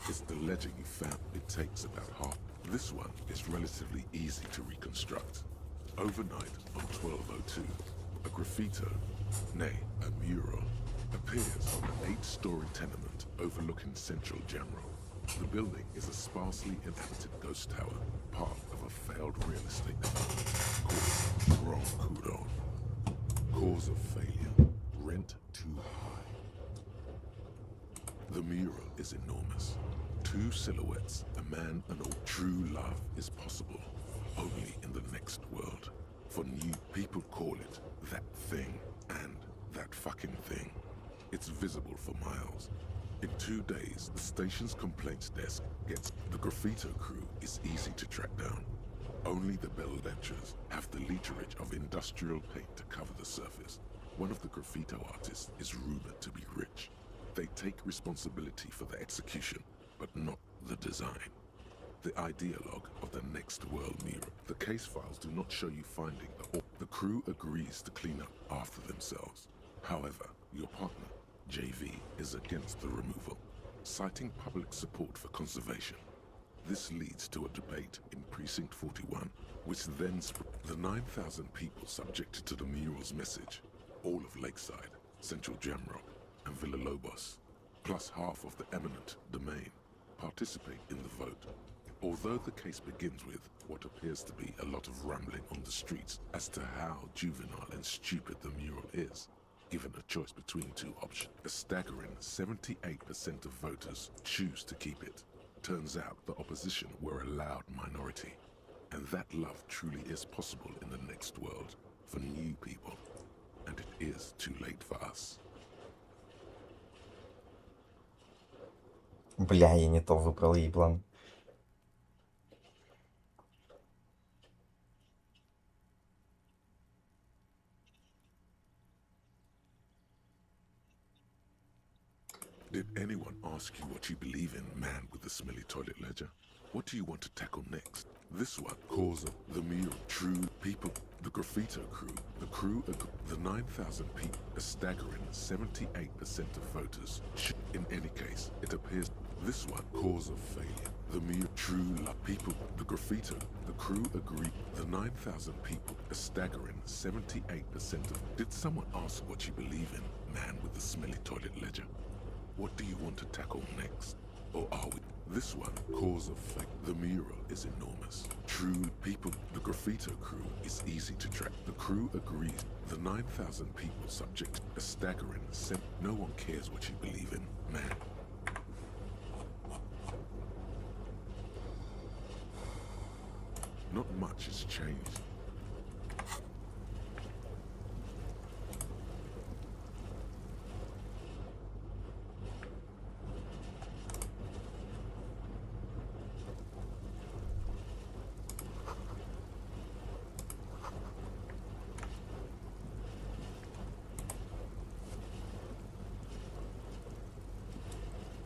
is the ledger you found. It takes about half. This one is relatively easy to reconstruct. Overnight on 1202, a graffito, nay, a mural, appears on an 8-story tenement overlooking central Jamrock. The building is a sparsely inhabited ghost tower, part of a failed real estate development called Wrong Kudon. Cause of failure, rent too high. The mural is enormous. 2 silhouettes, a man and a true love is possible only in the next world. For new people call it that thing and that fucking thing. It's visible for miles. In 2 days, the station's complaints desk gets the graffito crew is easy to track down. Only the bell lecturers have the literage of industrial paint to cover the surface. One of the graffito artists is rumored to be rich. They take responsibility for the execution, but not the design. The ideologue of the next world mural. The case files do not show you finding the crew agrees to clean up after themselves. However, your partner, JV, is against the removal, citing public support for conservation. This leads to a debate in Precinct 41, which then the 9,000 people subjected to the mural's message, all of Lakeside, Central Jamrock, and Villalobos, plus half of the eminent domain, participate in the vote. Although the case begins with what appears to be a lot of rambling on the streets as to how juvenile and stupid the mural is, given a choice between 2 options, a staggering 78% of voters choose to keep it. Turns out the opposition were a loud minority, and that love truly is possible in the next world for new people, and it is too late for us. Бля, я не то выбрал, еблан. Did anyone ask you what you believe in, man with the smelly toilet ledger? What do you want to tackle next? This one, cause of the mural, true people, the graffito crew, the 9,000 people, a staggering 78% of voters. In any case, it appears this one, cause of failure, the mural, true love, people, the graffito, the crew agree, the 9,000 people, a staggering 78% of. Did someone ask what you believe in, man with the smelly toilet ledger? What do you want to tackle next? Or are we? This one, cause of fake. The mural is enormous. True people, the graffito crew is easy to track. The crew agrees. The 9,000 people subject a staggering no one cares what you believe in, man. Not much has changed.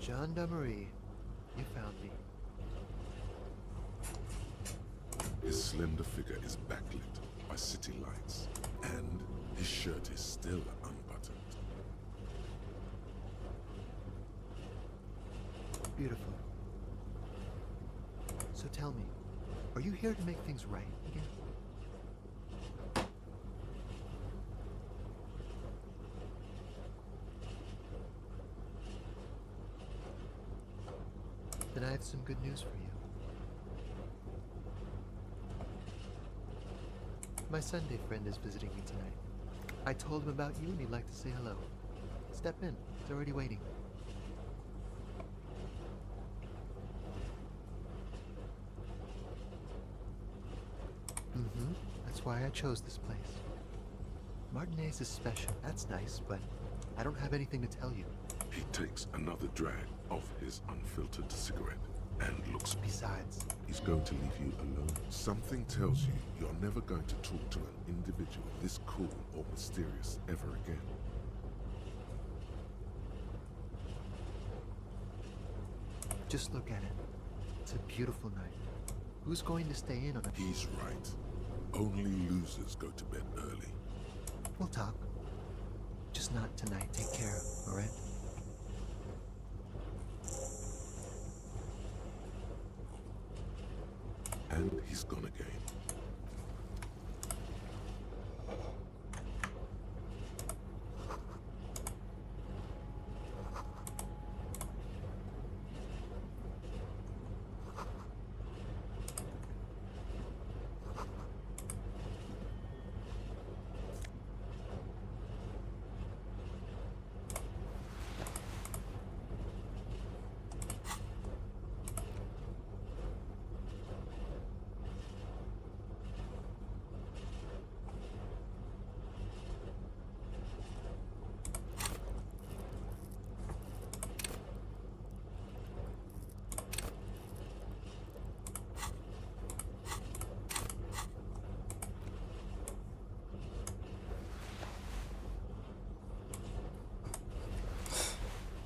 Gendarmerie, you found me. His slender figure is backlit by city lights, and his shirt is still unbuttoned. Beautiful. So tell me, are you here to make things right again? Then I have some good news for you. My Sunday friend is visiting me tonight. I told him about you and he'd like to say hello. Step in. He's already waiting. That's why I chose this place. Martinez is special. That's nice, but I don't have anything to tell you. He takes another drag of his unfiltered cigarette and looks. Besides, he's going to leave you alone. Something tells you you're never going to talk to an individual this cool or mysterious ever again. Just look at it. It's a beautiful night. Who's going to stay in on it? He's right. Only losers go to bed early. We'll talk. Just not tonight. Take care, alright? And he's gone again.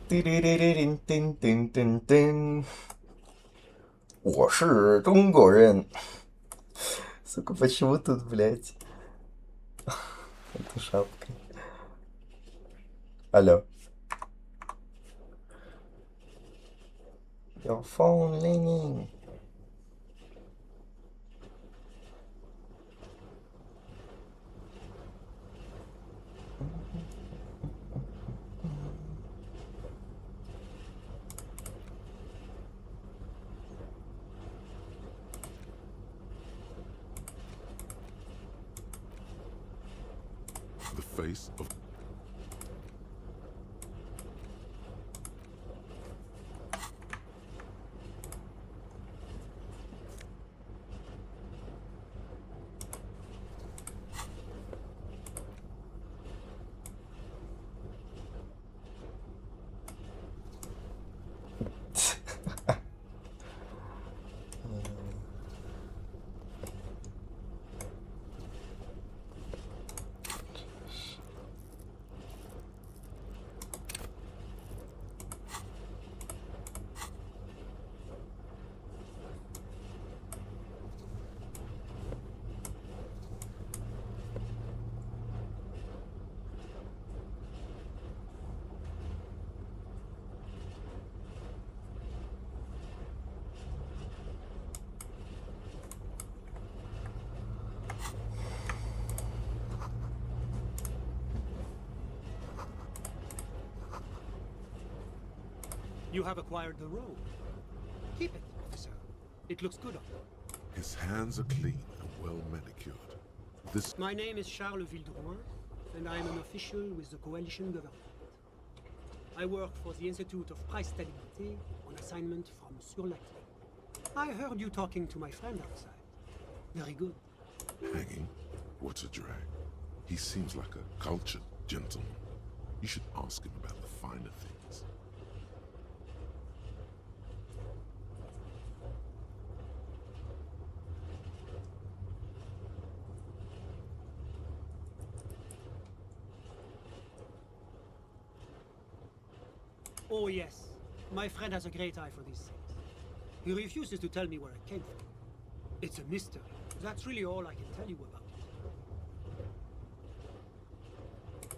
Тын-тын-тын-тын-тын. 我是中国人. Сука, почему тут, блядь? Эта шапка. Алло. Your phone ringing. The face of You have acquired the robe. Keep it, officer. It looks good on you. his hands are clean and well manicured. This My name is Charles Vildrouin, and I am an official with the coalition government. I work for the Institute of Price Stabilité on assignment from Sur la Clé. I heard you talking to my friend outside. Very good. hanging. What a drag. He seems like a cultured gentleman. You should ask him about the finer things. Oh yes, my friend has a great eye for these things. He refuses to tell me where it came from. It's a mystery. That's really all I can tell you about it.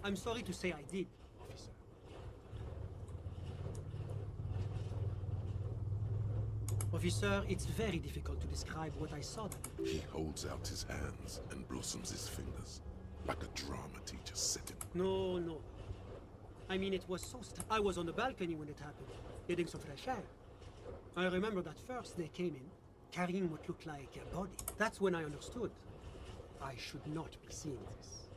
I'm sorry to say I did, officer. Officer, it's very difficult to describe what I saw that night. He holds out his hands and blossoms his fingers, like a drama teacher setting. No, no. I mean, it was so I was on the balcony when it happened, getting some fresh air. I remember that first they came in, carrying what looked like a body. That's when I understood. I should not be seeing this.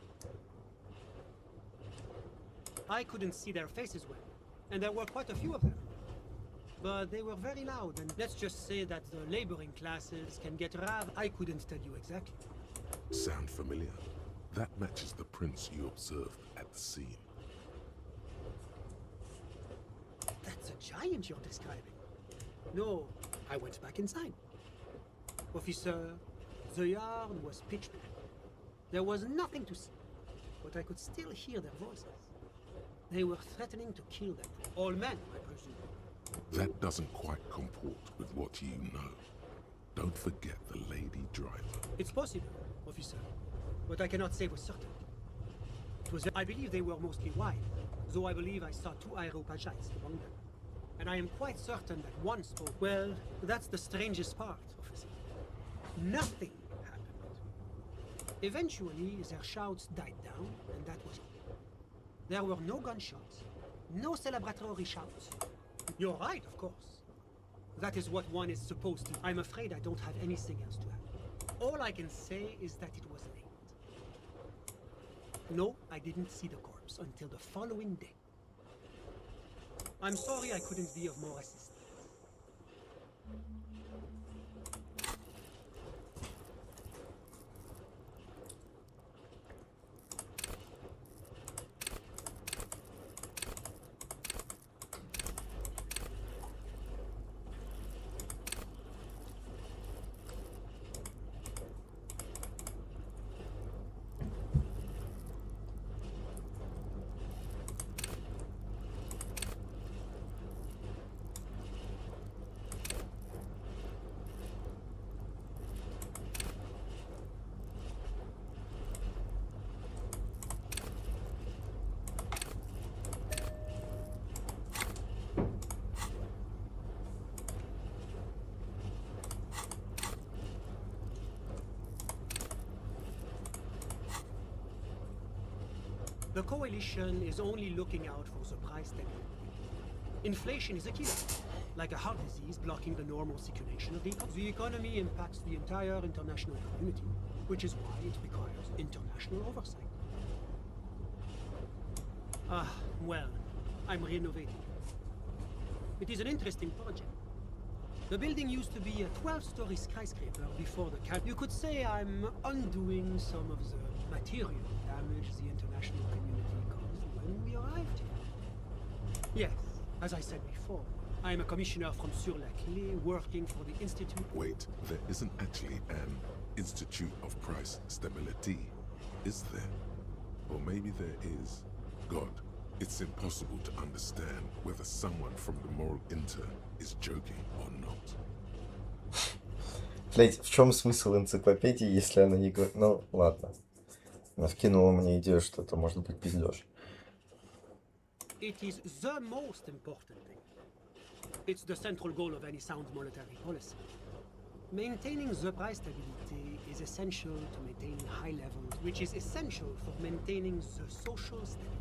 I couldn't see their faces well, and there were quite a few of them. But they were very loud, and let's just say that the laboring classes can get rather... I couldn't tell you exactly. Sound familiar? That matches the prince you observed at the scene. That's a giant you're describing. No, I went back inside. Officer, the yard was pitch black. There was nothing to see, but I could still hear their voices. They were threatening to kill them. All men, I presume. That doesn't quite comport with what you know. Don't forget the lady driver. It's possible, officer, but I cannot say with certainty. It was, I believe they were mostly white, though I believe I saw 2 Aeropagites among them. And I am quite certain that one spoke. Well, that's the strangest part, officer. Nothing happened. Eventually, their shouts died down, and that was it. There were no gunshots, no celebratory shouts. You're right, of course. That is what one is supposed to. I'm afraid I don't have anything else to add. All I can say is that it was late. No, I didn't see the corpse until the following day. I'm sorry I couldn't be of more assistance. The coalition is only looking out for the price stability. Inflation is a killer, like a heart disease blocking the normal circulation of the economy. The economy impacts the entire international community, which is why it requires international oversight. Well, I'm renovating it. It is an interesting project. The building used to be a 12-story skyscraper before the camp. You could say I'm undoing some of the material damage the international community caused when we arrived here. Yes, as I said before, I'm a commissioner from Sur-la-Clé working for the Institute. Wait, there isn't actually an Institute of Price Stability, is there? Or maybe there is. God, it's impossible to understand whether someone from the moral inter is joking or not. Блять, в чем смысл энциклопедии, если она не говорит... Ну, ладно. Она вкинула мне идею, что это может быть пиздёж. It is the most important thing. It's the central goal of any sound monetary policy. Maintaining the price stability is essential to maintain high levels, which is essential for maintaining the social stability.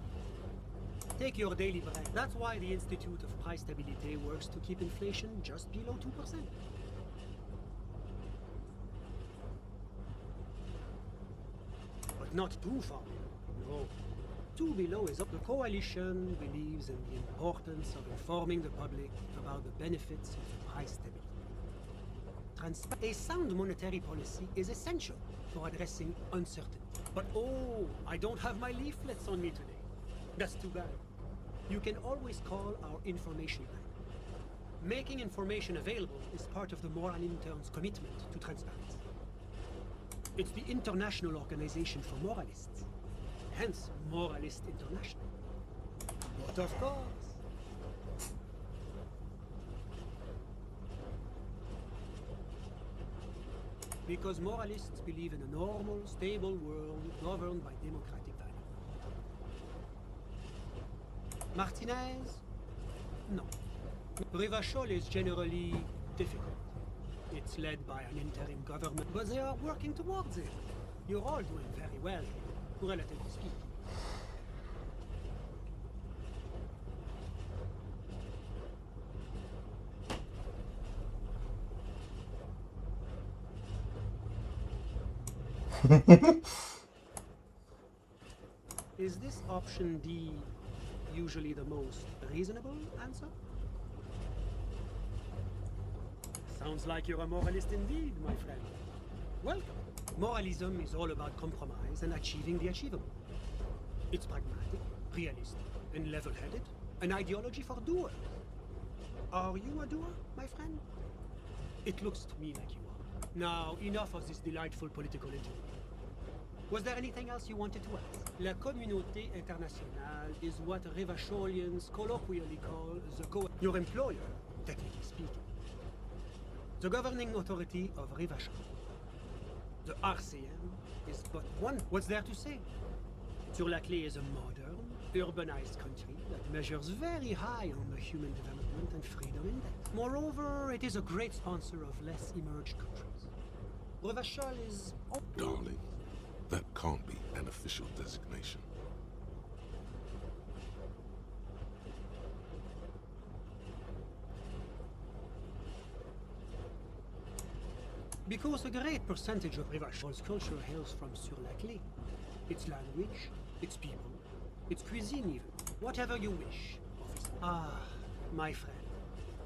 Take your daily bread. That's why the Institute of Price Stability works to keep inflation just below 2%. But not too far below. No. Too below is up. The coalition believes in the importance of informing the public about the benefits of price stability. A sound monetary policy is essential for addressing uncertainty. But oh, I don't have my leaflets on me today. That's too bad. You can always call our information line. Making information available is part of the Moral Intern's commitment to transparency. It's the International Organization for Moralists, hence Moralist International. But of course, because moralists believe in a normal, stable world governed by democratic values. Martinez? No. Rivachol is generally difficult. It's led by an interim government, but they are working towards it. You're all doing very well here, relatively speaking. Is this option D usually the most reasonable answer? Sounds like you're a moralist indeed, my friend. Welcome. Moralism is all about compromise and achieving the achievable. It's pragmatic, realistic, and level-headed. An ideology for doers. Are you a doer, my friend? It looks to me like you are. Now, enough of this delightful political interview. Was there anything else you wanted to ask? La communauté internationale is what Rivacholians colloquially call the your employer, technically speaking. The governing authority of Rivachol. The RCM is but one. What's there to say? Sur-la-Clé is a modern, urbanized country that measures very high on the Human Development and Freedom Index. Moreover, it is a great sponsor of less emerged countries. Revachol is... Darling, that can't be an official designation. Because a great percentage of Revachol's culture hails from Sur-Lac-Lake. Its language, its people, its cuisine even. Whatever you wish, officer. Ah, my friend.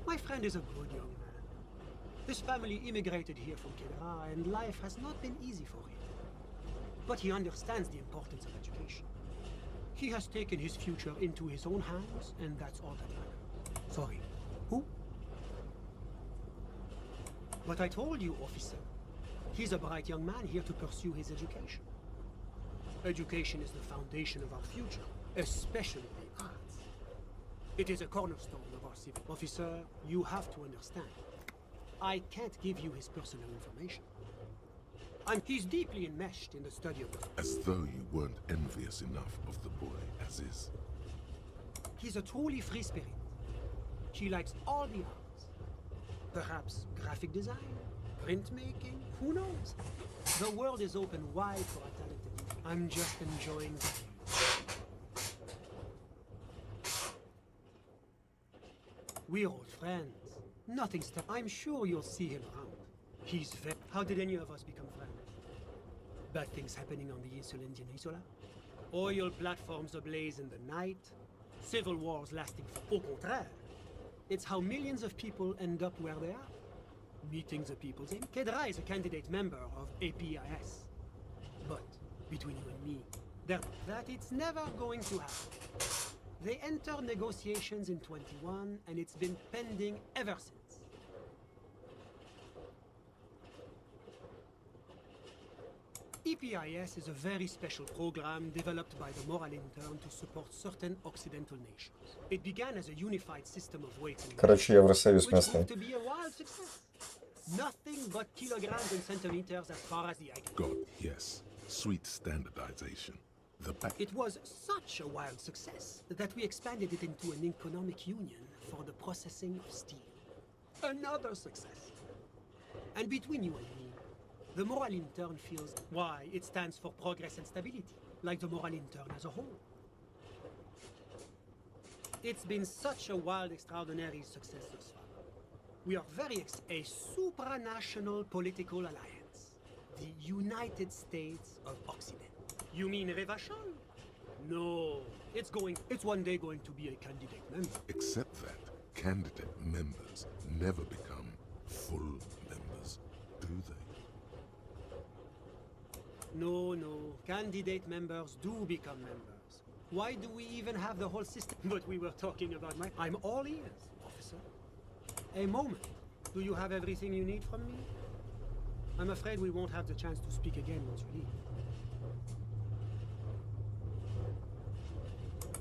My friend is a good young man. His family immigrated here from Kedra, and life has not been easy for him. But he understands the importance of education. He has taken his future into his own hands, and that's all that matters. Sorry. Who? But I told you, officer. He's a bright young man here to pursue his education. Education is the foundation of our future, especially the arts. It is a cornerstone of our civil. Officer, you have to understand. I can't give you his personal information. He's deeply enmeshed in the study of... As though you weren't envious enough of the boy as is. He's a truly free spirit. He likes all the arts. Perhaps graphic design, printmaking, who knows? The world is open wide for a talented youth. I'm just enjoying the view. We're old friends. Nothing's... I'm sure you'll see him around. He's very... How did any of us become friends? Bad things happening on the Insulindian Isola? Oil platforms ablaze in the night? Civil wars lasting for... Au contraire. It's how millions of people end up where they are. Meeting the people's aim. Kedra is a candidate member of APIS. But, between you and me, that it's never going to happen. They entered negotiations in 21, and it's been pending ever since. EPIS is a very special program developed by the Moral Intern to support certain Occidental nations. It began as a unified system of weights and Короче, Евросоюз which местный. proved to be a wild success. Nothing but kilograms and centimeters as far as the eye can. God, yes. Sweet standardization. It was such a wild success that we expanded it into an economic union for the processing of steel. Another success. And between you and me, the Moral Intern feels why it stands for progress and stability, like the Moral Intern as a whole. It's been such a wild, extraordinary success thus far. We are a supranational political alliance. The United States of Occident. You mean Revachol? No, it's one day going to be a candidate member. Except that candidate members never become full members, do they? No, candidate members do become members. Why do we even have the whole system? But we were talking about I'm all ears, officer. A moment. Do you have everything you need from me? I'm afraid we won't have the chance to speak again once you leave.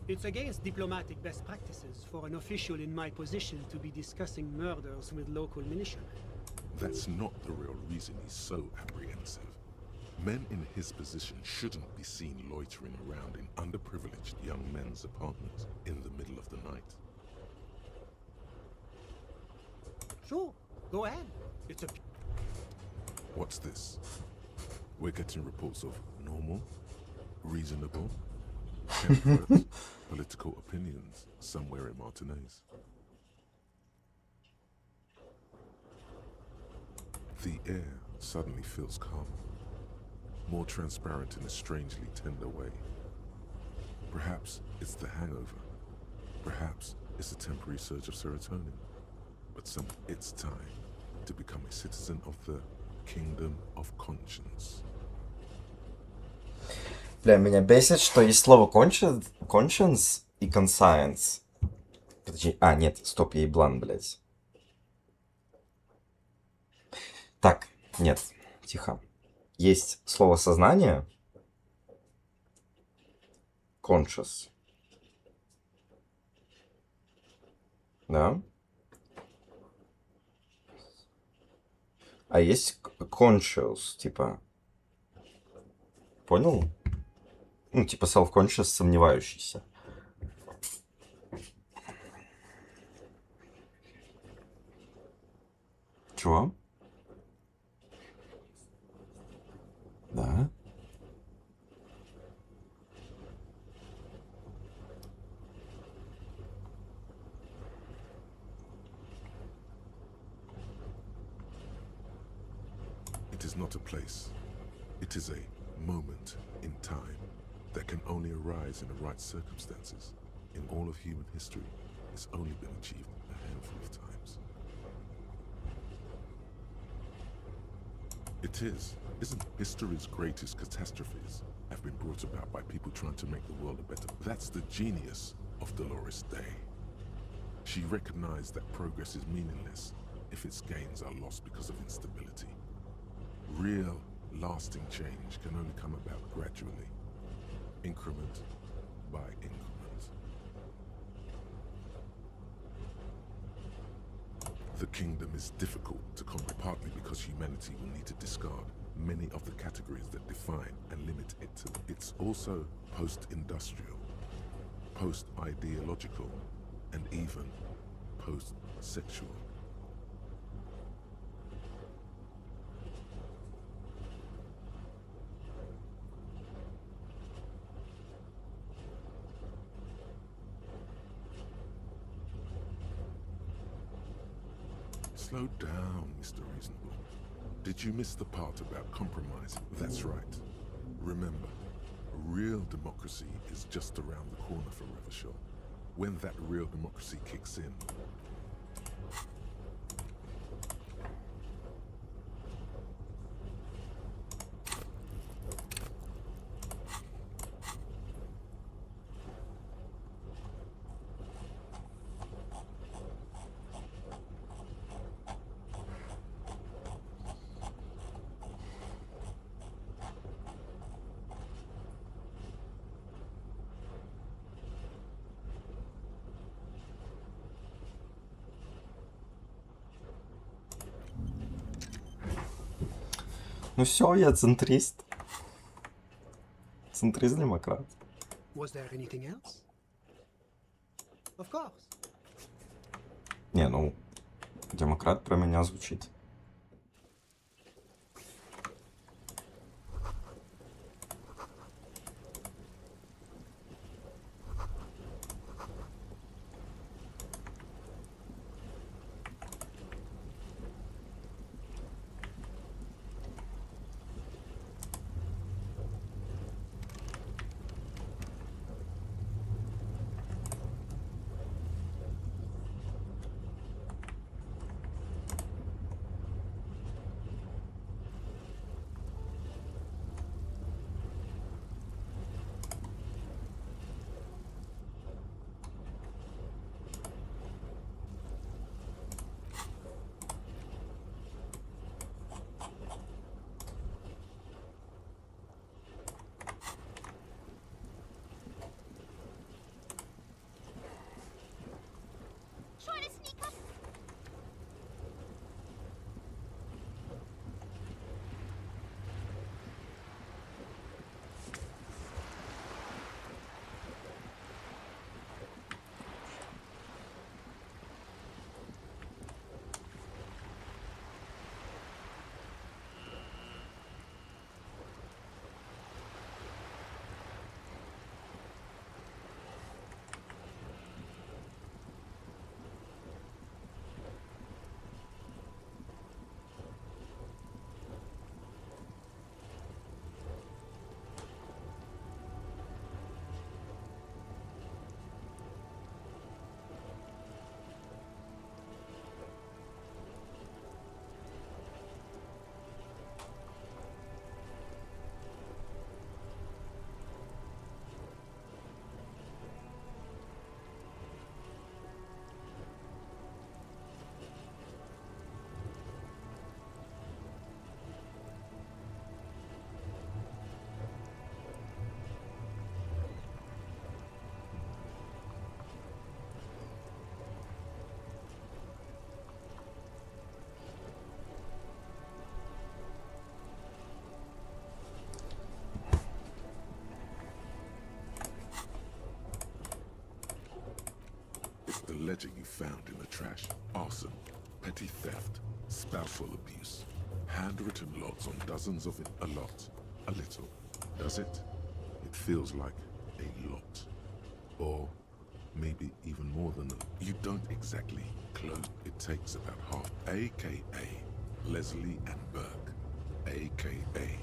It's against diplomatic best practices for an official in my position to be discussing murders with local militiamen. That's not the real reason he's so apprehensive. Men in his position shouldn't be seen loitering around in underprivileged young men's apartments in the middle of the night. Sure, go ahead. It's a... What's this? We're getting reports of normal, reasonable, temperate political opinions somewhere in Martinez. The air suddenly feels calm, more transparent in a strangely tender way. Perhaps it's the hangover. Perhaps it's a temporary surge of serotonin. But it's time to become a citizen of the Kingdom of Conscience. Бля, меня бесит, что есть слово conscience и conscience. Подожди, нет, стоп, я еблан, блядь. Так, нет, тихо. Есть слово сознание. Conscious. Да? А есть conscious, типа... Понял? Ну, типа self-conscious, сомневающийся. Чего? Да. It is not a place. It is a moment in time that can only arise in the right circumstances. In all of human history, it's only been achieved a handful of times. It isn't history's greatest catastrophes have been brought about by people trying to make the world a better. That's the genius of Dolores Day. She recognized that progress is meaningless if its gains are lost because of instability. Real, lasting change can only come about gradually, increment by increment. The kingdom is difficult to combat, partly because humanity will need to discard many of the categories that define and limit it. It's also post-industrial, post-ideological, and even post-sexual. Slow down, Mr. Reasonable. Did you miss the part about compromise? That's right. Remember, real democracy is just around the corner for Revachol. When that real democracy kicks in, Ну все, я центрист. Центрист-демократ. Was there anything else? Of course. Не, ну, демократ про меня звучит. Trying to sneak up. it's the ledger you found in the trash. Arson, petty theft, spousal abuse, handwritten logs on dozens of it, a lot. A little. Does it? It feels like a lot. Or maybe even more than that. You don't exactly close. It takes about half. AKA Leslie and Burke. AKA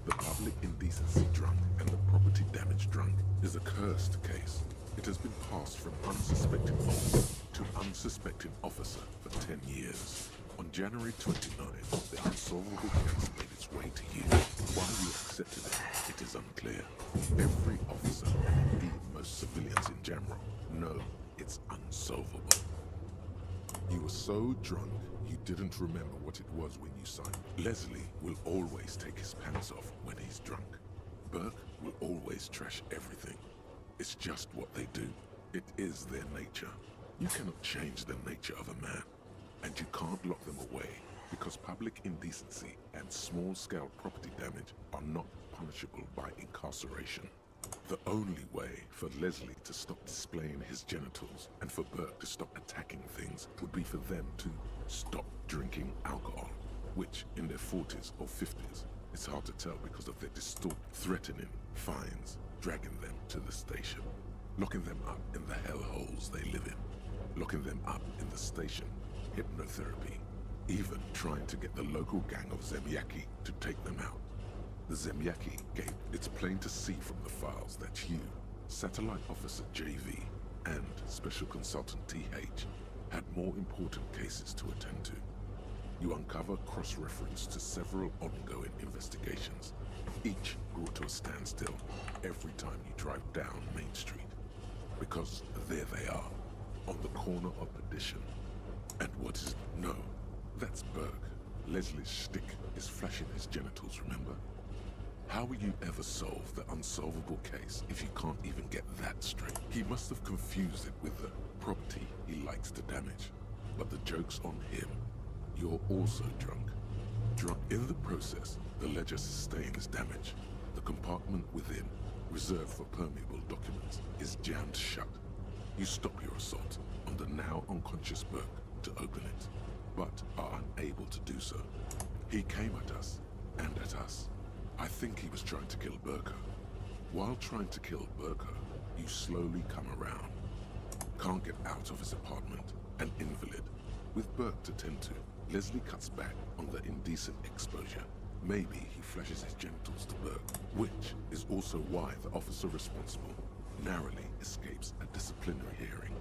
the public indecency drunk and the property damage drunk is a cursed case. It has been passed from unsuspecting officer to unsuspecting officer for 10 years. On January 29th, the unsolvable case made its way to you. Why you accepted it, it is unclear. Every officer, and indeed most civilians in general, know it's unsolvable. You were so drunk, you didn't remember what it was when you signed. Leslie will always take his pants off when he's drunk. Burke will always trash everything. It's just what they do. It is their nature. You cannot change the nature of a man. And you can't lock them away because public indecency and small-scale property damage are not punishable by incarceration. The only way for Leslie to stop displaying his genitals and for Burke to stop attacking things would be for them to stop drinking alcohol, which in their 40s or 50s, it's hard to tell because of their distorted, threatening fines, dragging them to the station, locking them up in the hellholes they live in, locking them up in the station, hypnotherapy, even trying to get the local gang of Zemyaki to take them out. The Zemyaki gave it's plain to see from the files that you, Satellite Officer JV, and Special Consultant TH had more important cases to attend to. You uncover cross-reference to several ongoing investigations, each brought to a standstill every time you drive down Main Street. Because there they are, on the corner of Perdition. And what is... No, that's Burke. Leslie's shtick is flashing his genitals, remember? How will you ever solve the unsolvable case if you can't even get that straight? He must have confused it with the property he likes to damage. But the joke's on him. You're also drunk. Drunk in the process, the ledger sustains damage. The compartment within, reserved for permeable documents, is jammed shut. You stop your assault on the now unconscious Burke to open it, but are unable to do so. He came at us, and at us. I think he was trying to kill Burko. While trying to kill Burko, you slowly come around. Can't get out of his apartment, an invalid. With Burke to tend to, Leslie cuts back on the indecent exposure. Maybe he flashes his genitals to Burke, which is also why the officer responsible narrowly escapes a disciplinary hearing.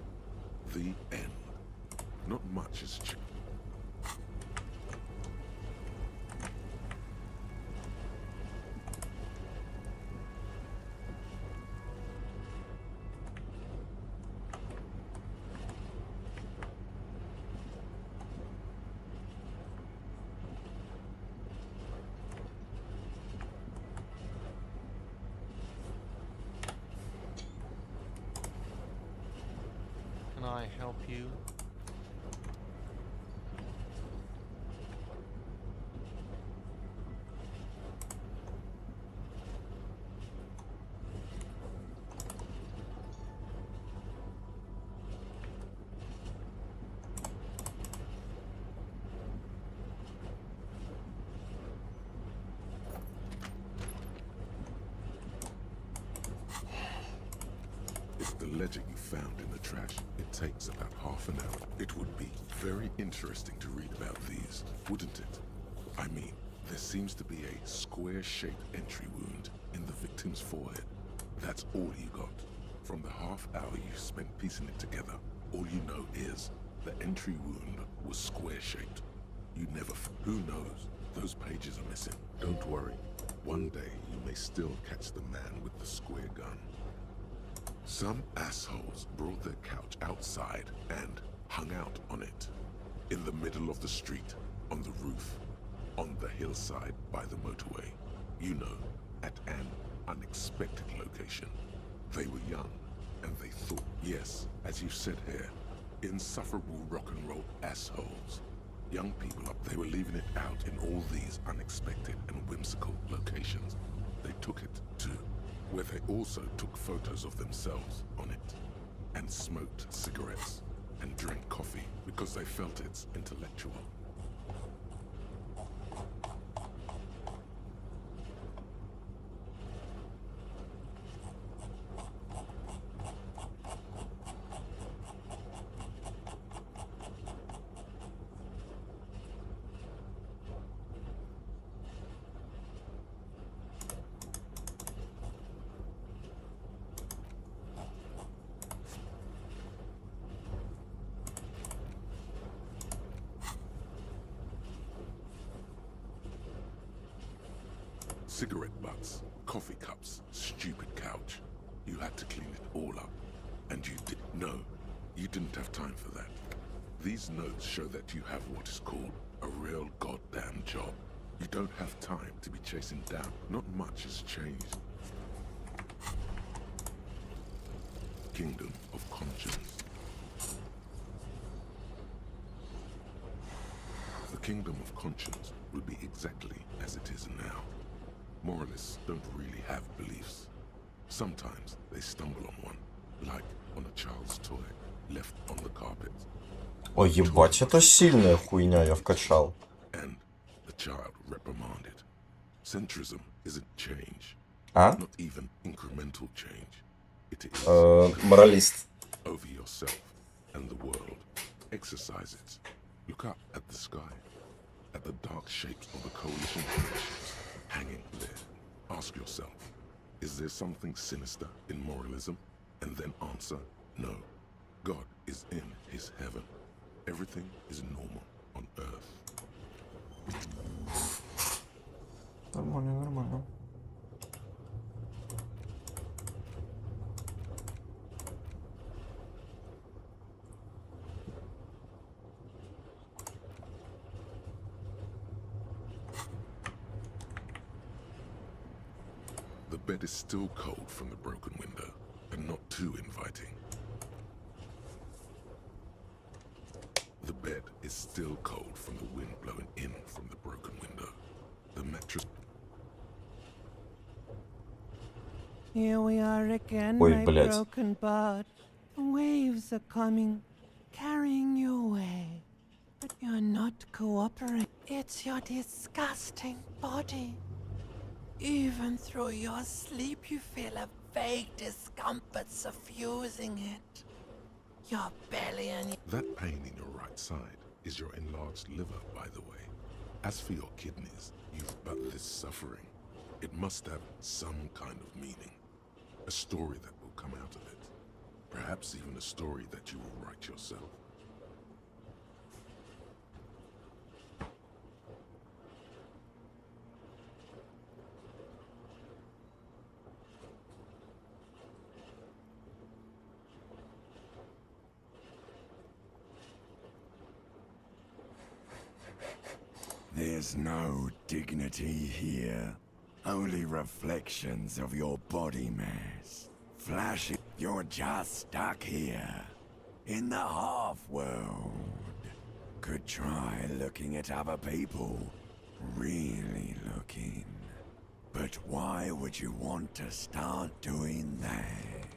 The end. Not much has changed. Can I help you? If the ledger you found in the trash, it takes about half an hour. It would be very interesting to read about these, wouldn't it? I mean, there seems to be a square-shaped entry wound in the victim's forehead. That's all you got. From the half hour you spent piecing it together, all you know is the entry wound was square-shaped. You never... Who knows? Those pages are missing. Don't worry. One day you may still catch the man with the square gun. Some assholes brought their couch outside and hung out on it. In the middle of the street, on the roof, on the hillside by the motorway. You know, at an unexpected location. They were young, and they thought, yes, as you said here, insufferable rock and roll assholes. Young people up, they were leaving it out in all these unexpected and whimsical locations. They took it to where they also took photos of themselves on it, and smoked cigarettes, and drank coffee because they felt it's intellectual. Cigarette butts, coffee cups, stupid couch. You had to clean it all up. And you did. No, you didn't have time for that. These notes show that you have what is called a real goddamn job. You don't have time to be chasing down. Not much has changed. Kingdom of Conscience. The Kingdom of Conscience will be exactly as it is now. Moralists don't really have beliefs. Sometimes they stumble on one, like on a child's toy left on the carpet. Ой, ебать, это сильная хуйня, я вкачал. And the child reprimanded. Centrism isn't change. А? Not even incremental change. It is моралист. Over yourself and the world. Exercise it. Look up at the sky, at the dark shapes of the coalition ships hanging there. Ask yourself, is there something sinister in moralism? And then answer, no. God is in his heaven. Everything is normal on earth. Нормально, нормально. The bed is still cold from the broken window, and not too inviting. The bed is still cold from the wind blowing in from the broken window. The mattress... Here we are again, Ой, my блядь. broken bud. The waves are coming, carrying you away. But you're not cooperating. It's your disgusting body. Even through your sleep, you feel a vague discomfort suffusing it. Your belly and... That pain in your right side is your enlarged liver, by the way. As for your kidneys, you've but this suffering. It must have some kind of meaning. A story that will come out of it. Perhaps even a story that you will write yourself. There's no dignity here. Only reflections of your body mass. Flashing. You're just stuck here. In the half-world. Could try looking at other people. Really looking. But why would you want to start doing that?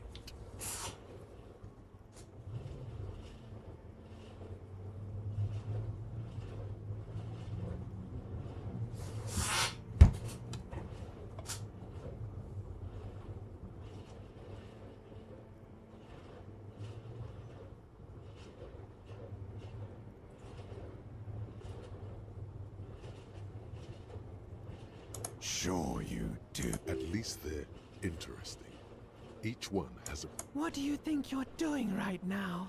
Sure you do. At least they're interesting. Each one has a... What do you think you're doing right now?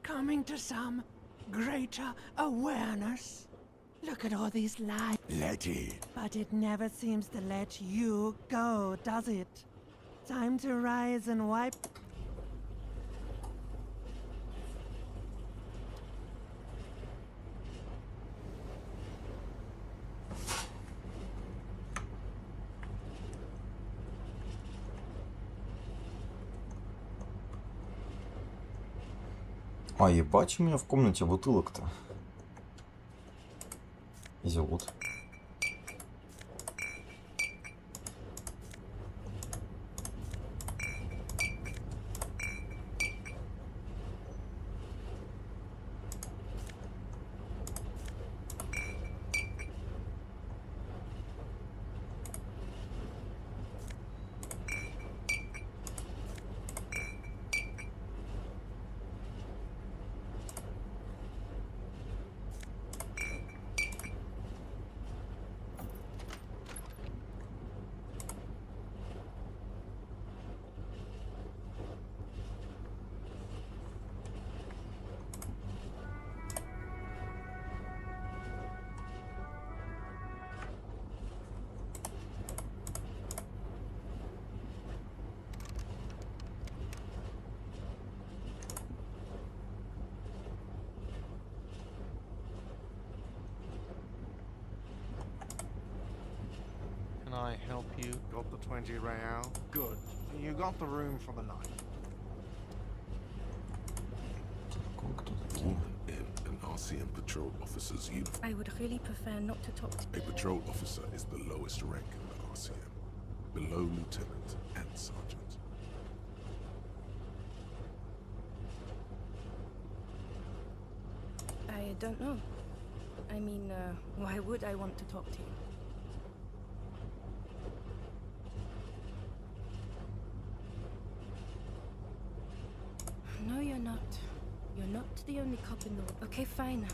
Coming to some greater awareness? Look at all these lies. Let it. But it never seems to let you go, does it? Time to rise and wipe... А, ебать, у меня в комнате бутылок-то. Изюлут. I help you? Got the 20 real? Good. You got the room for the night. Woman in an RCM patrol officer's uniform. I would really prefer not to talk to... A patrol officer is the lowest rank in the RCM, below lieutenant and sergeant. I don't know. I mean, why would I want to talk to you? No, you're not. You're not the only cop in the world. Okay, fine.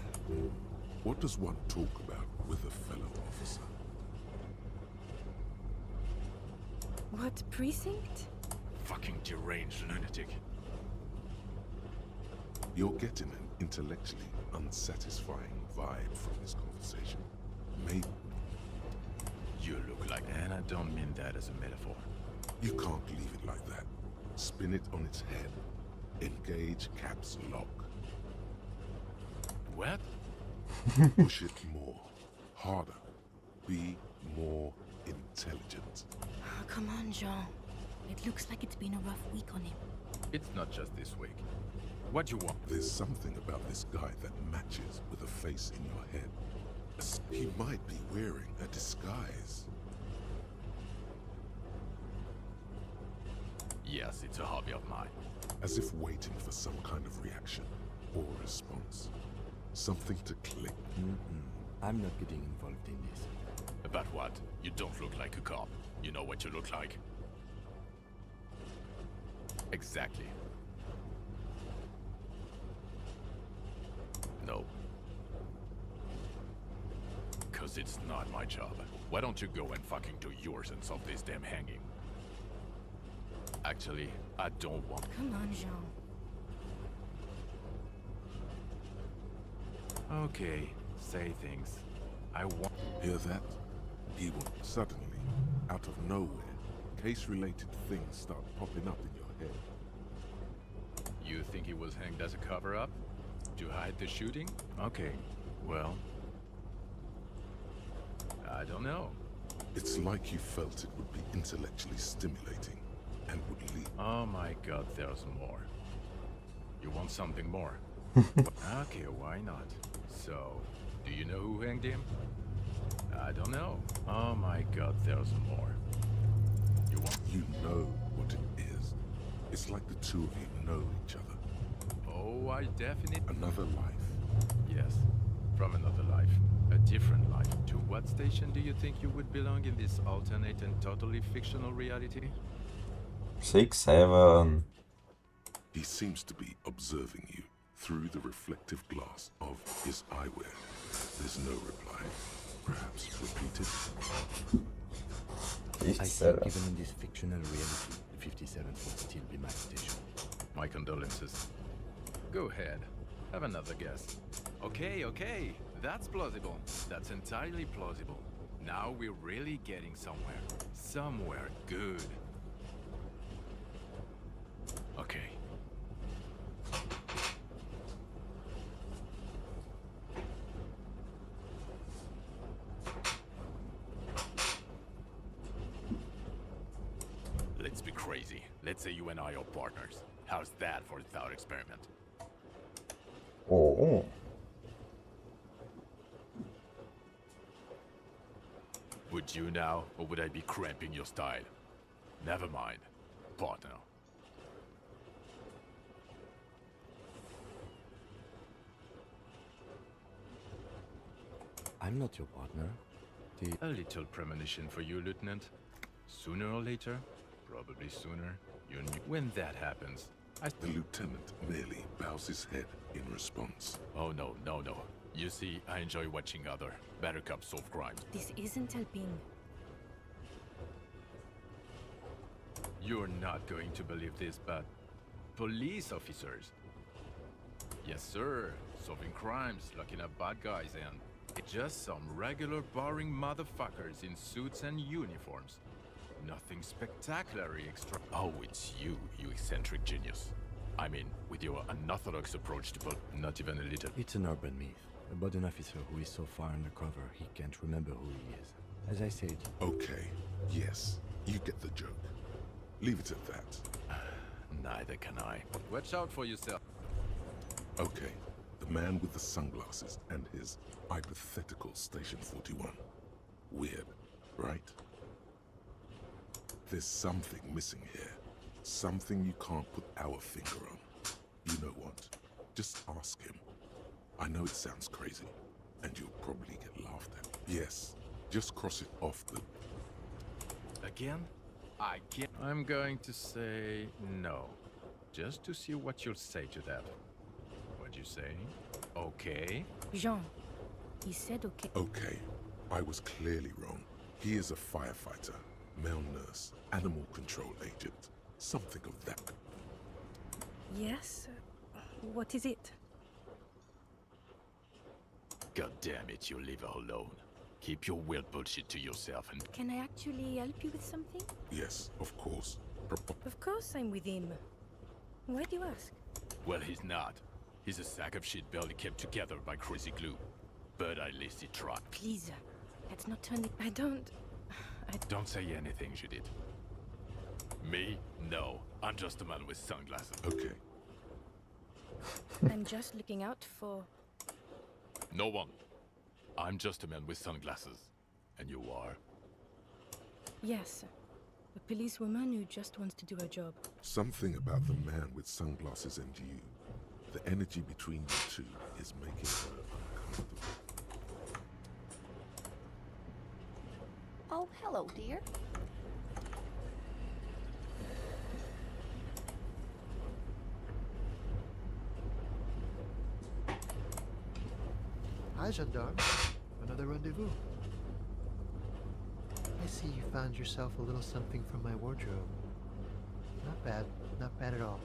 What does one talk about with a fellow officer? What precinct? Fucking deranged lunatic. You're getting an intellectually unsatisfying vibe from this conversation. Maybe You look like, and I don't mean that as a metaphor. you can't leave it like that. Spin it on its head. Engage caps lock. What? Push it more. Harder. Be more intelligent. Oh, come on, Jean. It looks like it's been a rough week on him. It's not just this week. What do you want? There's something about this guy that matches with a face in your head. He might be wearing a disguise. Yes, it's a hobby of mine. As if waiting for some kind of reaction or response. Something to click. I'm not getting involved in this. About what? You don't look like a cop. You know what you look like? Exactly. No. Cause it's not my job. Why don't you go and fucking do yours and solve this damn hanging? Actually, I don't want... Come on, Jean. Okay, say things. I want... Hear that? He will suddenly, out of nowhere, case-related things start popping up in your head. You think he was hanged as a cover-up? To hide the shooting? Okay, well... I don't know. It's like you felt it would be intellectually stimulating and would lead. Oh my god, there's more. You want something more? Okay, why not? So, do you know who hanged him? I don't know. Oh my god, there's more. You know what it is. It's like the two of you know each other. Oh, I definitely... Another life. Yes, from another life. A different life. To what station do you think you would belong in this alternate and totally fictional reality? 6, 7. He seems to be observing you through the reflective glass of his eyewear. There's no reply. Perhaps repeated. I think even in this fictional reality, the 57th will still be my station. My condolences. Go ahead. Have another guess. Okay. That's plausible. That's entirely plausible. Now we're really getting somewhere. Somewhere good. Okay. Let's be crazy. Let's say you and I are partners. How's that for a thought experiment? Oh. Would you now, or would I be cramping your style? Never mind. Partner. I'm not your partner. A little premonition for you, Lieutenant. Sooner or later, probably sooner, when that happens, The lieutenant merely bows his head in response. Oh no. You see, I enjoy watching other better cops solve crimes. This isn't helping. You're not going to believe this, but police officers. Yes, sir. Solving crimes, locking up bad guys, and just some regular boring motherfuckers in suits and uniforms. Nothing spectacularly extra. Oh, it's you eccentric genius. I mean, with your unorthodox approach to not even a little. It's an urban myth about an officer who is so far undercover he can't remember who he is. As I said. Okay, yes, you get the joke. Leave it at that. Neither can I. Watch out for yourself. Okay, the man with the sunglasses and his hypothetical Station 41. Weird, right? There's something missing here. Something you can't put our finger on. You know what? Just ask him. I know it sounds crazy, and you'll probably get laughed at. Yes, just cross it off the... Again? I can't. I'm going to say no. Just to see what you'll say to that. What'd you say? Okay? Jean, he said okay. Okay, I was clearly wrong. He is a firefighter, male nurse, animal control agent, something of that. Yes? What is it? God damn it, you leave her alone. Keep your weird bullshit to yourself and... Can I actually help you with something? Yes, of course. Of course I'm with him. Why do you ask? Well, he's not. He's a sack of shit barely kept together by crazy glue. But at least he tried. Please, let's not turn it... I don't... Don't say anything, Judith. Me? No. I'm just a man with sunglasses. Okay. I'm just looking out for... No one. I'm just a man with sunglasses. And you are? Yes. A policewoman who just wants to do her job. Something about the man with sunglasses and you. The energy between you two is making her uncomfortable. Oh, hello, dear. Hi, gendarme. Another rendezvous. I see you found yourself a little something from my wardrobe. Not bad. Not bad at all.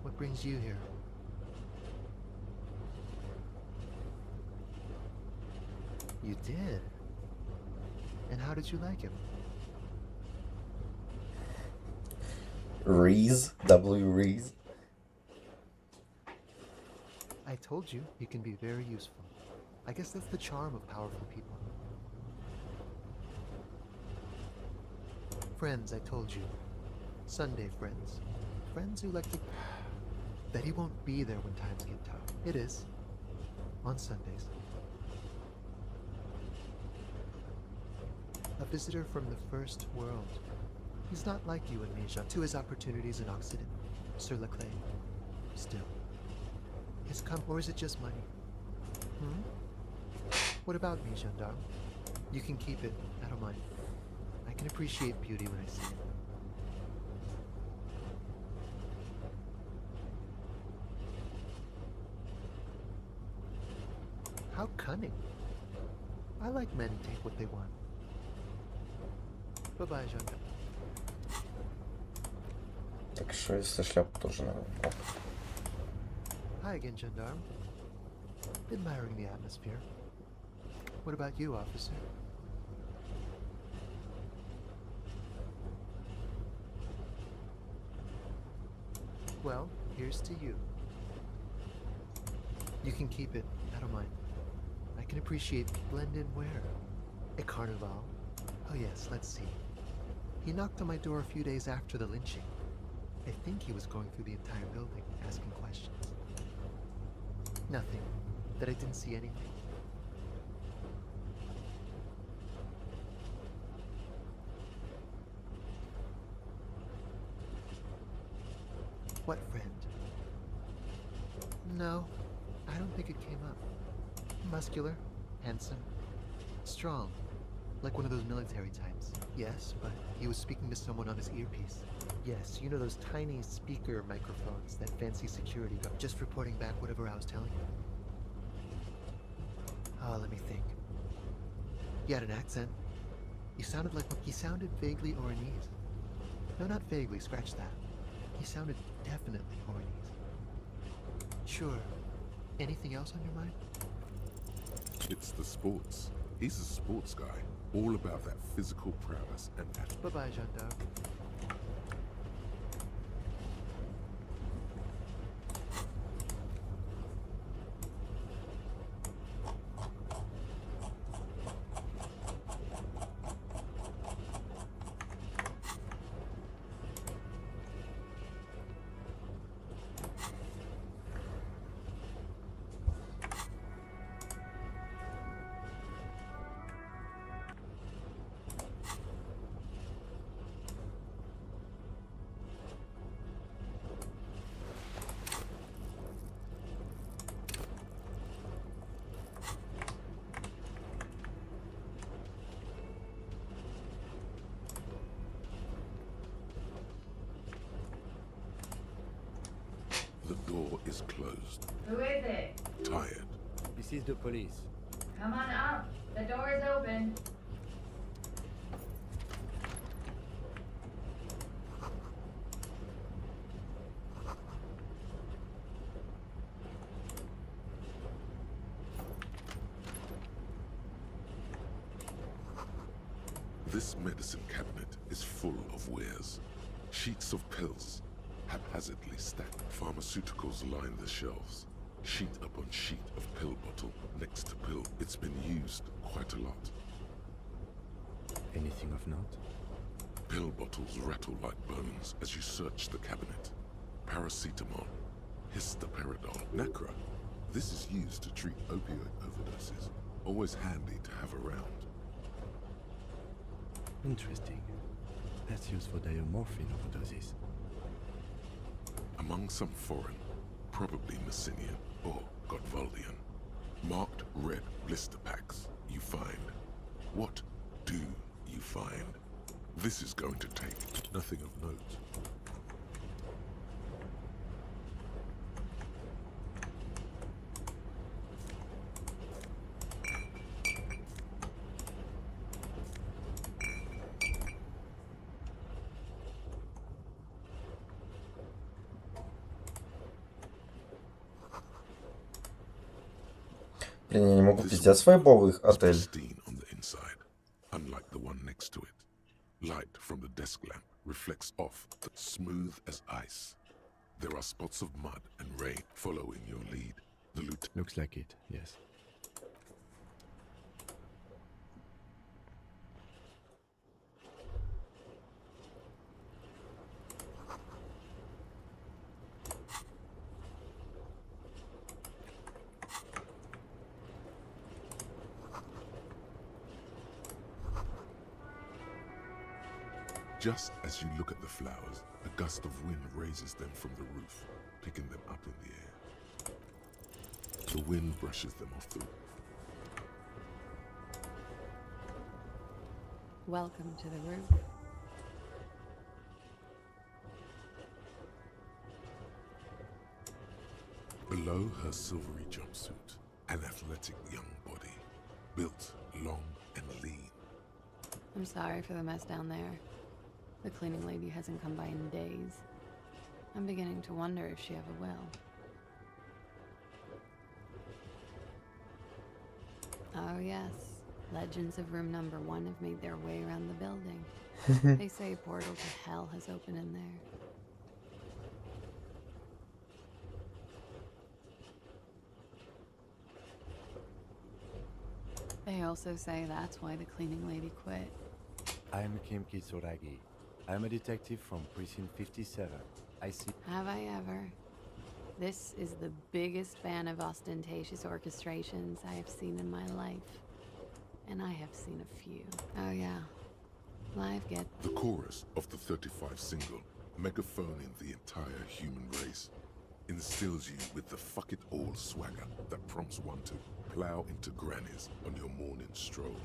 What brings you here? You did? And how did you like him? Reese? W. Reese? I told you, you can be very useful. I guess that's the charm of powerful people. Friends, I told you. Sunday friends. Friends who like to... Bet he won't be there when times get tough. It is. On Sundays. A visitor from the first world. He's not like you and me, Jean. To his opportunities in Occident. Sur la clé. Still. His or is it just money? What about me, gendarme? You can keep it. I don't mind. I can appreciate beauty when I see it. How cunning. I like men who take what they want. Bye-bye, gendarme. Так что, если шляпу тоже надо? Hi again, gendarme. Admiring the atmosphere. What about you, officer? Well, here's to you. You can keep it. I don't mind. I can appreciate blend in where? A carnival? Oh yes, let's see. He knocked on my door a few days after the lynching. I think he was going through the entire building, asking questions. Nothing. That I didn't see anything. What friend? No, I don't think it came up. Muscular, handsome, strong, like one of those military types. Yes, but he was speaking to someone on his earpiece. Yes, you know those tiny speaker microphones that fancy security got. Just reporting back whatever I was telling you. Oh, let me think. He had an accent. He sounded like... He sounded vaguely Oranese. No, not vaguely, scratch that. He sounded definitely Oranese. Sure. Anything else on your mind? It's the sports. He's a sports guy. All about that physical prowess and attitude. Bye-bye, gendarme. door is closed. Who is it? Tired. This is the police. Come on up. The door is open. This medicine cabinet is full of wares. Sheets of pills, haphazardly stacked. Pharmaceuticals line the shelves. Sheet upon sheet of pill bottle next to pill. It's been used quite a lot. Anything of note? Pill bottles rattle like bones as you search the cabinet. Paracetamol, histoparidol, Nacra. This is used to treat opioid overdoses. Always handy to have around. Interesting. That's used for diamorphine overdoses. Among some foreign, probably Messinian or Godvaldian, marked red blister packs you find. What do you find? This is going to take nothing of note. Блин, я не могу, пиздец, вайбовый отель. On the inside, unlike the one next to it. Light from the desk lamp reflects off, smooth as ice. There are spots of mud and rain following your lead. The loot looks like it, yes. Just as you look at the flowers, a gust of wind raises them from the roof, picking them up in the air. The wind brushes them off the roof. Welcome to the roof. Below her silvery jumpsuit, an athletic young body, built long and lean. I'm sorry for the mess down there. The cleaning lady hasn't come by in days. I'm beginning to wonder if she ever will. Oh yes, legends of room number 1 have made their way around the building. They say a portal to hell has opened in there. They also say that's why the cleaning lady quit. I'm Kim Kisoragi. I'm a detective from Precinct 57. I see... Have I ever? This is the biggest fan of ostentatious orchestrations I have seen in my life. And I have seen a few. Oh yeah. Life gets... The chorus of the 35 single, megaphoning the entire human race, instills you with the fuck it all swagger that prompts one to plow into grannies on your morning stroll.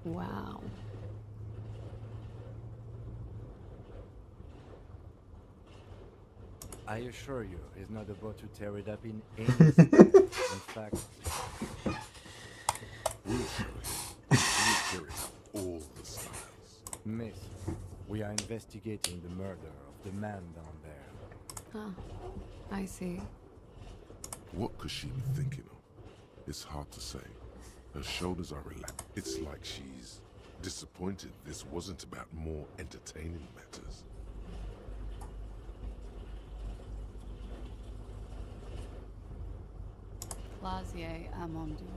Wow. I assure you, he's not about to tear it up in any style. In fact, we'll show him. We'll tear it up all the styles. Miss, we are investigating the murder of the man down there. Huh. I see. What could she be thinking of? It's hard to say. Her shoulders are relaxed. It's like she's disappointed this wasn't about more entertaining matters. Clasier Amondu.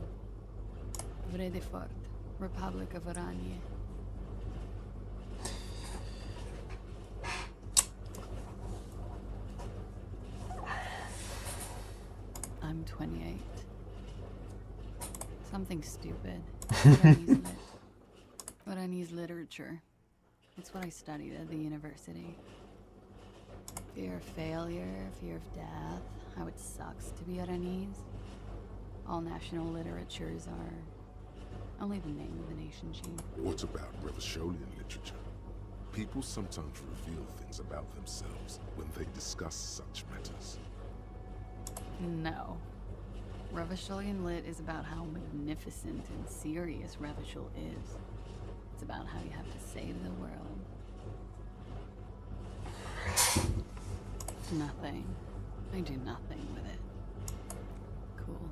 Vredefort, Republic of Oranje. I'm 28. Something stupid. Oranese literature. It's what I studied at the university. Fear of failure, fear of death, how it sucks to be Oranese. All national literatures are Only the name of the nation, Chief. What about Revacholian literature? People sometimes reveal things about themselves when they discuss such matters. No. Revacholian lit is about how magnificent and serious Revachol is. It's about how you have to save the world. Nothing. I do nothing with it. Cool.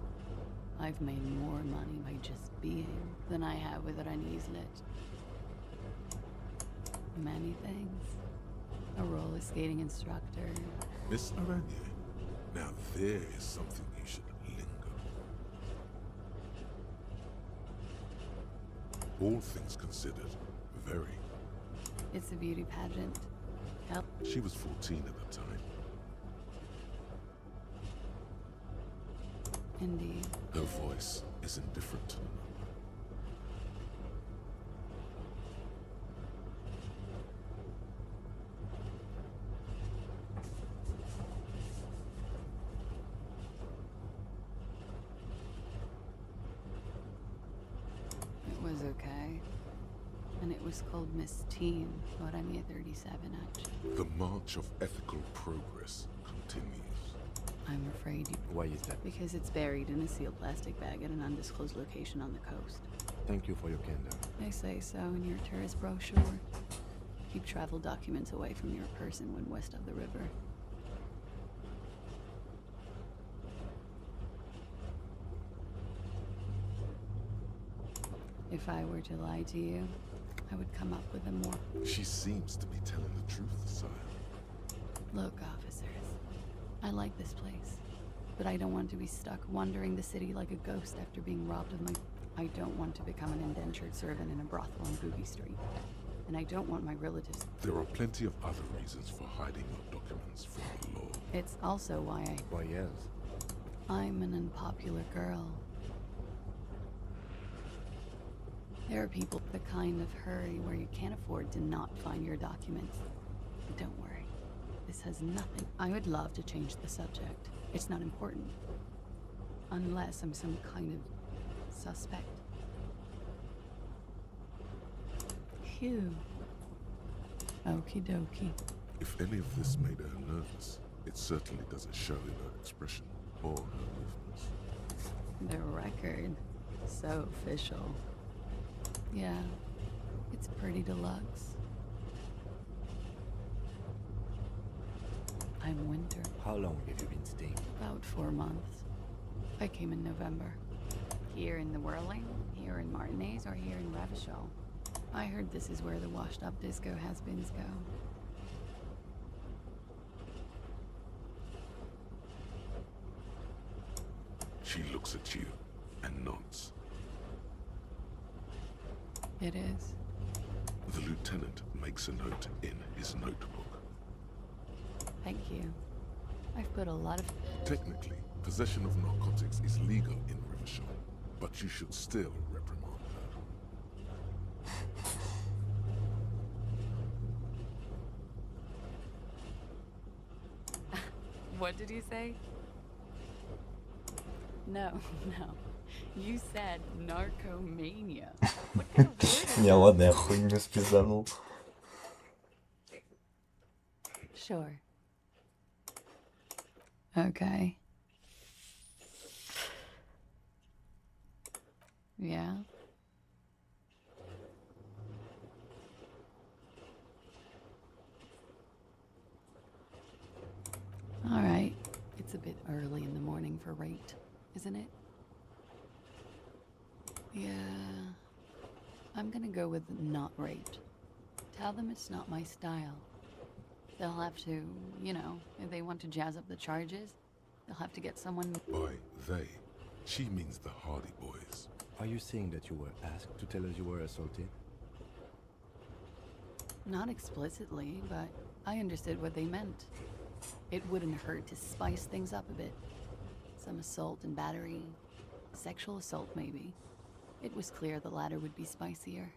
I've made more money by just being than I have with Rani's lit. Many things. A roller skating instructor. Miss Aranya, now there is something you should linger. All things considered, very. It's a beauty pageant. Hell. She was 14 at the time. Indeed. Her voice is indifferent to the number. It was okay. And it was called Miss Teen, but I'm at 37 actually. The march of ethical progress continues. I'm afraid you... Why is that? Because it's buried in a sealed plastic bag at an undisclosed location on the coast. Thank you for your candor. They say so in your tourist brochure. Keep travel documents away from your person when west of the river. If I were to lie to you, I would come up with a more... She seems to be telling the truth, sire. Look, officers. I like this place, but I don't want to be stuck wandering the city like a ghost after being robbed of my... I don't want to become an indentured servant in a brothel on Boogie Street. And I don't want my relatives... There are plenty of other reasons for hiding your documents from the law. It's also why I... Why, yes. I'm an unpopular girl. There are people the kind of hurry where you can't afford to not find your documents. But don't worry. This has nothing. I would love to change the subject. It's not important. Unless I'm some kind of suspect. Phew. Okie dokie. If any of this made her nervous, it certainly doesn't show in her expression or her movements. The record. So official. Yeah. It's pretty deluxe. I'm Winter. How long have you been staying? About 4 months. I came in November. Here in the Whirling, here in Martinez, or here in Revachol. I heard this is where the washed-up disco has-beens go. She looks at you and nods. It is. The lieutenant makes a note in his notebook. Thank you. I've put a lot of... Technically, possession of narcotics is legal in Revachol, but you should still reprimand her. What did you say? No, no. You said narcomania. What kind of word is Не, ладно, я хуйню спизданул. Sure. Okay. Yeah. All right. It's a bit early in the morning for rape, isn't it? Yeah. I'm gonna go with not raped. Tell them it's not my style. They'll have to, you know, if they want to jazz up the charges, they'll have to get someone... By they, she means the Hardy Boys. Are you saying that you were asked to tell us you were assaulted? Not explicitly, but I understood what they meant. It wouldn't hurt to spice things up a bit. Some assault and battery. Sexual assault, maybe. It was clear the latter would be spicier.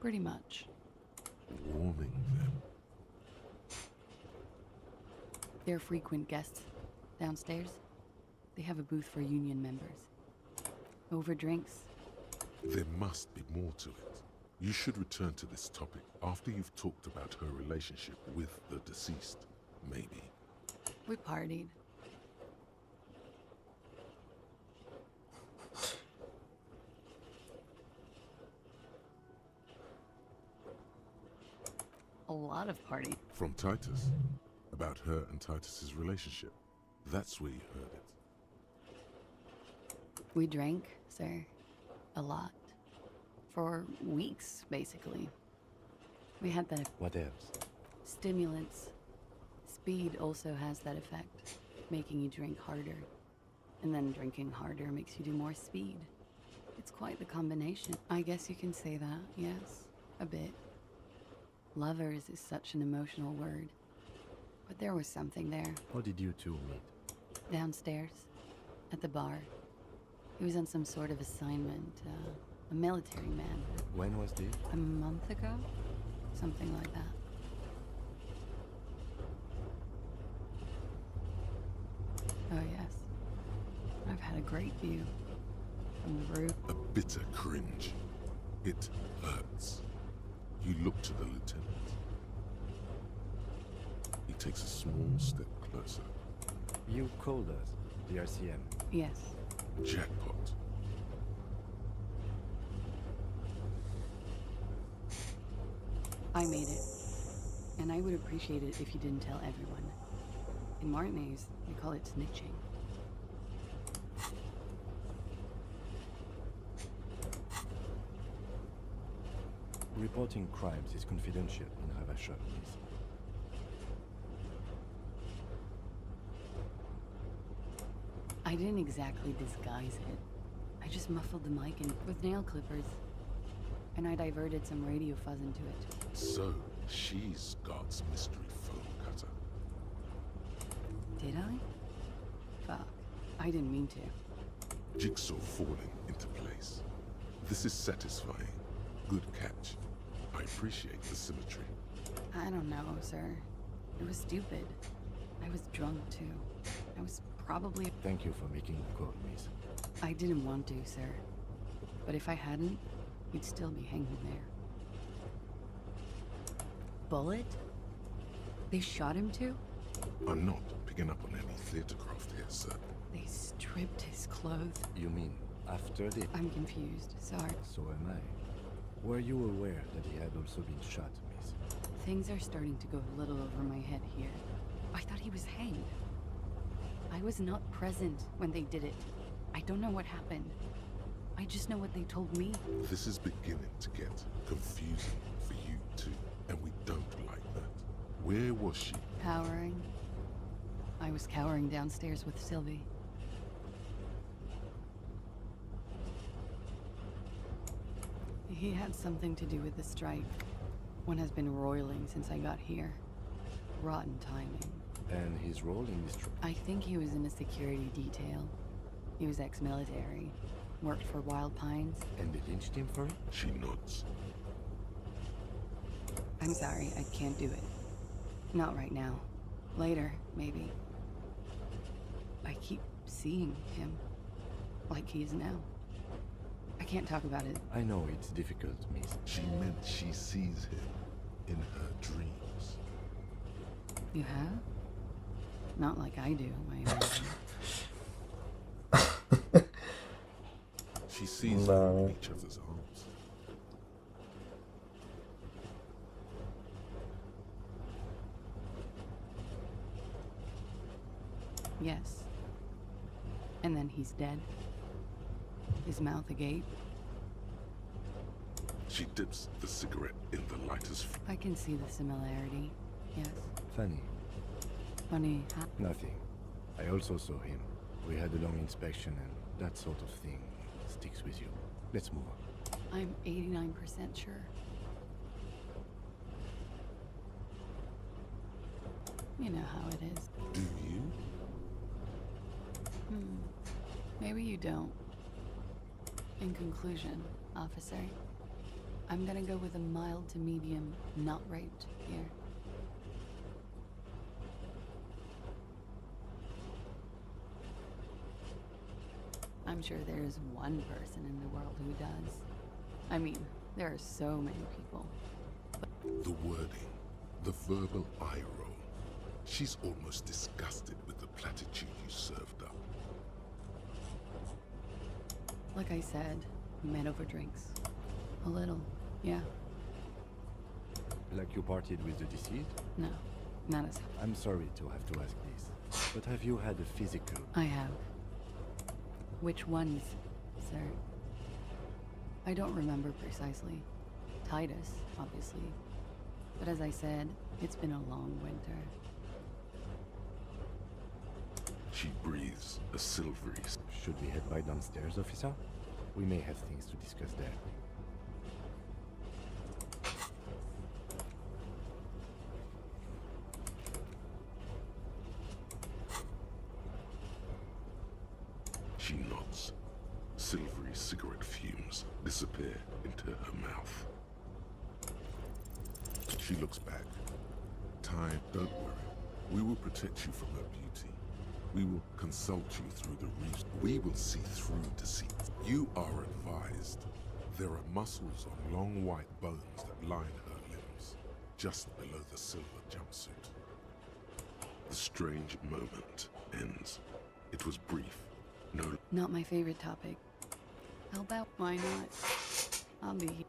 Pretty much. Warming them. They're frequent guests downstairs. They have a booth for union members. Over drinks. There must be more to it. You should return to this topic after you've talked about her relationship with the deceased, maybe. We partied. A lot of party. From Titus. About her and Titus's relationship. That's where you heard it. We drank, sir. A lot. For weeks, basically. We had that. What else? Stimulants. Speed also has that effect, making you drink harder. And then drinking harder makes you do more speed. It's quite the combination. I guess you can say that, yes. A bit. Lovers is such an emotional word. But there was something there. How did you two meet? Downstairs. At the bar. He was on some sort of assignment. A military man. When was this? A month ago? Something like that. Oh, yes. I've had a great view. From the roof. A bitter cringe. It hurts. You look to the lieutenant. He takes a small step closer. You called us, the RCM. Yes. Jackpot. I made it. And I would appreciate it if you didn't tell everyone. In Martinez, they call it snitching. Reporting crimes is confidential in Ravachol, please. I didn't exactly disguise it. I just muffled the mic in with nail clippers. And I diverted some radio fuzz into it. So, she's God's mystery foam cutter. Did I? Fuck. I didn't mean to. Jigsaw falling into place. This is satisfying. Good catch. I appreciate the symmetry. I don't know, sir. It was stupid. I was drunk, too. I was probably... Thank you for making the call, miss. I didn't want to, sir. But if I hadn't, you'd still be hanging there. Bullet? They shot him too? I'm not picking up on any theatercraft here, sir. They stripped his clothes. You mean after the... I'm confused. Sorry. So am I. Were you aware that he had also been shot, miss? Things are starting to go a little over my head here. I thought he was hanged. I was not present when they did it. I don't know what happened. I just know what they told me. This is beginning to get confusing for you too, and we don't like that. Where was she? Cowering. I was cowering downstairs with Sylvie. He had something to do with the strike. One has been roiling since I got here. Rotten timing. And his role in this... I think he was in a security detail. He was ex-military. Worked for Wild Pines. And they lynched him for it? She nods. I'm sorry, I can't do it. Not right now. Later, maybe. I keep seeing him. Like he is now. I can't talk about it. I know it's difficult, miss. She meant she sees him in her dreams. You have? Not like I do, I She sees them in each other's arms. Yes. And then he's dead. His mouth agape. She dips the cigarette in the lighter's I can see the similarity. Yes. Funny. Funny, huh? Nothing. I also saw him. We had a long inspection and that sort of thing sticks with you. Let's move on. I'm 89% sure. You know how it is. Do you? Maybe you don't. In conclusion, officer, I'm gonna go with a mild to medium, not raped here. I'm sure there's one person in the world who does. I mean, there are so many people. The wording, the verbal eye roll. She's almost disgusted with the platitude you served up. Like I said, we met over drinks. A little, yeah. Like you partied with the deceased? No, not as... I'm sorry to have to ask this, but have you had a physical? I have. Which ones, sir? I don't remember precisely. Titus, obviously. But as I said, it's been a long winter. She breathes a silvery... Should we head by downstairs, officer? We may have things to discuss there. She nods. Silvery cigarette fumes disappear into her mouth. She looks back. Time, don't worry. We will protect you from her beauty. We will consult you through the reefs. We will see through deceit. You are advised. There are muscles on long white bones that line her limbs, just below the silver jumpsuit. The strange moment ends. It was brief. No. Not my favorite topic. How about why not? I'll be here.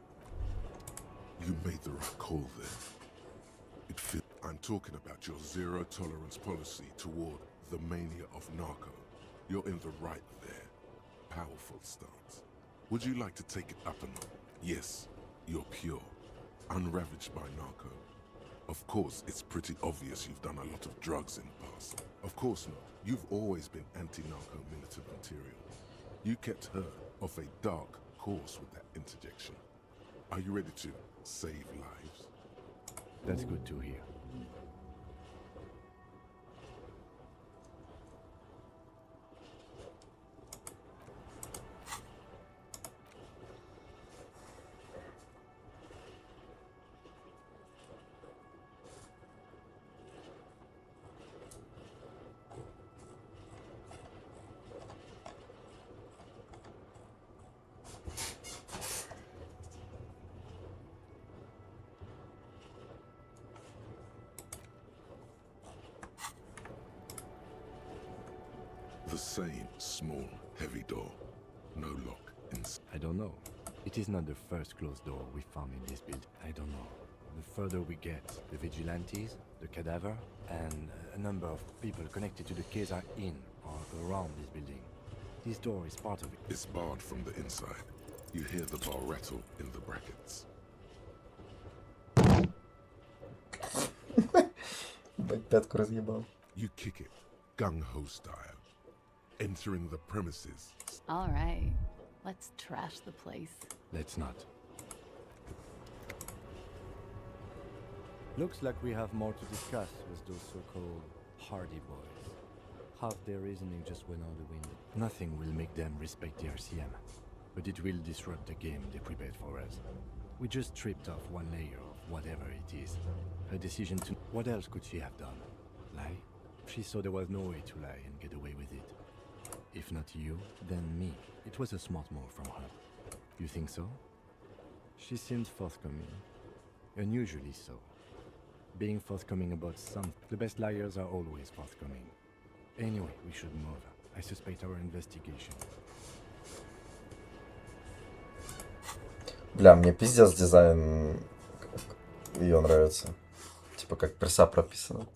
You made the right call there. I'm talking about your zero tolerance policy toward the mania of narco. You're in the right there. Powerful stance. Would you like to take it up a notch? Yes, you're pure, unravaged by narco. Of course, it's pretty obvious you've done a lot of drugs in the past. Of course not. You've always been anti-narco militant material. You kept her off a dark course with that interjection. Are you ready to save lives? That's good to hear. The same small, heavy door. No lock inside. I don't know. It is not the first closed door we found in this build. I don't know. The further we get, the vigilantes, the cadaver, and a number of people connected to the case are in or around this building. This door is part of it. It's barred from the inside. You hear the bar rattle in the brackets. Пятку разъебал. You kick it, gung-ho style. Entering the premises. All right. Let's trash the place. Let's not. Looks like we have more to discuss with those so-called Hardy Boys. Half their reasoning just went out the window. Nothing will make them respect the RCM, but it will disrupt the game they prepared for us. We just stripped off one layer of whatever it is. Her decision to... What else could she have done? Lie? She saw there was no way to lie and get away with it. If not you, then me. It was a smart move from her. You think so? She seemed forthcoming. Unusually so. Being forthcoming about something. The best liars are always forthcoming. Anyway, we should move. I suspect our investigation. Бля, мне пиздец дизайн ее нравится. Типа как перса прописана.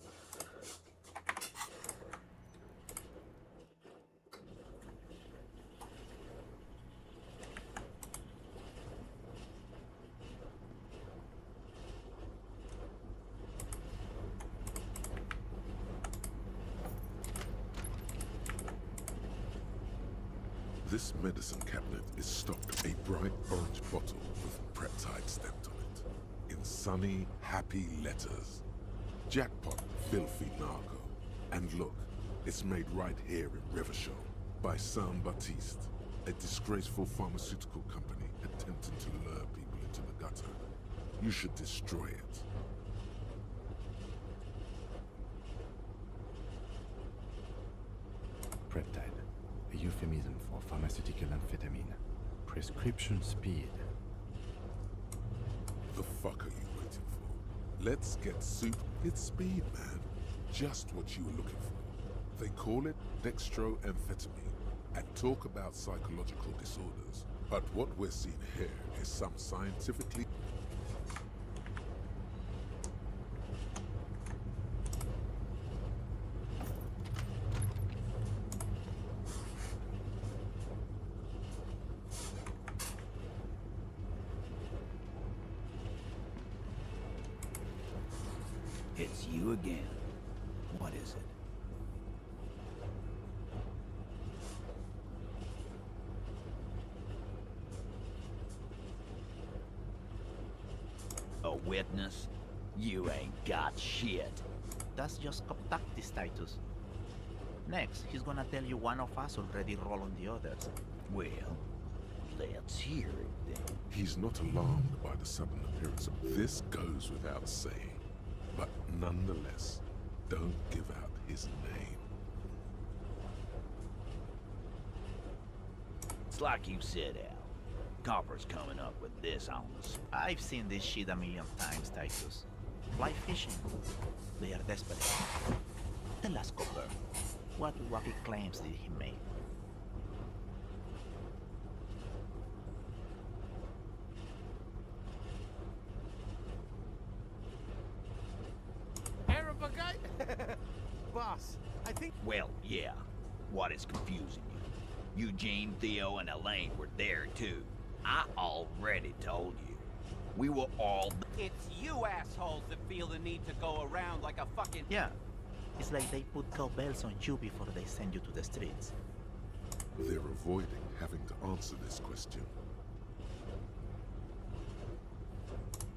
This medicine cabinet is stocked a bright orange bottle with Preptide stamped on it. In sunny, happy letters. Jackpot, filthy narco. And look, it's made right here in Revachol by Saint-Baptiste, a disgraceful pharmaceutical company attempting to lure people into the gutter. You should destroy it. Peptide, a euphemism for pharmaceutical amphetamine. Prescription speed. The fuck are you waiting for? Let's get soup. It's speed, man. Just what you were looking for. They call it dextroamphetamine and talk about psychological disorders. But what we're seeing here is some scientifically... It's you again. What is it? A witness? You ain't got shit. That's just contactis, Titus. Next, he's gonna tell you one of us already rolled on the others. Well, let's hear it then. He's not alarmed by the sudden appearance of this goes without saying. But nonetheless, don't give out his name. It's like you said, Al. Copper's coming up with this on us. I've seen this shit a million times, Titus. Fly fishing. They are desperate. Tell us, Copper, what wacky claims did he make? Arab guy? Boss, I think... Well, yeah. What is confusing you? Eugene, Theo, and Elaine were there, too. I already told you. We were all... It's you assholes that feel the need to go around like a fucking... Yeah. It's like they put cowbells on you before they send you to the streets. They're avoiding having to answer this question.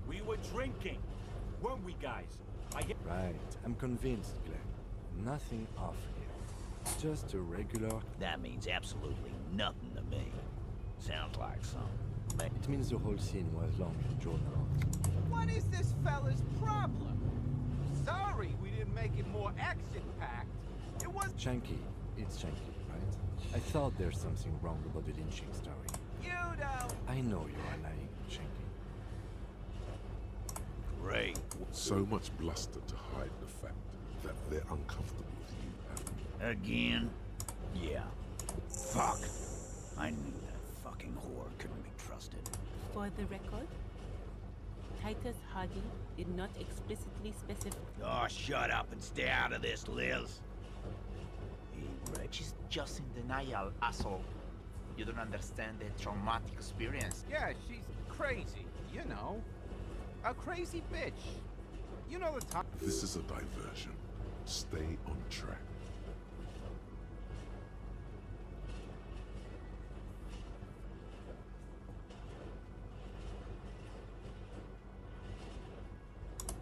We were drinking, weren't we, guys? Right, I'm convinced, Glenn. Nothing off here. Just a regular... That means absolutely nothing to me. Sounds like something. It means the whole scene was long and drawn out. What is this fella's problem? Sorry we didn't make it more action-packed. It was... Shanky. It's Shanky, right? I thought there's something wrong about the lynching story. You don't... I know you are lying, Shanky. Great. So much bluster to hide the fact that they're uncomfortable with you, Again? Yeah. Fuck. I knew that fucking whore couldn't be trusted. For the record, Titus Hardy did not explicitly specify. Oh, shut up and stay out of this, Liz. She's just in denial, asshole. You don't understand the traumatic experience. Yeah, she's crazy, you know. A crazy bitch. You know the time. This is a diversion. Stay on track.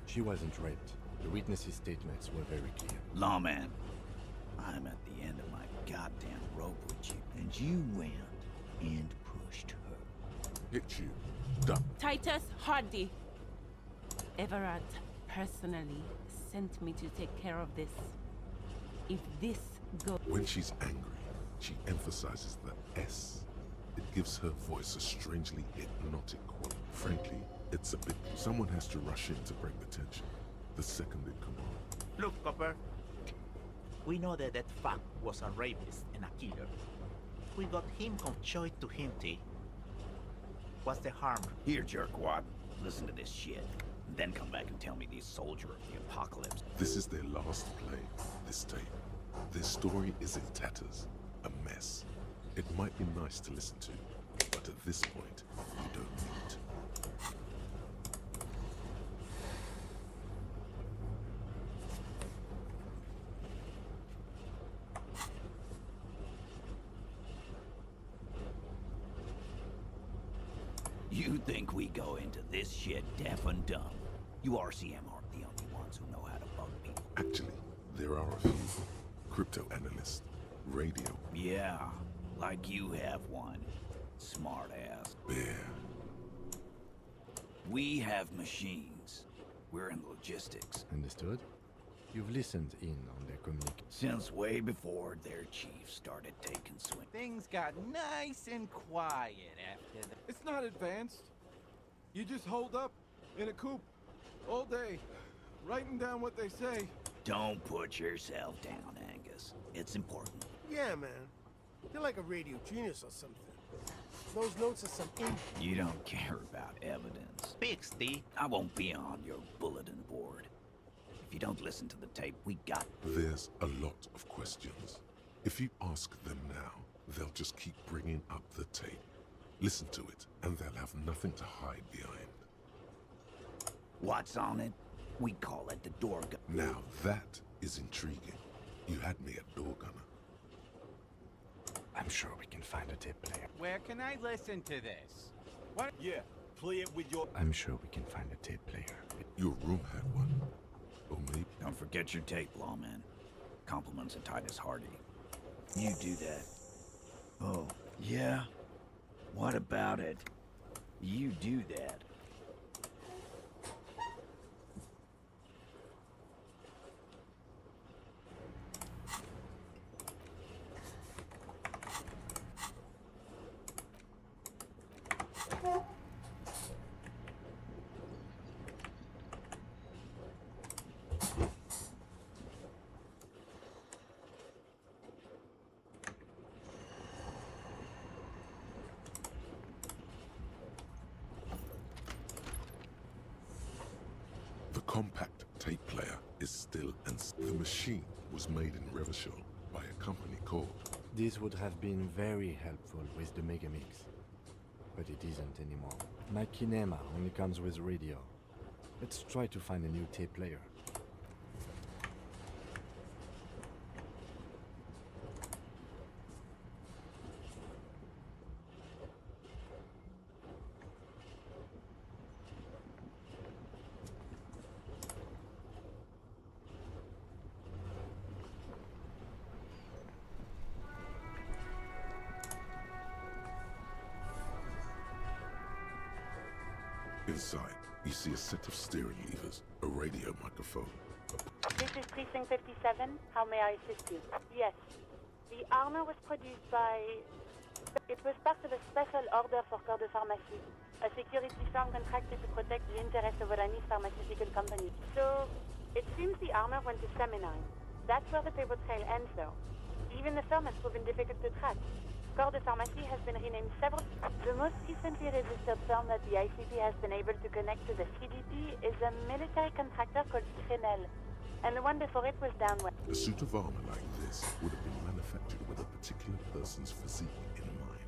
She wasn't raped. The witnesses' statements were very clear. Lawman, I'm at the end of my goddamn rope with you. And you went and pushed her. Hit you. Done. Titus Hardy. Everard personally sent me to take care of this. If this goes... When she's angry, she emphasizes the S. It gives her voice a strangely hypnotic quality. Frankly, it's a bit... Someone has to rush in to break the tension. The second in command. Look, Copper. We know that that fuck was a rapist and a killer. We got him conjoined to him, T. What's the harm? Here, jerkwad. Listen to this shit. Then come back and tell me these soldier of the apocalypse. This is their last play, this tape. Their story is in tatters, a mess. It might be nice to listen to, but at this point, you don't need to. You think we go into this shit deaf and dumb? You RCM aren't the only ones who know how to bug people. Actually, there are a few. Crypto analysts, radio. Yeah, like you have one. Smart ass. Bear. We have machines. We're in logistics. Understood? You've listened in on their communication. Since way before their chief started taking swing. Things got nice and quiet after the... It's not advanced. You just hold up in a coop all day, writing down what they say. Don't put yourself down, Angus. It's important. Yeah, man. You're like a radio genius or something. Those notes are some ink. You don't care about evidence. Big Steve. I won't be on your bulletin board. If you don't listen to the tape, we got... There's a lot of questions. If you ask them now, they'll just keep bringing up the tape. Listen to it, and they'll have nothing to hide behind. What's on it? We call it the door gun. Now that is intriguing. You had me at door gunner. I'm sure we can find a tape player. Where can I listen to this? What? Yeah, play it with your... I'm sure we can find a tape player. Your room had one. Or maybe... Don't forget your tape, lawman. Compliments of Titus Hardy. You do that. Oh, yeah? What about it? You do that. The compact tape player is still the machine was made in Revachol by a company called... This would have been very helpful with the Megamix, but it isn't anymore. My Kinema only comes with radio. Let's try to find a new tape player. Inside, you see a set of steering levers, a radio microphone. This is Precinct 57. How may I assist you? Yes. The armor was produced by... It was part of a special order for Corps de Pharmacie, a security firm contracted to protect the interests of Orani's pharmaceutical company. So, it seems the armor went to Seminine. That's where the paper trail ends, though. Even the firm has proven difficult to track. Corps de Pharmacie has been renamed several... The most recently registered firm that the ICP has been able to connect to the CDP is a military contractor called Crenel, and the one before it was Downwell. A suit of armor like this would have been manufactured with a particular person's physique in mind.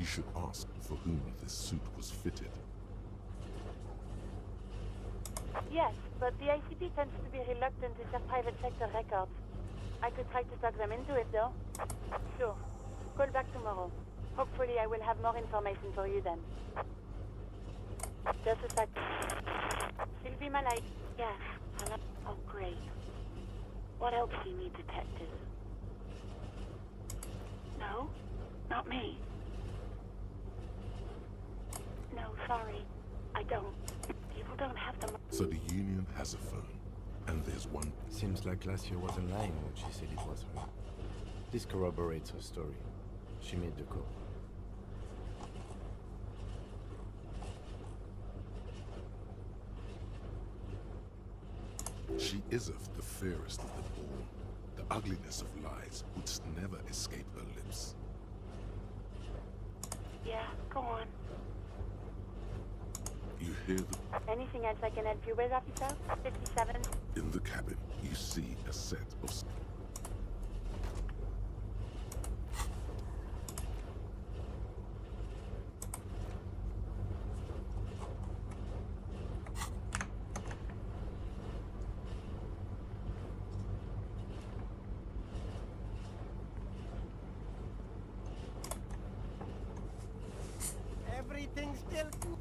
You should ask for whom this suit was fitted. Yes, but the ICP tends to be reluctant to share private sector records. I could try to talk them into it, though. Sure. Call back tomorrow. Hopefully I will have more information for you then. Just a sec. Sylvie Malay. Yes. Hello. Oh, great. What else do you need, detective? No? Not me. No, sorry. I don't. People don't have them. So the Union has a phone, and there's one... Seems like last year wasn't lying when she said it was her. This corroborates her story. She made the call. She is of the fairest of them all. The ugliness of lies would never escape her lips. Yeah, go on. You hear the... Anything else I can help you with, officer? 57. In the cabin, you see a set of... Everything's still good.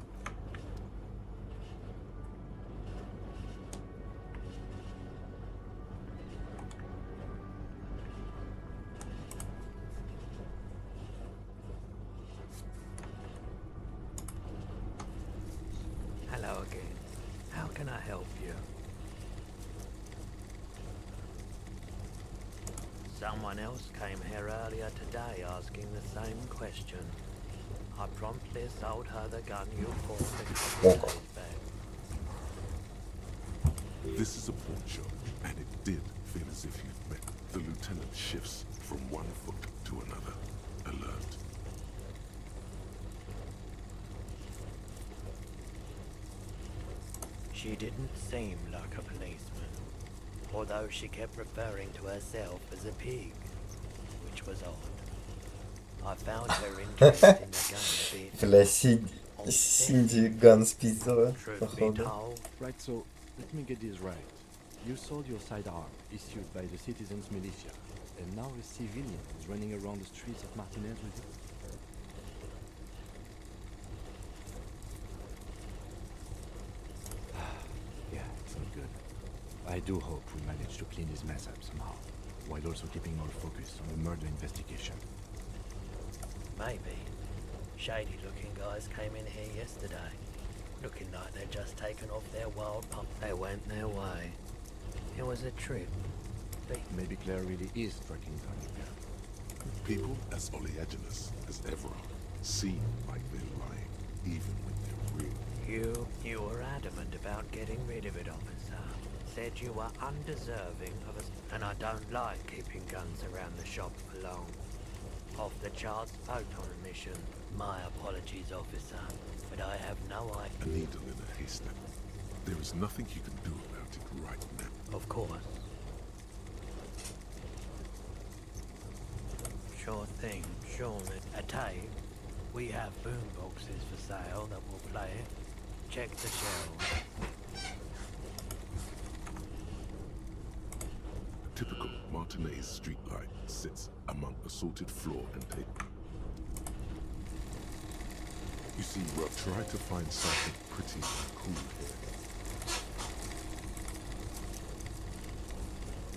Hello? Hello again. How can I help you? Someone else came here earlier today asking the same question. I promptly sold her the gun you bought a couple of days back. This is a pawn shop, and it did feel as if you'd met. The lieutenant shifts from one foot to another, alert. She didn't seem like a policeman, although she kept referring to herself as a pig, which was odd. I found her interest in the gun a bit. Бля, Синди ган спиздила, походу. Right, so let me get this right. You sold your sidearm, issued by the citizens' militia, and now a civilian is running around the streets of Martinez with you? Yeah, it's not good. I do hope we manage to clean this mess up somehow, while also keeping our focus on the murder investigation. Maybe. Shady-looking guys came in here yesterday, looking like they'd just taken off their wild pump. They went their way. It was a trip. Maybe Claire really is tracking down your gun. People as oleaginous as ever seem like they're lying, even when they're real. You were adamant about getting rid of it, officer. Said you were undeserving of us, and I don't like keeping guns around the shop for long. Off the charts out on a mission. My apologies, officer, but I have no idea. A needle in a haystack. There is nothing you can do about it right now. Of course. Sure thing, surely. A tape. We have boom boxes for sale that will play it. Check the shelves. A typical Martinez streetlight sits among assorted floor and table. You see, we'll try to find something pretty cool here.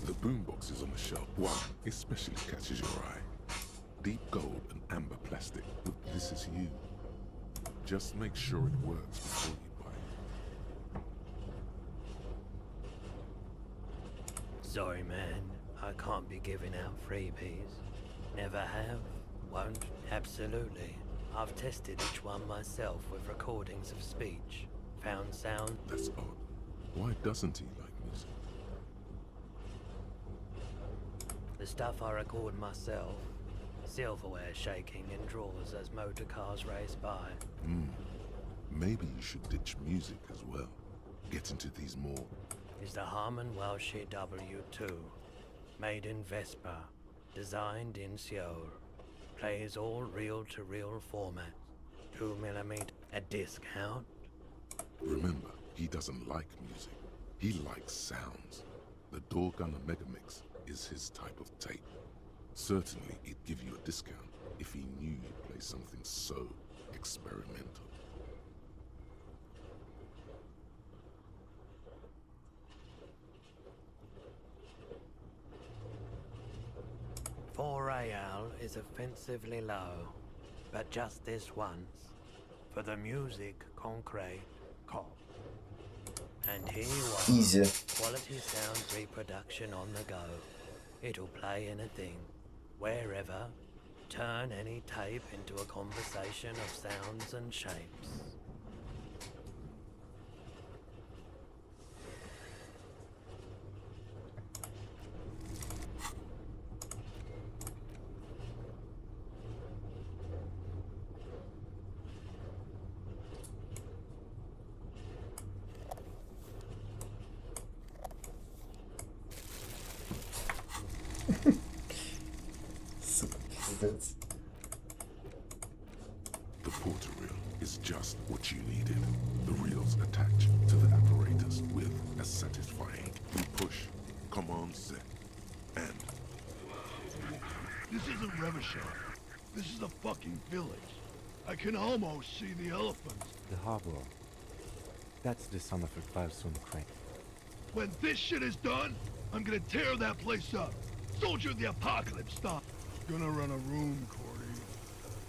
The boomboxes on the shelf, one especially catches your eye. Deep gold and amber plastic, but this is you. Just make sure it works before you buy it. Sorry, man. I can't be giving out freebies. Never have. Won't. Absolutely. I've tested each one myself with recordings of speech. Found sound. That's odd. Why doesn't he like music? The stuff I record myself. Silverware shaking in drawers as motor cars race by. Maybe you should ditch music as well. Get into these more. Is the Harman Welshie W2. Made in Vespa. Designed in Seoul. Plays all reel-to-reel formats. 2mm. A discount. Remember, he doesn't like music. He likes sounds. The Doorgunner Megamix is his type of tape. Certainly, he'd give you a discount if he knew you'd play something so experimental. $4 is offensively low, but just this once. For the music, concrete, cop. And here you are. Easy. Quality sound reproduction on the go. It'll play anything, wherever. Turn any tape into a conversation of sounds and shapes. The porter reel is just what you needed. The reels attach to the apparatus with a satisfying push, command set, and... This isn't Revachol. This is a fucking village. I can almost see the elephants. The harbor. That's the son of a Valsun crane. When this shit is done, I'm gonna tear that place up. Soldier of the apocalypse style. Gonna run a room, Cordy.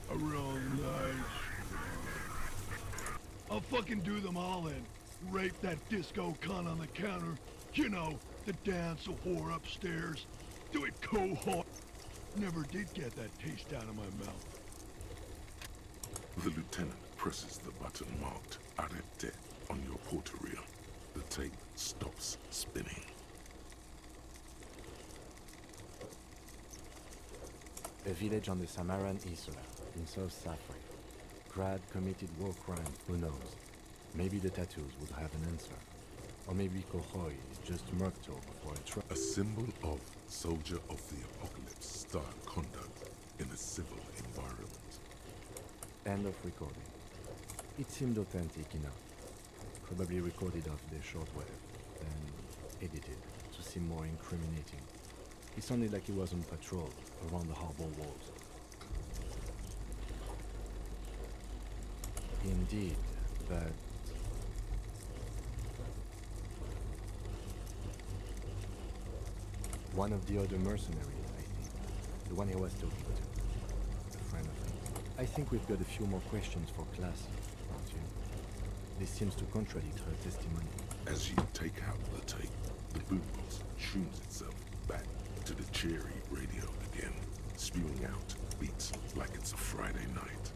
A real nice I'll fucking do them all in. Rape that disco cunt on the counter. You know, the dance a whore upstairs. Do it cohort. Never did get that taste out of my mouth. The lieutenant presses the button marked Arrête on your porterille. The tape stops spinning. A village on the Samaran Isla, in South Safri. Grad committed war crime, who knows? Maybe the tattoos would have an answer. Or maybe Kohoy is just Murkto for a truck. A symbol of soldier of the apocalypse style conduct in a civil environment. End of recording. It seemed authentic enough. Probably recorded off the shortwave, then edited to seem more incriminating. It sounded like he was on patrol around the harbor walls. Indeed, but one of the other mercenaries, I think. The one he was talking to. A friend of his. I think we've got a few more questions for Classy, don't you? This seems to contradict her testimony. As you take out the tape, the boombox tunes itself back to the cheery radio again, spewing out beats like it's a Friday night.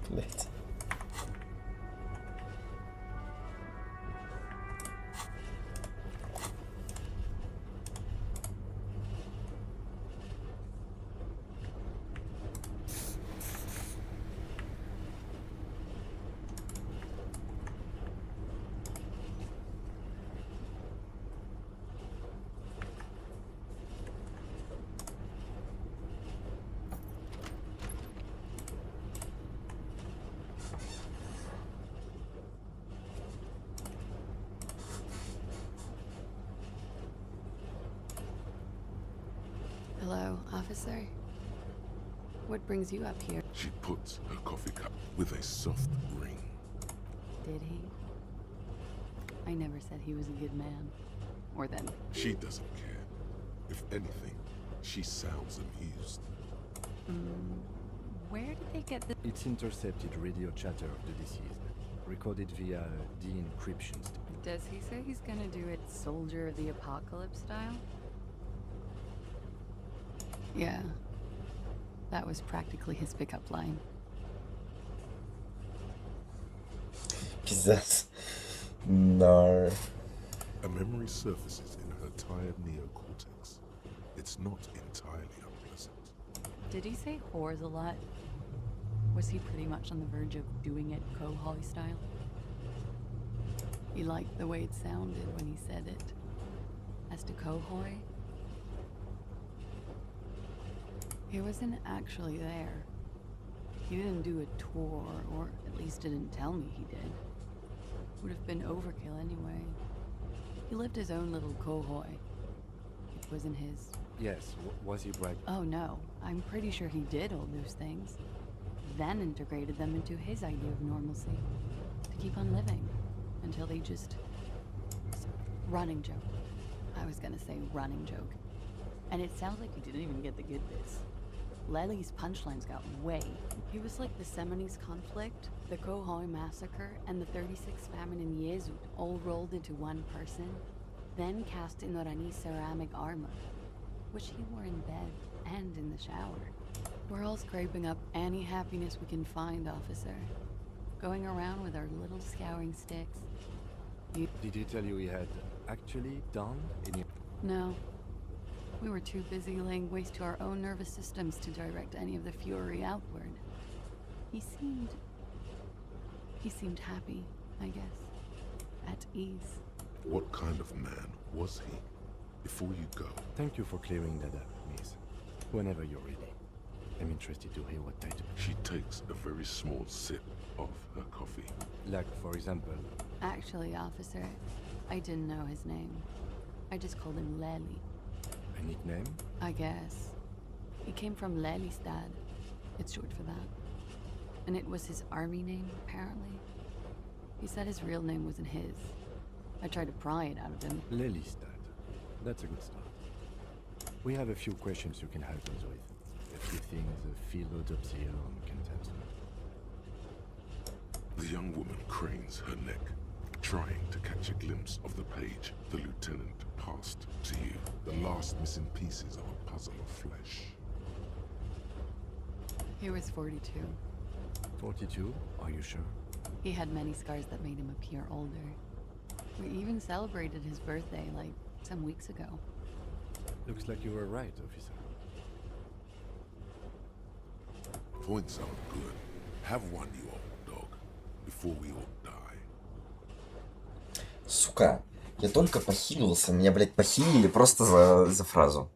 Блять. Hello, officer. What brings you up here? She puts her coffee cup with a soft ring. Did he? I never said he was a good man. Or them. She doesn't care. If anything, she sounds amused. Where did they get the... It's intercepted radio chatter of the deceased, recorded via de-encryption. Does he say he's gonna do it Soldier of the Apocalypse style? Yeah. That was practically his pickup line. Пиздец. No. A memory surfaces in her tired neocortex. It's not entirely unpleasant. Did he say whores a lot? Was he pretty much on the verge of doing it Kohoy style? He liked the way it sounded when he said it. As to Kohoy, he wasn't actually there. He didn't do a tour, or at least didn't tell me he did. Would have been overkill anyway. He lived his own little Kohoy. It wasn't his. Yes, was he bright? Oh no, I'm pretty sure he did all those things. Then integrated them into his idea of normalcy. To keep on living. Until they just... Running joke. I was gonna say running joke. And it sounds like you didn't even get the good bits. Lely's punchlines got way. He was like the Seminoles conflict, the Kohoy massacre, and the 36 famine in Yezud all rolled into one person, then cast in Norani ceramic armor, which he wore in bed and in the shower. We're all scraping up any happiness we can find, officer. Going around with our little scouring sticks. Did he tell you he had actually done any... No. We were too busy laying waste to our own nervous systems to direct any of the fury outward. He seemed happy, I guess. At ease. What kind of man was he? Before you go, Thank you for clearing that up, miss. Whenever you're ready. I'm interested to hear what they do. She takes a very small sip of her coffee. Like, for example... Actually, officer, I didn't know his name. I just called him Lely. A nickname? I guess. He came from Lelystad. It's short for that. And it was his army name, apparently. He said his real name wasn't his. I tried to pry it out of him. Lelystad. That's a good start. We have a few questions you can help us with. A few things a field autopsy alone can't answer. The young woman cranes her neck, trying to catch a glimpse of the page the lieutenant passed to you. The last missing pieces of a puzzle of flesh. He was 42. 42? Are you sure? He had many scars that made him appear older. We even celebrated his birthday, like, some weeks ago. Looks like you were right, officer. Points are good. Have one, you old dog, before we all die. Сука, я только похилился, меня, блядь, похилили просто за фразу.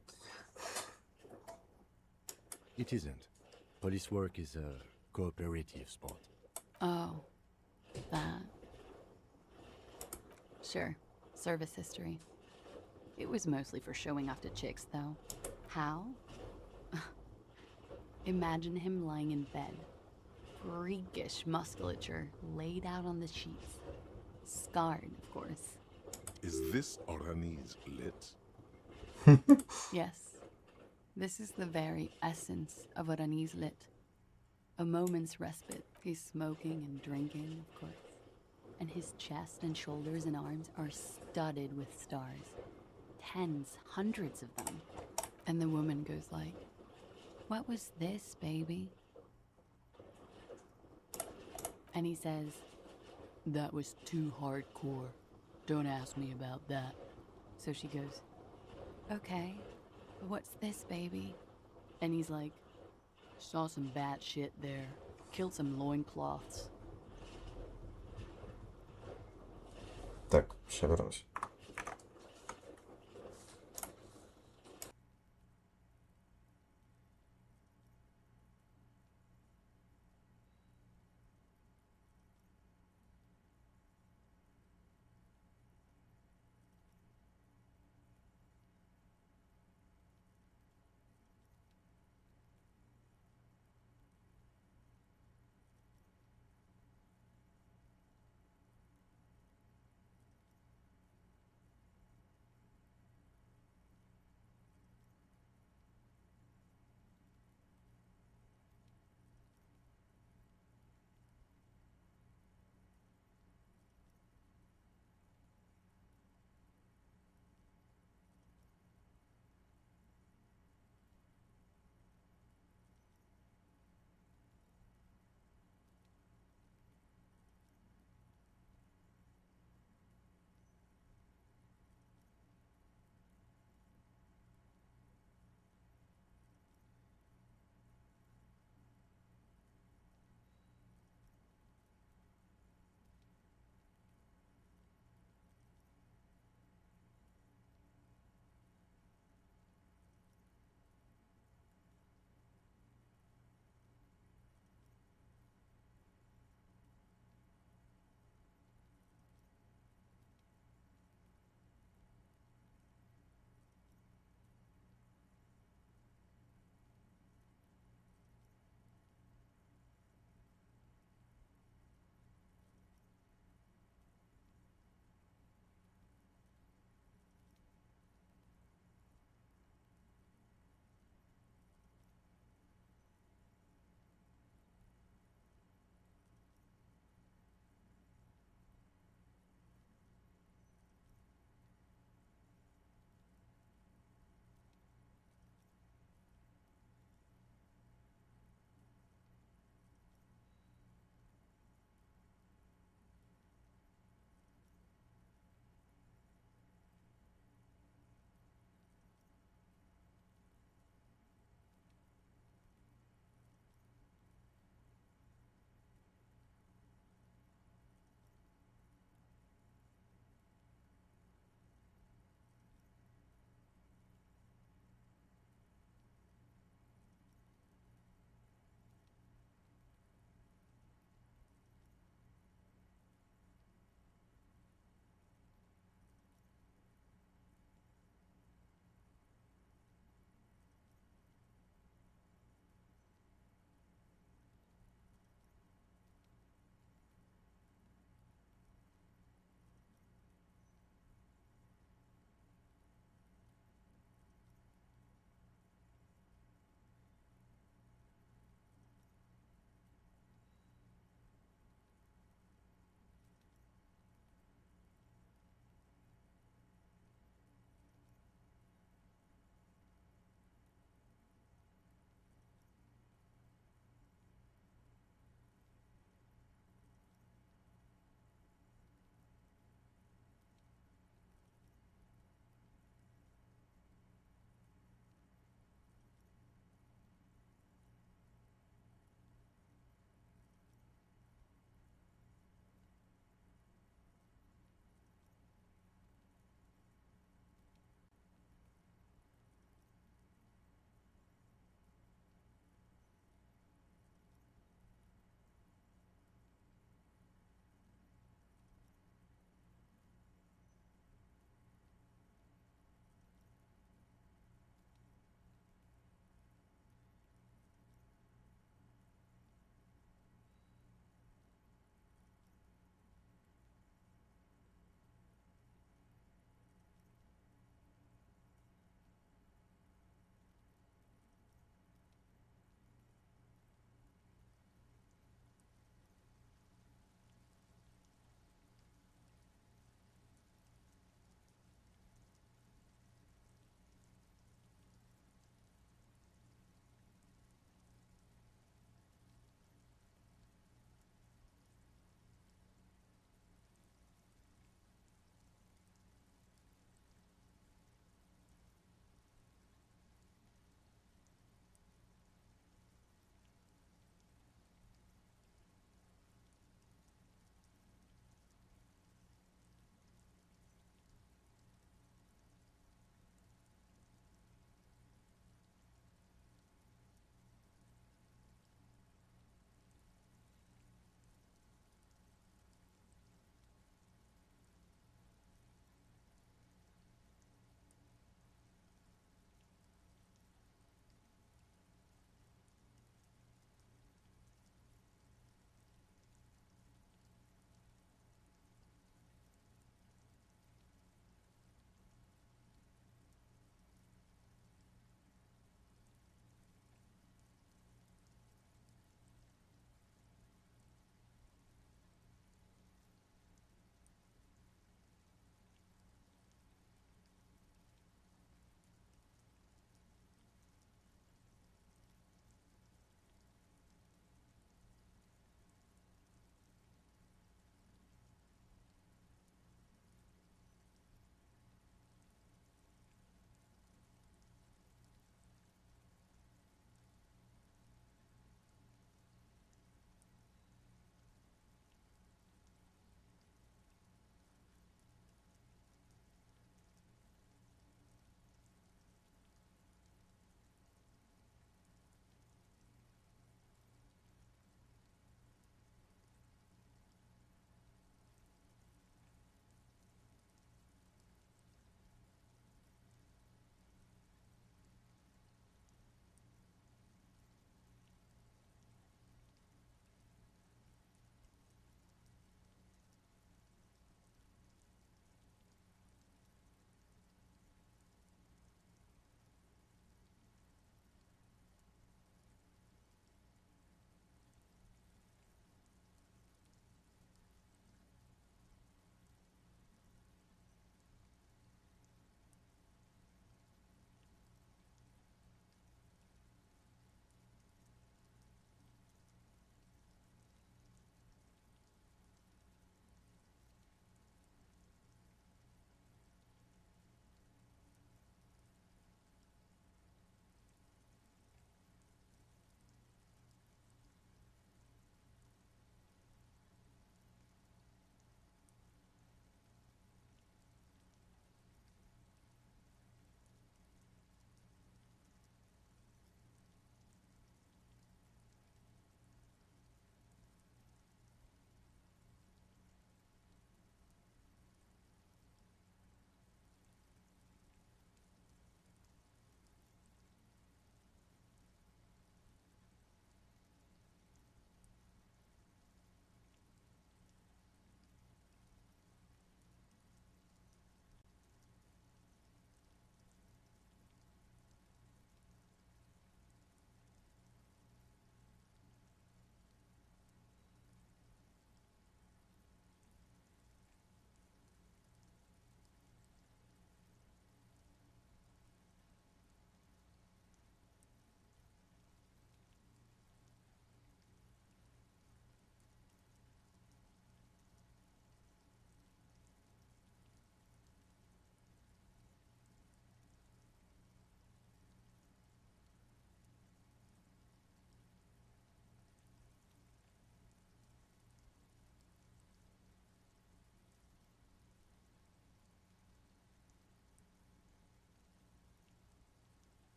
It isn't. Police work is a cooperative sport. Oh, that. Sure, service history. It was mostly for showing off to chicks, though. How? Imagine him lying in bed. Freakish musculature laid out on the sheets. Scarred, of course. Is this Orani's lit? Yes. This is the very essence of what Anis lit. A moment's respite. He's smoking and drinking, of course. And his chest and shoulders and arms are studded with stars. Tens, hundreds of them. And the woman goes like, "What was this, baby?" And he says, "That was too hardcore. Don't ask me about that." So she goes, "Okay, but what's this, baby?" And he's like, "Saw some bad shit there. Killed some loincloths." Так, сейчас вернусь.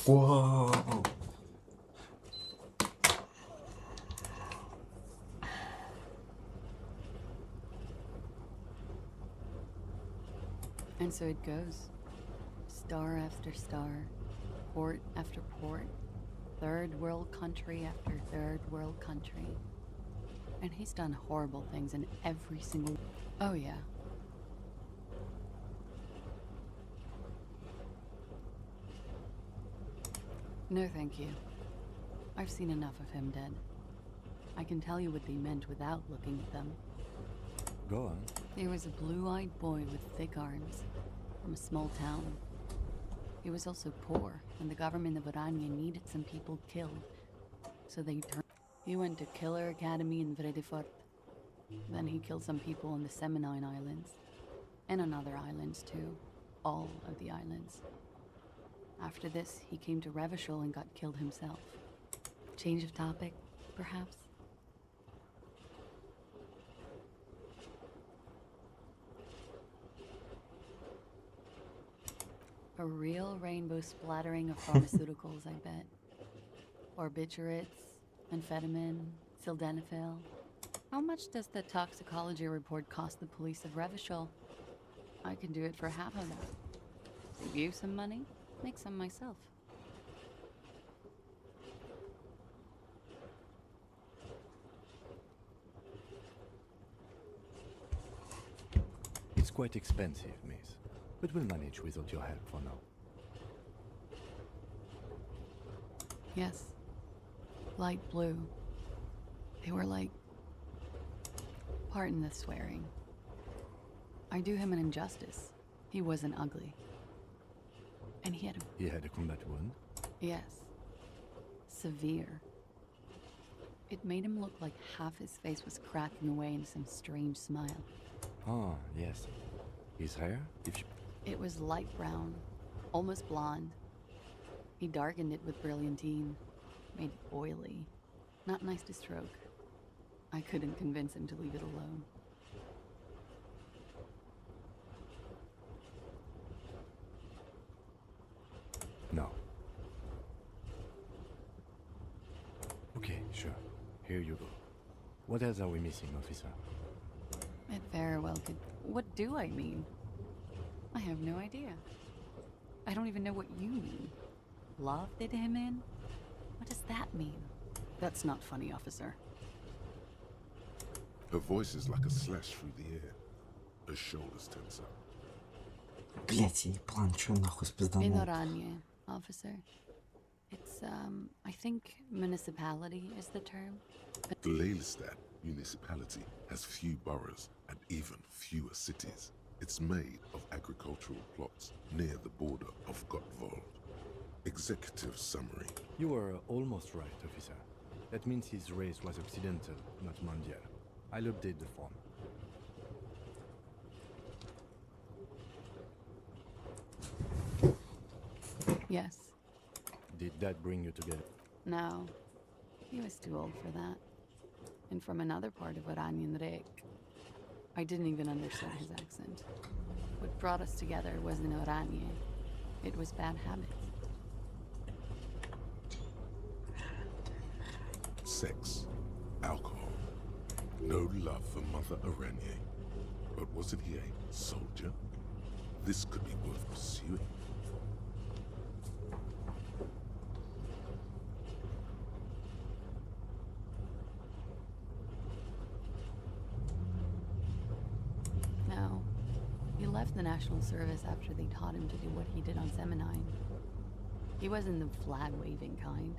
Whoa. And so it goes. Star after star, port after port, third world country after third world country. And he's done horrible things in every single... Oh yeah. No thank you. I've seen enough of him dead. I can tell you what they meant without looking at them. Go on. He was a blue-eyed boy with thick arms, from a small town. He was also poor, and the government of Orania needed some people killed. So they turned... He went to Killer Academy in Vredefort. Then he killed some people on the Seminine Islands. And on other islands, too. All of the islands. After this, he came to Revachol and got killed himself. Change of topic, perhaps? A real rainbow splattering of pharmaceuticals, I bet. Barbiturates, amphetamine, sildenafil. How much does the toxicology report cost the police of Revachol? I can do it for half of that. Save you some money, make some myself. It's quite expensive, miss. But we'll manage without your help for now. Yes. Light blue. They were like... Pardon the swearing. I do him an injustice. He wasn't ugly. And he had a... He had a combat wound? Yes. Severe. It made him look like half his face was cracking away in some strange smile. Ah, yes. His hair? If you... It was light brown, almost blonde. He darkened it with brilliantine, made it oily. Not nice to stroke. I couldn't convince him to leave it alone. No. Okay, sure. Here you go. What else are we missing, officer? It very well could... What do I mean? I have no idea. I don't even know what you mean. Love did him in? What does that mean? That's not funny, officer. Her voice is like a slash through the air. Her shoulders tense up. Блять, я не план, чё нахуй In спизданул? Oranje, officer. It's, I think municipality is the term. The Lelystad municipality has few boroughs and even fewer cities. It's made of agricultural plots near the border of Gottwald. Executive summary. You were almost right, officer. That means his race was occidental, not mondial. I'll update the form. Yes. Did that bring you together? No. He was too old for that. And from another part of Oranjenrek. I didn't even understand his accent. What brought us together wasn't Oranje. It was bad habits. Sex. Alcohol. No love for Mother Aranye. But wasn't he a soldier? This could be worth pursuing. No. He left the National Service after they taught him to do what he did on Seminine. He wasn't the flag-waving kind.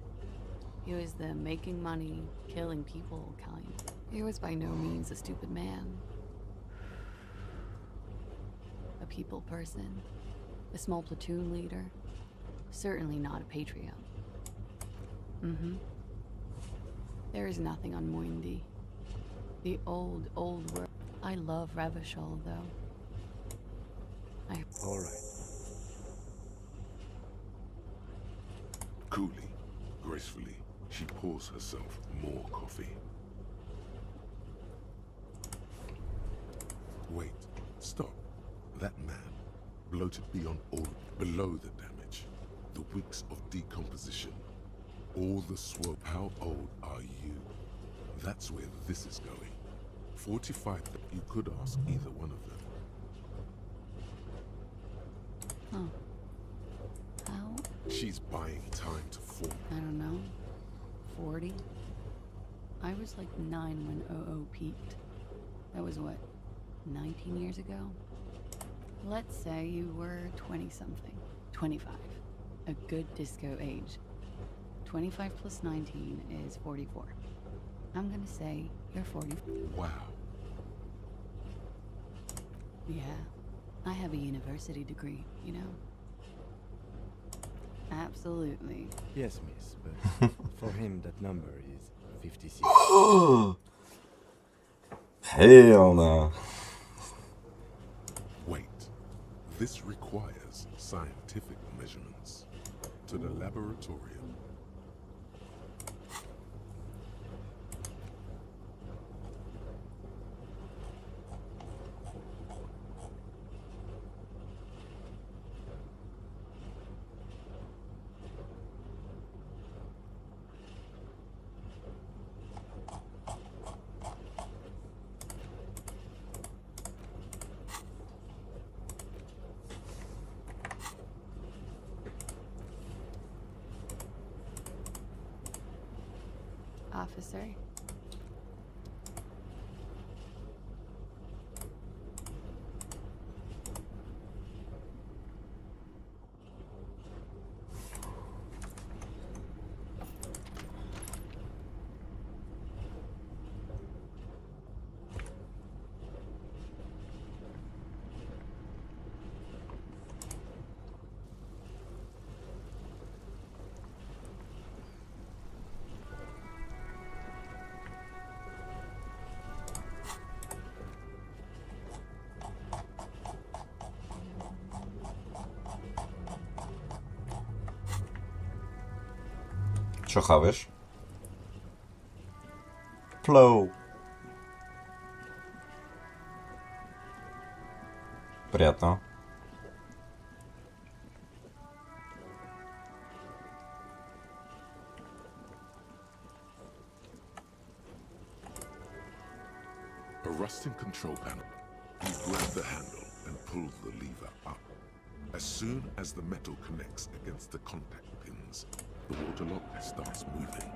He was the making money, killing people kind. He was by no means a stupid man. A people person. A small platoon leader. Certainly not a patriot. Mm-hmm. There is nothing on Moindi. The old world. I love Revachol, though. All right. Coolly, gracefully, she pours herself more coffee. Wait, stop. That man, bloated beyond all, below the damage. The wicks of decomposition. All the swirl. How old are you? That's where this is going. 45. You could ask either one of them. Huh. How? She's buying time to form. I don't know. 40? I was like 9 when OO peaked. That was what, 19 years ago? Let's say you were 20-something. 25. A good disco age. 25 plus 19 is 44. I'm gonna say you're 40. Wow. Yeah. I have a university degree, you know? Absolutely. Yes, miss, but for him that number is 56. Hell no. Wait. This requires scientific measurements. To the laboratorium. Officer. Чё хаваешь? Плоу. Приятно. A rusting control panel. You grab the handle and pull the lever up. As soon as the metal connects against the contact pins, the water lock starts moving.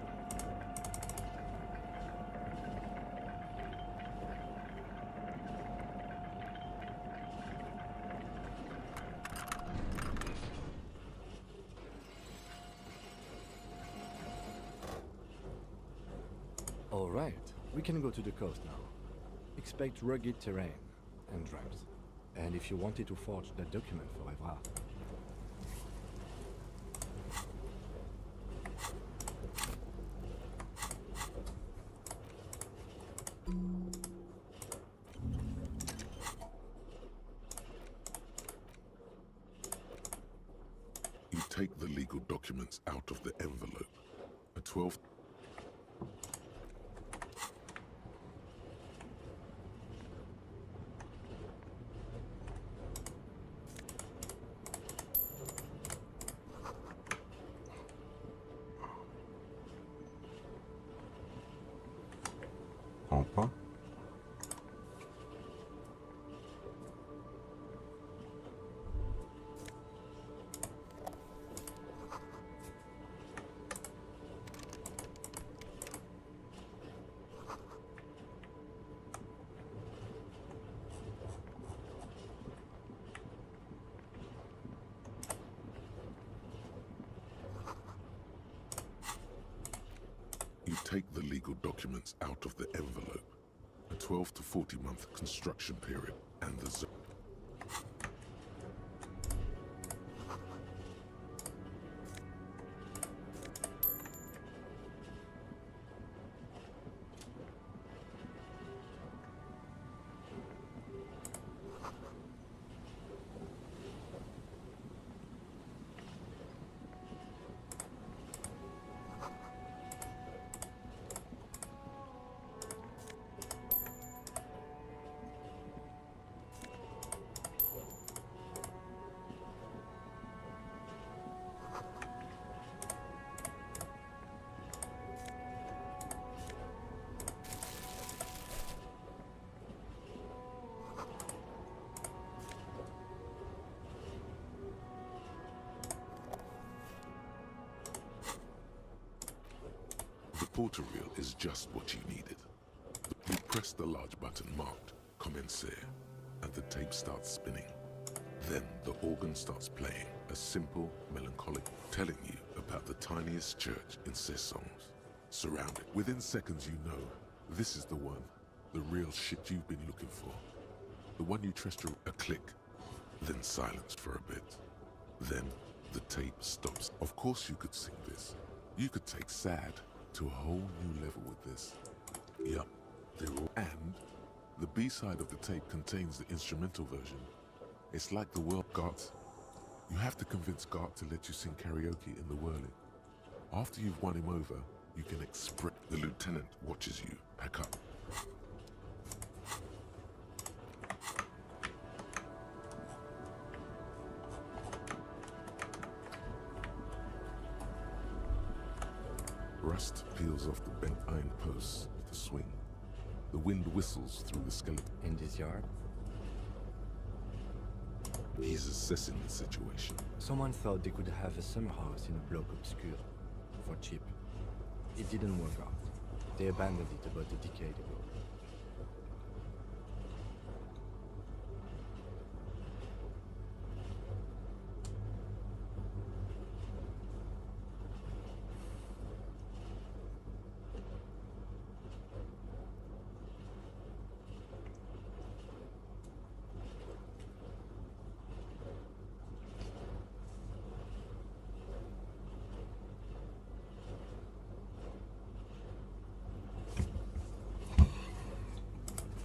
All right, we can go to the coast now. Expect rugged terrain and drums. And if you wanted to forge that document for Evra, You take the legal documents out of the envelope. A 12. Опа. You take the legal documents out of the envelope. A 12 to 40 month construction period and the zone. porter reel is just what you needed. You press the large button marked Commencer, and the tape starts spinning. Then the organ starts playing, a simple, melancholic, telling you about the tiniest church in Cessons. Surrounded. Within seconds you know, this is the one, the real shit you've been looking for. The one you trust to a click, then silence for a bit. Then the tape stops. Of course you could sing this. You could take sad to a whole new level with this. Yup, they're all. And the B-side of the tape contains the instrumental version. It's like the world Gart. You have to convince Gart to let you sing karaoke in the whirling. After you've won him over, you can express. The lieutenant watches you pack up. Rust peels off the bent iron posts with a swing. The wind whistles through the skeleton. In this yard? He's assessing the situation. Someone thought they could have a summer house in a block obscure, for cheap. It didn't work out. They abandoned it about a decade ago.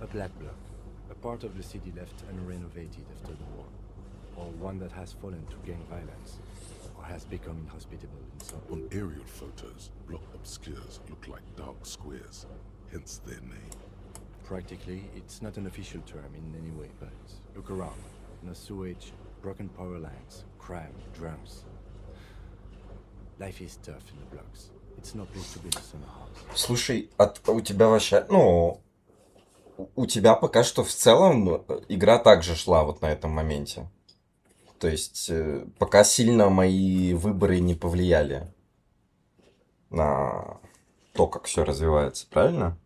A black block, a part of the city left unrenovated after the war, or one that has fallen to gang violence, or has become inhospitable in some. On aerial photos, block obscures look like dark squares, hence their name. Practically, it's not an official term in any way, but look around. No sewage, broken power lines, crime, drums. Life is tough in the blocks. It's no place to build a summer house. Слушай, у тебя вообще, ну, у тебя пока что в целом игра также шла вот на этом моменте. То есть пока сильно мои выборы не повлияли на то, как все развивается, правильно?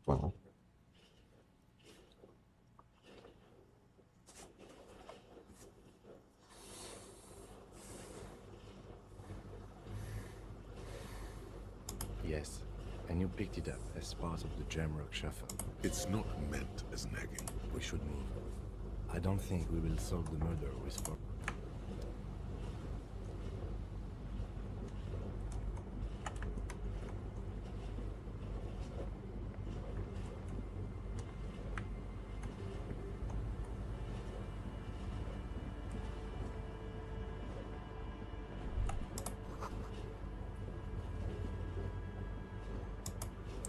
Понял. Yes, and you picked it up as part of the Jamrock Shuffle. It's not meant as nagging. We should move. I don't think we will solve the murder with for.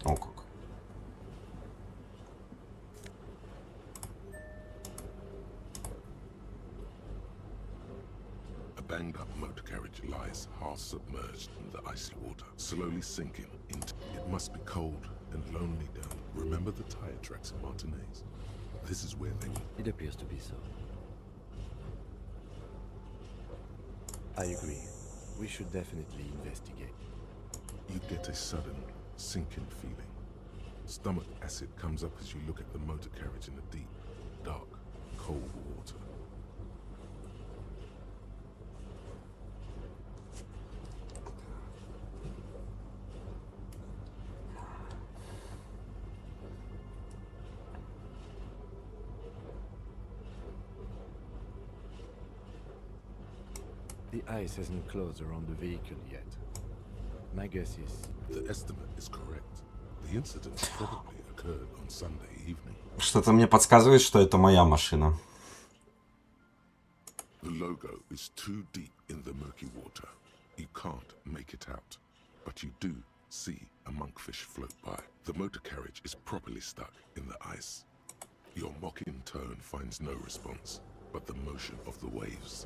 О, как. A banged up motor carriage lies half submerged in the icy water, slowly sinking into. It must be cold and lonely down. Remember the tire tracks in Martinez? This is where they. It appears to be so. I agree. We should definitely investigate. You get a sudden sinking feeling. Stomach acid comes up as you look at the motor carriage in the deep, dark, cold water. The ice hasn't closed around the vehicle yet. My guess is... The estimate is correct. The incident probably occurred on Sunday evening. Что-то мне подсказывает, что это моя машина. The logo is too deep in the murky water. You can't make it out, but you do see a monkfish float by. The motor carriage is properly stuck in the ice. Your mocking tone finds no response, but the motion of the waves.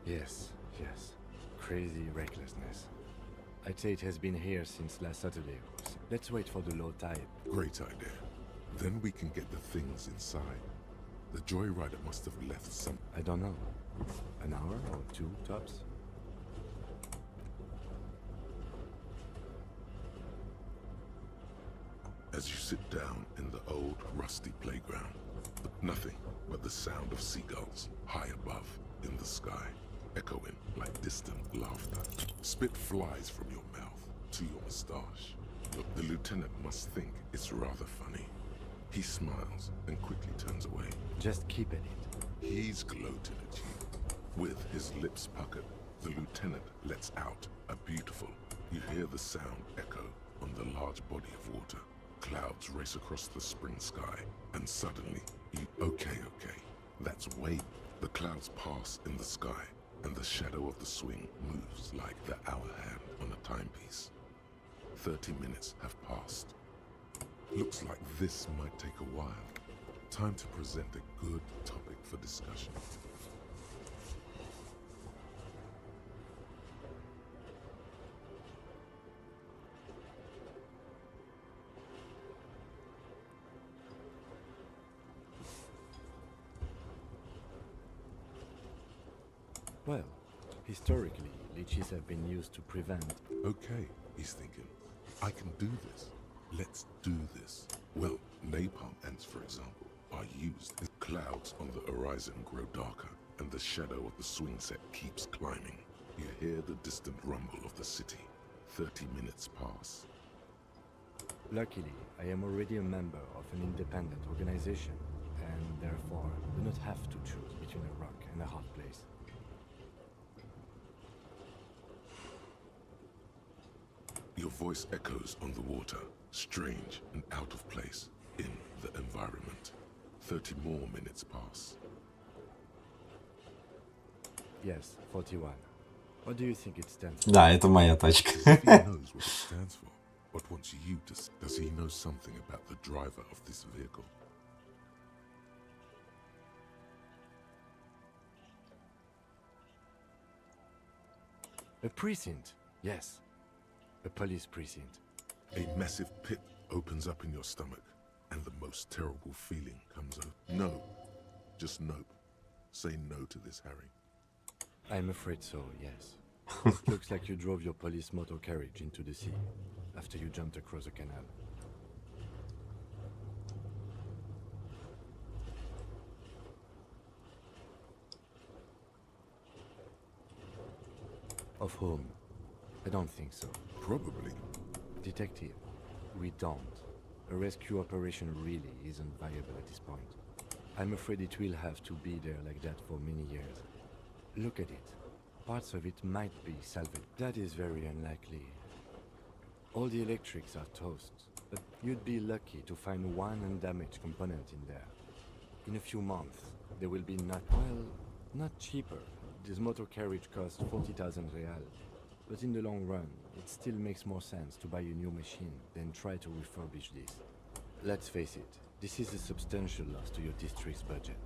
Yes, yes. Crazy recklessness. I'd say it has been here since last Saturday. Let's wait for the low tide. Great idea. Then we can get the things inside. The joyrider must have left some... I don't know. An hour or two, tops? As you sit down in the old, rusty playground, nothing but the sound of seagulls high above in the sky, echoing like distant laughter. Spit flies from your mouth to your moustache. The lieutenant must think it's rather funny. He smiles and quickly turns away. Just keep at it. He's gloating at you. With his lips puckered, the lieutenant lets out a beautiful... You hear the sound echo on the large body of water. Clouds race across the spring sky, and suddenly, okay, that's way... The clouds pass in the sky, and the shadow of the swing moves like the hour hand on a timepiece. 30 minutes have passed. Looks like this might take a while. Time to present a good topic for discussion. Well, historically, leeches have been used to prevent... Okay, he's thinking. I can do this. Let's do this. Well, napalm ants, for example, are used. Clouds on the horizon grow darker, and the shadow of the swing set keeps climbing. You hear the distant rumble of the city. 30 minutes pass. Luckily, I am already a member of an independent organization, and therefore do not have to choose between a rock and a hard place. Your voice echoes on the water, strange and out of place in the environment. 30 more minutes pass. Yes, 41. What do you think it stands for? Да, это моя тачка. He knows what it stands for. What wants you to... Does he know something about the driver of this vehicle? A precinct, yes. A police precinct. A massive pit opens up in your stomach, and the most terrible feeling comes over. No. Just nope. Say no to this, Harry. I'm afraid so, yes. Looks like you drove your police motor carriage into the sea after you jumped across a canal. Of whom? I don't think so. Probably. Detective, we don't. A rescue operation really isn't viable at this point. I'm afraid it will have to be there like that for many years. Look at it. Parts of it might be salvaged. That is very unlikely. All the electrics are toast, but you'd be lucky to find one undamaged component in there. In a few months, there will be not cheaper. This motor carriage costs 40,000 real. But in the long run, it still makes more sense to buy a new machine than try to refurbish this. Let's face it, this is a substantial loss to your district's budget.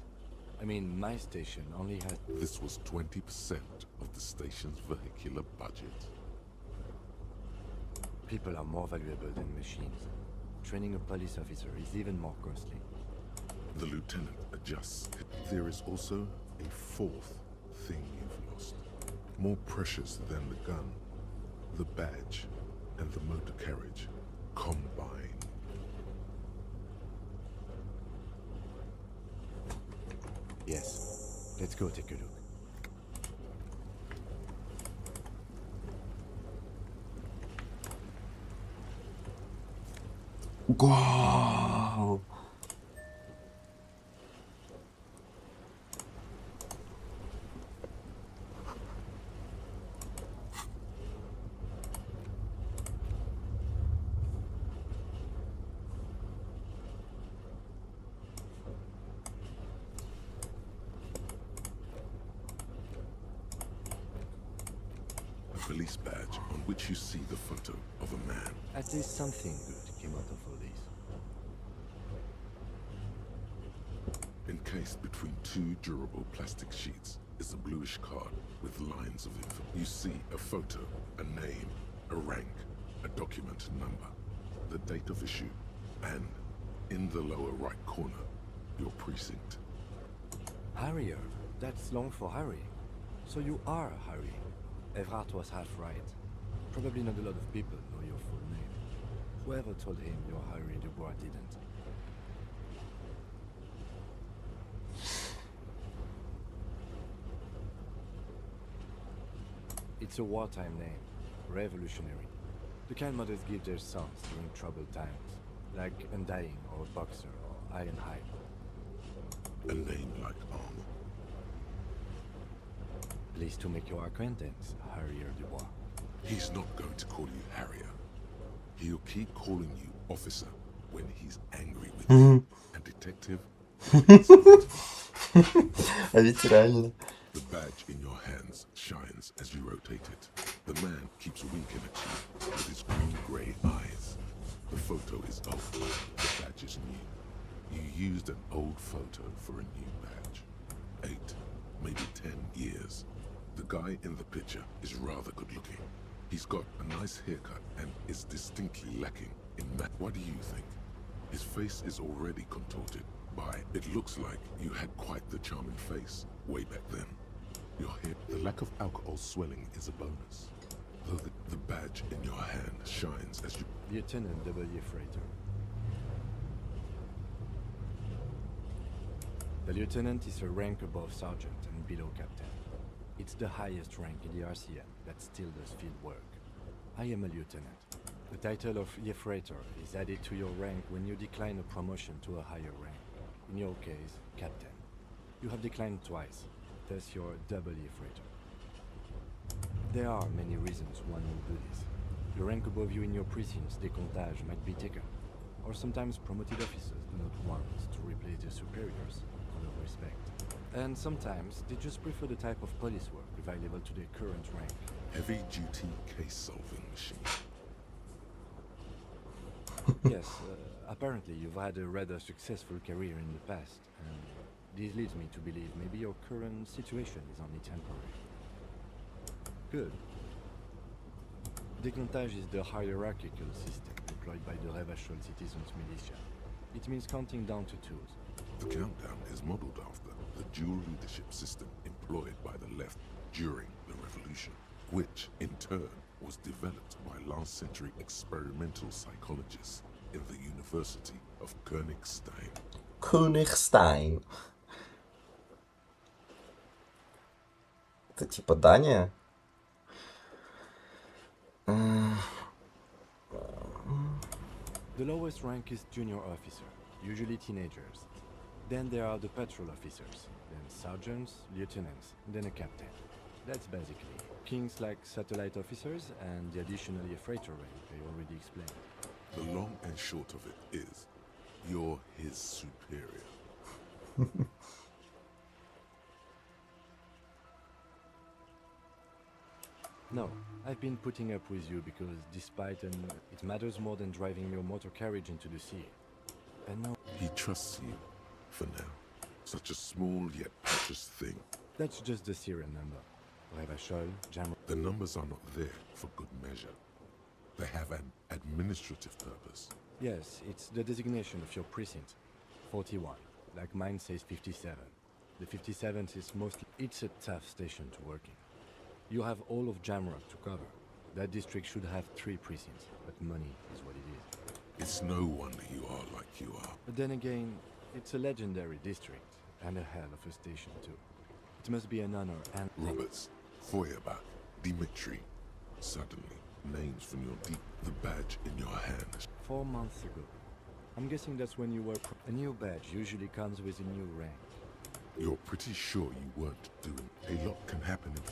I mean, my station only has... This was 20% of the station's vehicular budget. People are more valuable than machines. Training a police officer is even more costly. The lieutenant adjusts. There is also a fourth thing you've lost. More precious than the gun, the badge, and the motor carriage combined. Yes, let's go take a look. Wow. A police badge on which you see the photo of a man. At least something good came out of all this. Encased between two durable plastic sheets is a bluish card with lines of info. You see a photo, a name, a rank, a document number, the date of issue, and in the lower right corner, your precinct. Harrier. That's long for Harry. So you are Harry. Evrard was half right. Probably not a lot of people know your full name. Whoever told him you're Harry Dubois didn't. It's a wartime name. Revolutionary. The kind mothers give their sons during troubled times. Like Undying or Boxer or Ironhide. A name like armor. Pleased to make your acquaintance, Harrier Dubois. He's not going to call you Harrier. He'll keep calling you officer when he's angry with you. And detective. А ведь реально. The badge in your hands shines as you rotate it. The man keeps winking at you with his green-grey eyes. The photo is old. The badge is new. You used an old photo for a new badge. 8, maybe 10 years. The guy in the picture is rather good looking. He's got a nice haircut and is distinctly lacking in math. What do you think? His face is already contorted by, it looks like you had quite the charming face way back then. Your hair, the lack of alcohol swelling is a bonus. Though the badge in your hand shines as you... Lieutenant W. Freighter. The lieutenant is a rank above sergeant and below captain. It's the highest rank in the RCM that still does field work. I am a lieutenant. The title of Freighter is added to your rank when you decline a promotion to a higher rank. In your case, captain. You have declined twice, thus you're double Freighter. There are many reasons one will do this. The rank above you in your precinct's décomptage might be taken, or sometimes promoted officers do not want to replace their superiors out of respect. And sometimes they just prefer the type of police work available to their current rank. Heavy-duty case-solving machine. Yes, apparently you've had a rather successful career in the past, and this leads me to believe maybe your current situation is only temporary. Good. Décomptage is the hierarchical system employed by the Revachol citizens' militia. It means counting down to 2s. The countdown is modeled after the dual leadership system employed by the left during the revolution, which in turn was developed by last-century experimental psychologists in the University of Königstein. Königstein. Это типа Дания? The lowest rank is junior officer, usually teenagers. Then there are the patrol officers, then sergeants, lieutenants, then a captain. That's basically kings like satellite officers and the additionally a freighter rank I already explained. The long and short of it is, you're his superior. No, I've been putting up with you because despite it matters more than driving your motor carriage into the sea. And now He trusts you, for now. Such a small yet precious thing. that's just the serial number. Revachol, Jam. The numbers are not there for good measure. They have an administrative purpose. Yes, it's the designation of your precinct. 41. Like mine says 57. The 57th is mostly... It's a tough station to work in. You have all of Jamrock to cover. That district should have 3 precincts, but money is what it is. It's no wonder you are like you are. But then again, it's a legendary district, and a hell of a station too. It must be an honor and... Roberts, Feuerbach, Dimitri. Suddenly, names from your deep... The badge in your hand. 4 months ago. I'm guessing that's when you were... A new badge usually comes with a new rank. You're pretty sure you weren't doing... A lot can happen in...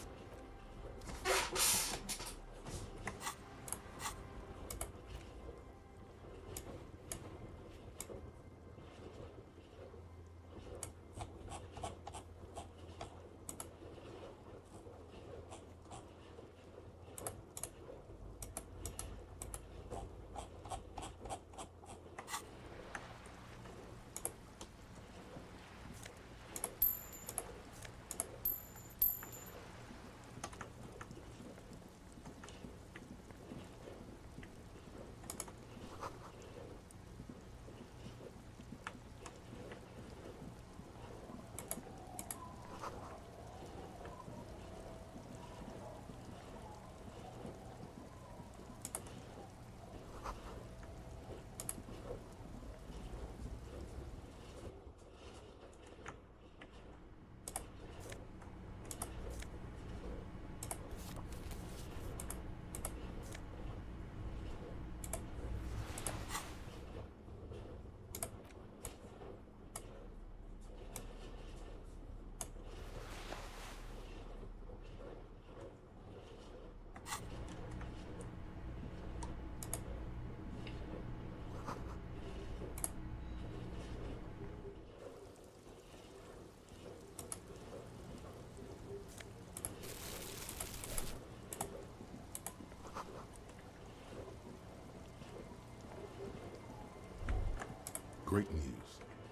Great news.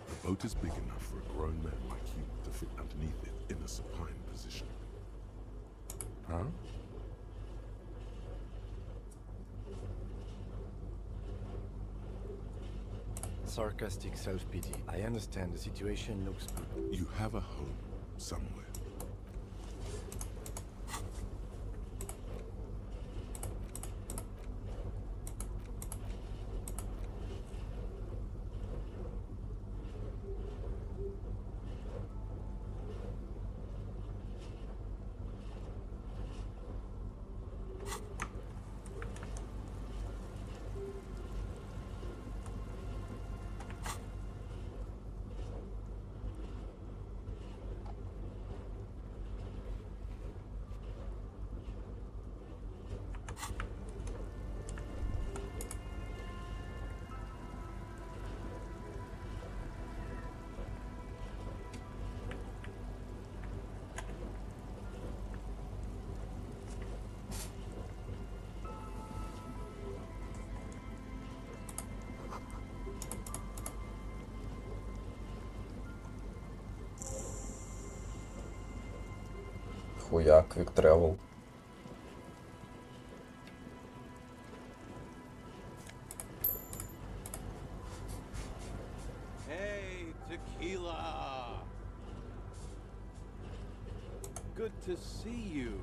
The boat is big enough for a grown man like you to fit underneath it in a supine position. Huh? Sarcastic self-pity. I understand the situation looks good. You have a home somewhere. Хуя, quick travel. Hey, Tequila! Good to see you.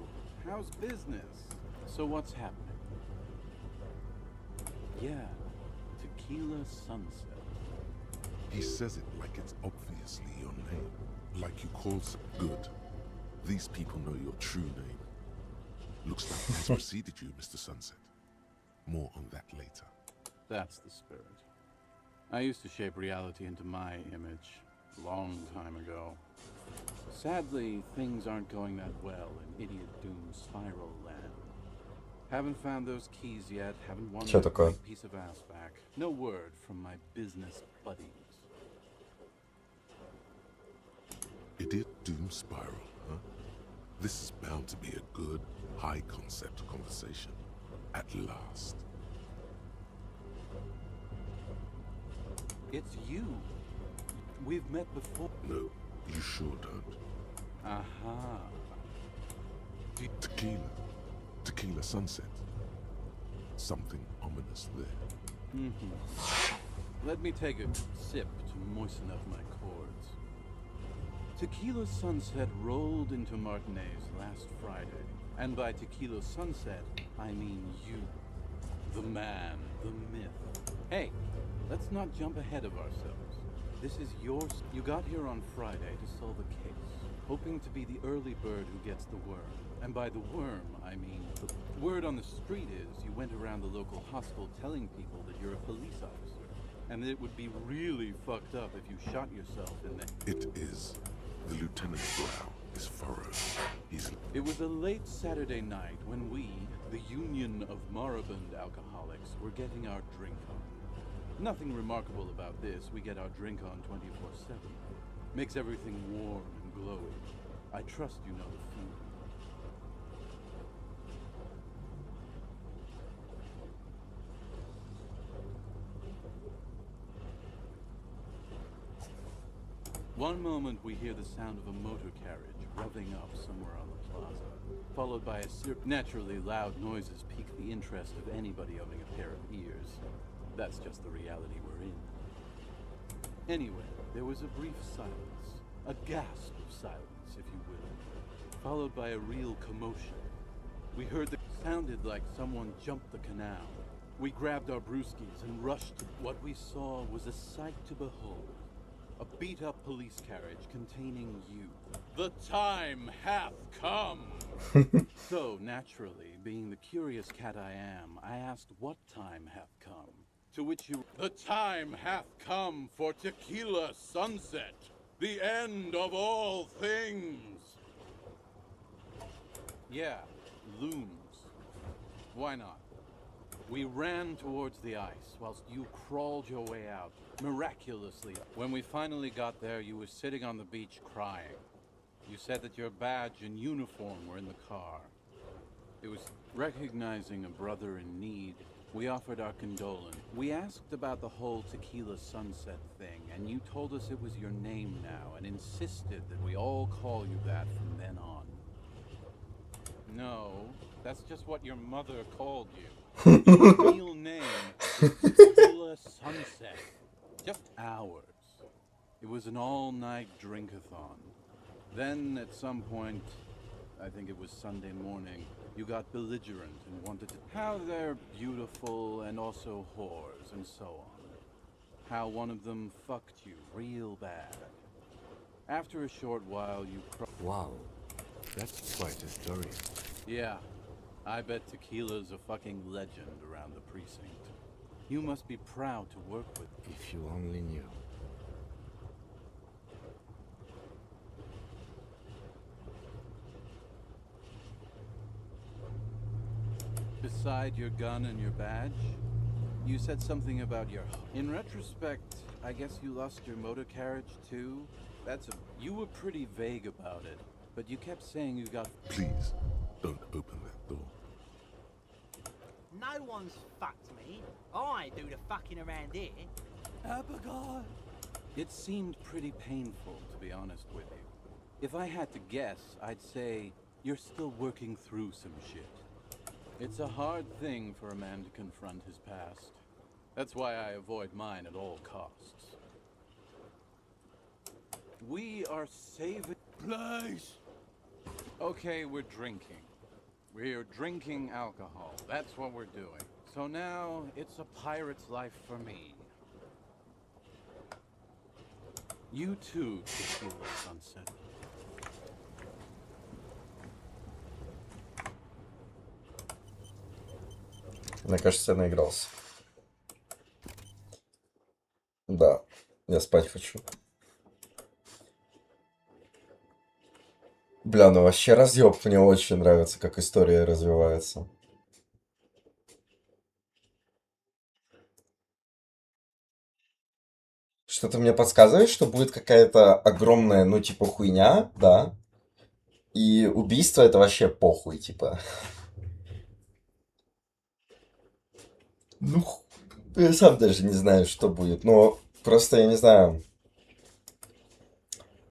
How's business? So what's happening? Yeah, Tequila Sunset. He says it like it's obviously your name. Like you call good. These people know your true name. Looks like he's preceded you, Mr. Sunset. More on that later. That's the spirit. I used to shape reality into my image, long time ago. Sadly, things aren't going that well in Idiot Doom Spiral Land. Haven't found those keys yet, haven't won that great piece of ass back. No word from my business buddies. Idiot Doom Spiral, huh? This is bound to be a good, high-concept conversation. At last. It's you. We've met before. No, you sure don't. Aha. Tequila. Tequila Sunset. Something ominous there. Let me take a sip to moisten up my cords. Tequila Sunset rolled into Martinez last Friday. And by Tequila Sunset, I mean you. The man, the myth. Hey, let's not jump ahead of ourselves. This is yours. You got here on Friday to solve a case, hoping to be the early bird who gets the worm. And by the worm, I mean the word on the street is you went around the local hostel telling people that you're a police officer. And that it would be really fucked up if you shot yourself in the... It is. The lieutenant's brow is furrowed. It was a late Saturday night when we, the Union of Moribund Alcoholics, were getting our drink on. Nothing remarkable about this. We get our drink on 24/7. Makes everything warm and glowing. I trust you know the feeling. One moment we hear the sound of a motor carriage revving up somewhere on the plaza, followed by naturally loud noises pique the interest of anybody owning a pair of ears. That's just the reality we're in. Anyway, there was a brief silence, a gasp of silence, if you will, followed by a real commotion. We heard that sounded like someone jumped the canal. We grabbed our brewskis and rushed. What we saw was a sight to behold. A beat-up police carriage containing you. The time hath come! So, naturally, being the curious cat I am, I asked what time hath come. To which you... The time hath come for Tequila Sunset! The end of all things! Yeah, looms. Why not? We ran towards the ice, whilst you crawled your way out, miraculously. When we finally got there, you were sitting on the beach crying. You said that your badge and uniform were in the car. It was recognizing a brother in need We offered our condolence. We asked about the whole tequila sunset thing, and you told us it was your name now, and insisted that we all call you that from then on. No, that's just what your mother called you. Your real name is Tequila Sunset. Just ours. It was an all-night drink-a-thon. Then, at some point, I think it was Sunday morning, you got belligerent and wanted to... How they're beautiful and also whores and so on. How one of them fucked you real bad. After a short while, you... Wow, that's quite a story. Yeah, I bet Tequila's a fucking legend around the precinct. You must be proud to work with... If you only knew. Beside your gun and your badge, you said something about your... In retrospect, I guess you lost your motor carriage too? You were pretty vague about it, but you kept saying you got... Please, don't open that door. No one's fucked me. I do the fucking around here. Abigail! It seemed pretty painful, to be honest with you. If I had to guess, I'd say you're still working through some shit. It's a hard thing for a man to confront his past. That's why I avoid mine at all costs. We are saving... Please! Okay, we're drinking. We're drinking alcohol. That's what we're doing. So now, it's a pirate's life for me. You too, Tequila Sunset. Мне кажется, я наигрался. Да, я спать хочу. Бля, ну вообще разъеб. Мне очень нравится, как история развивается. Что-то мне подсказывает, что будет какая-то огромная, ну, типа, хуйня, да? И убийство это вообще похуй, типа. Ну, я сам даже не знаю, что будет. Но просто я не знаю.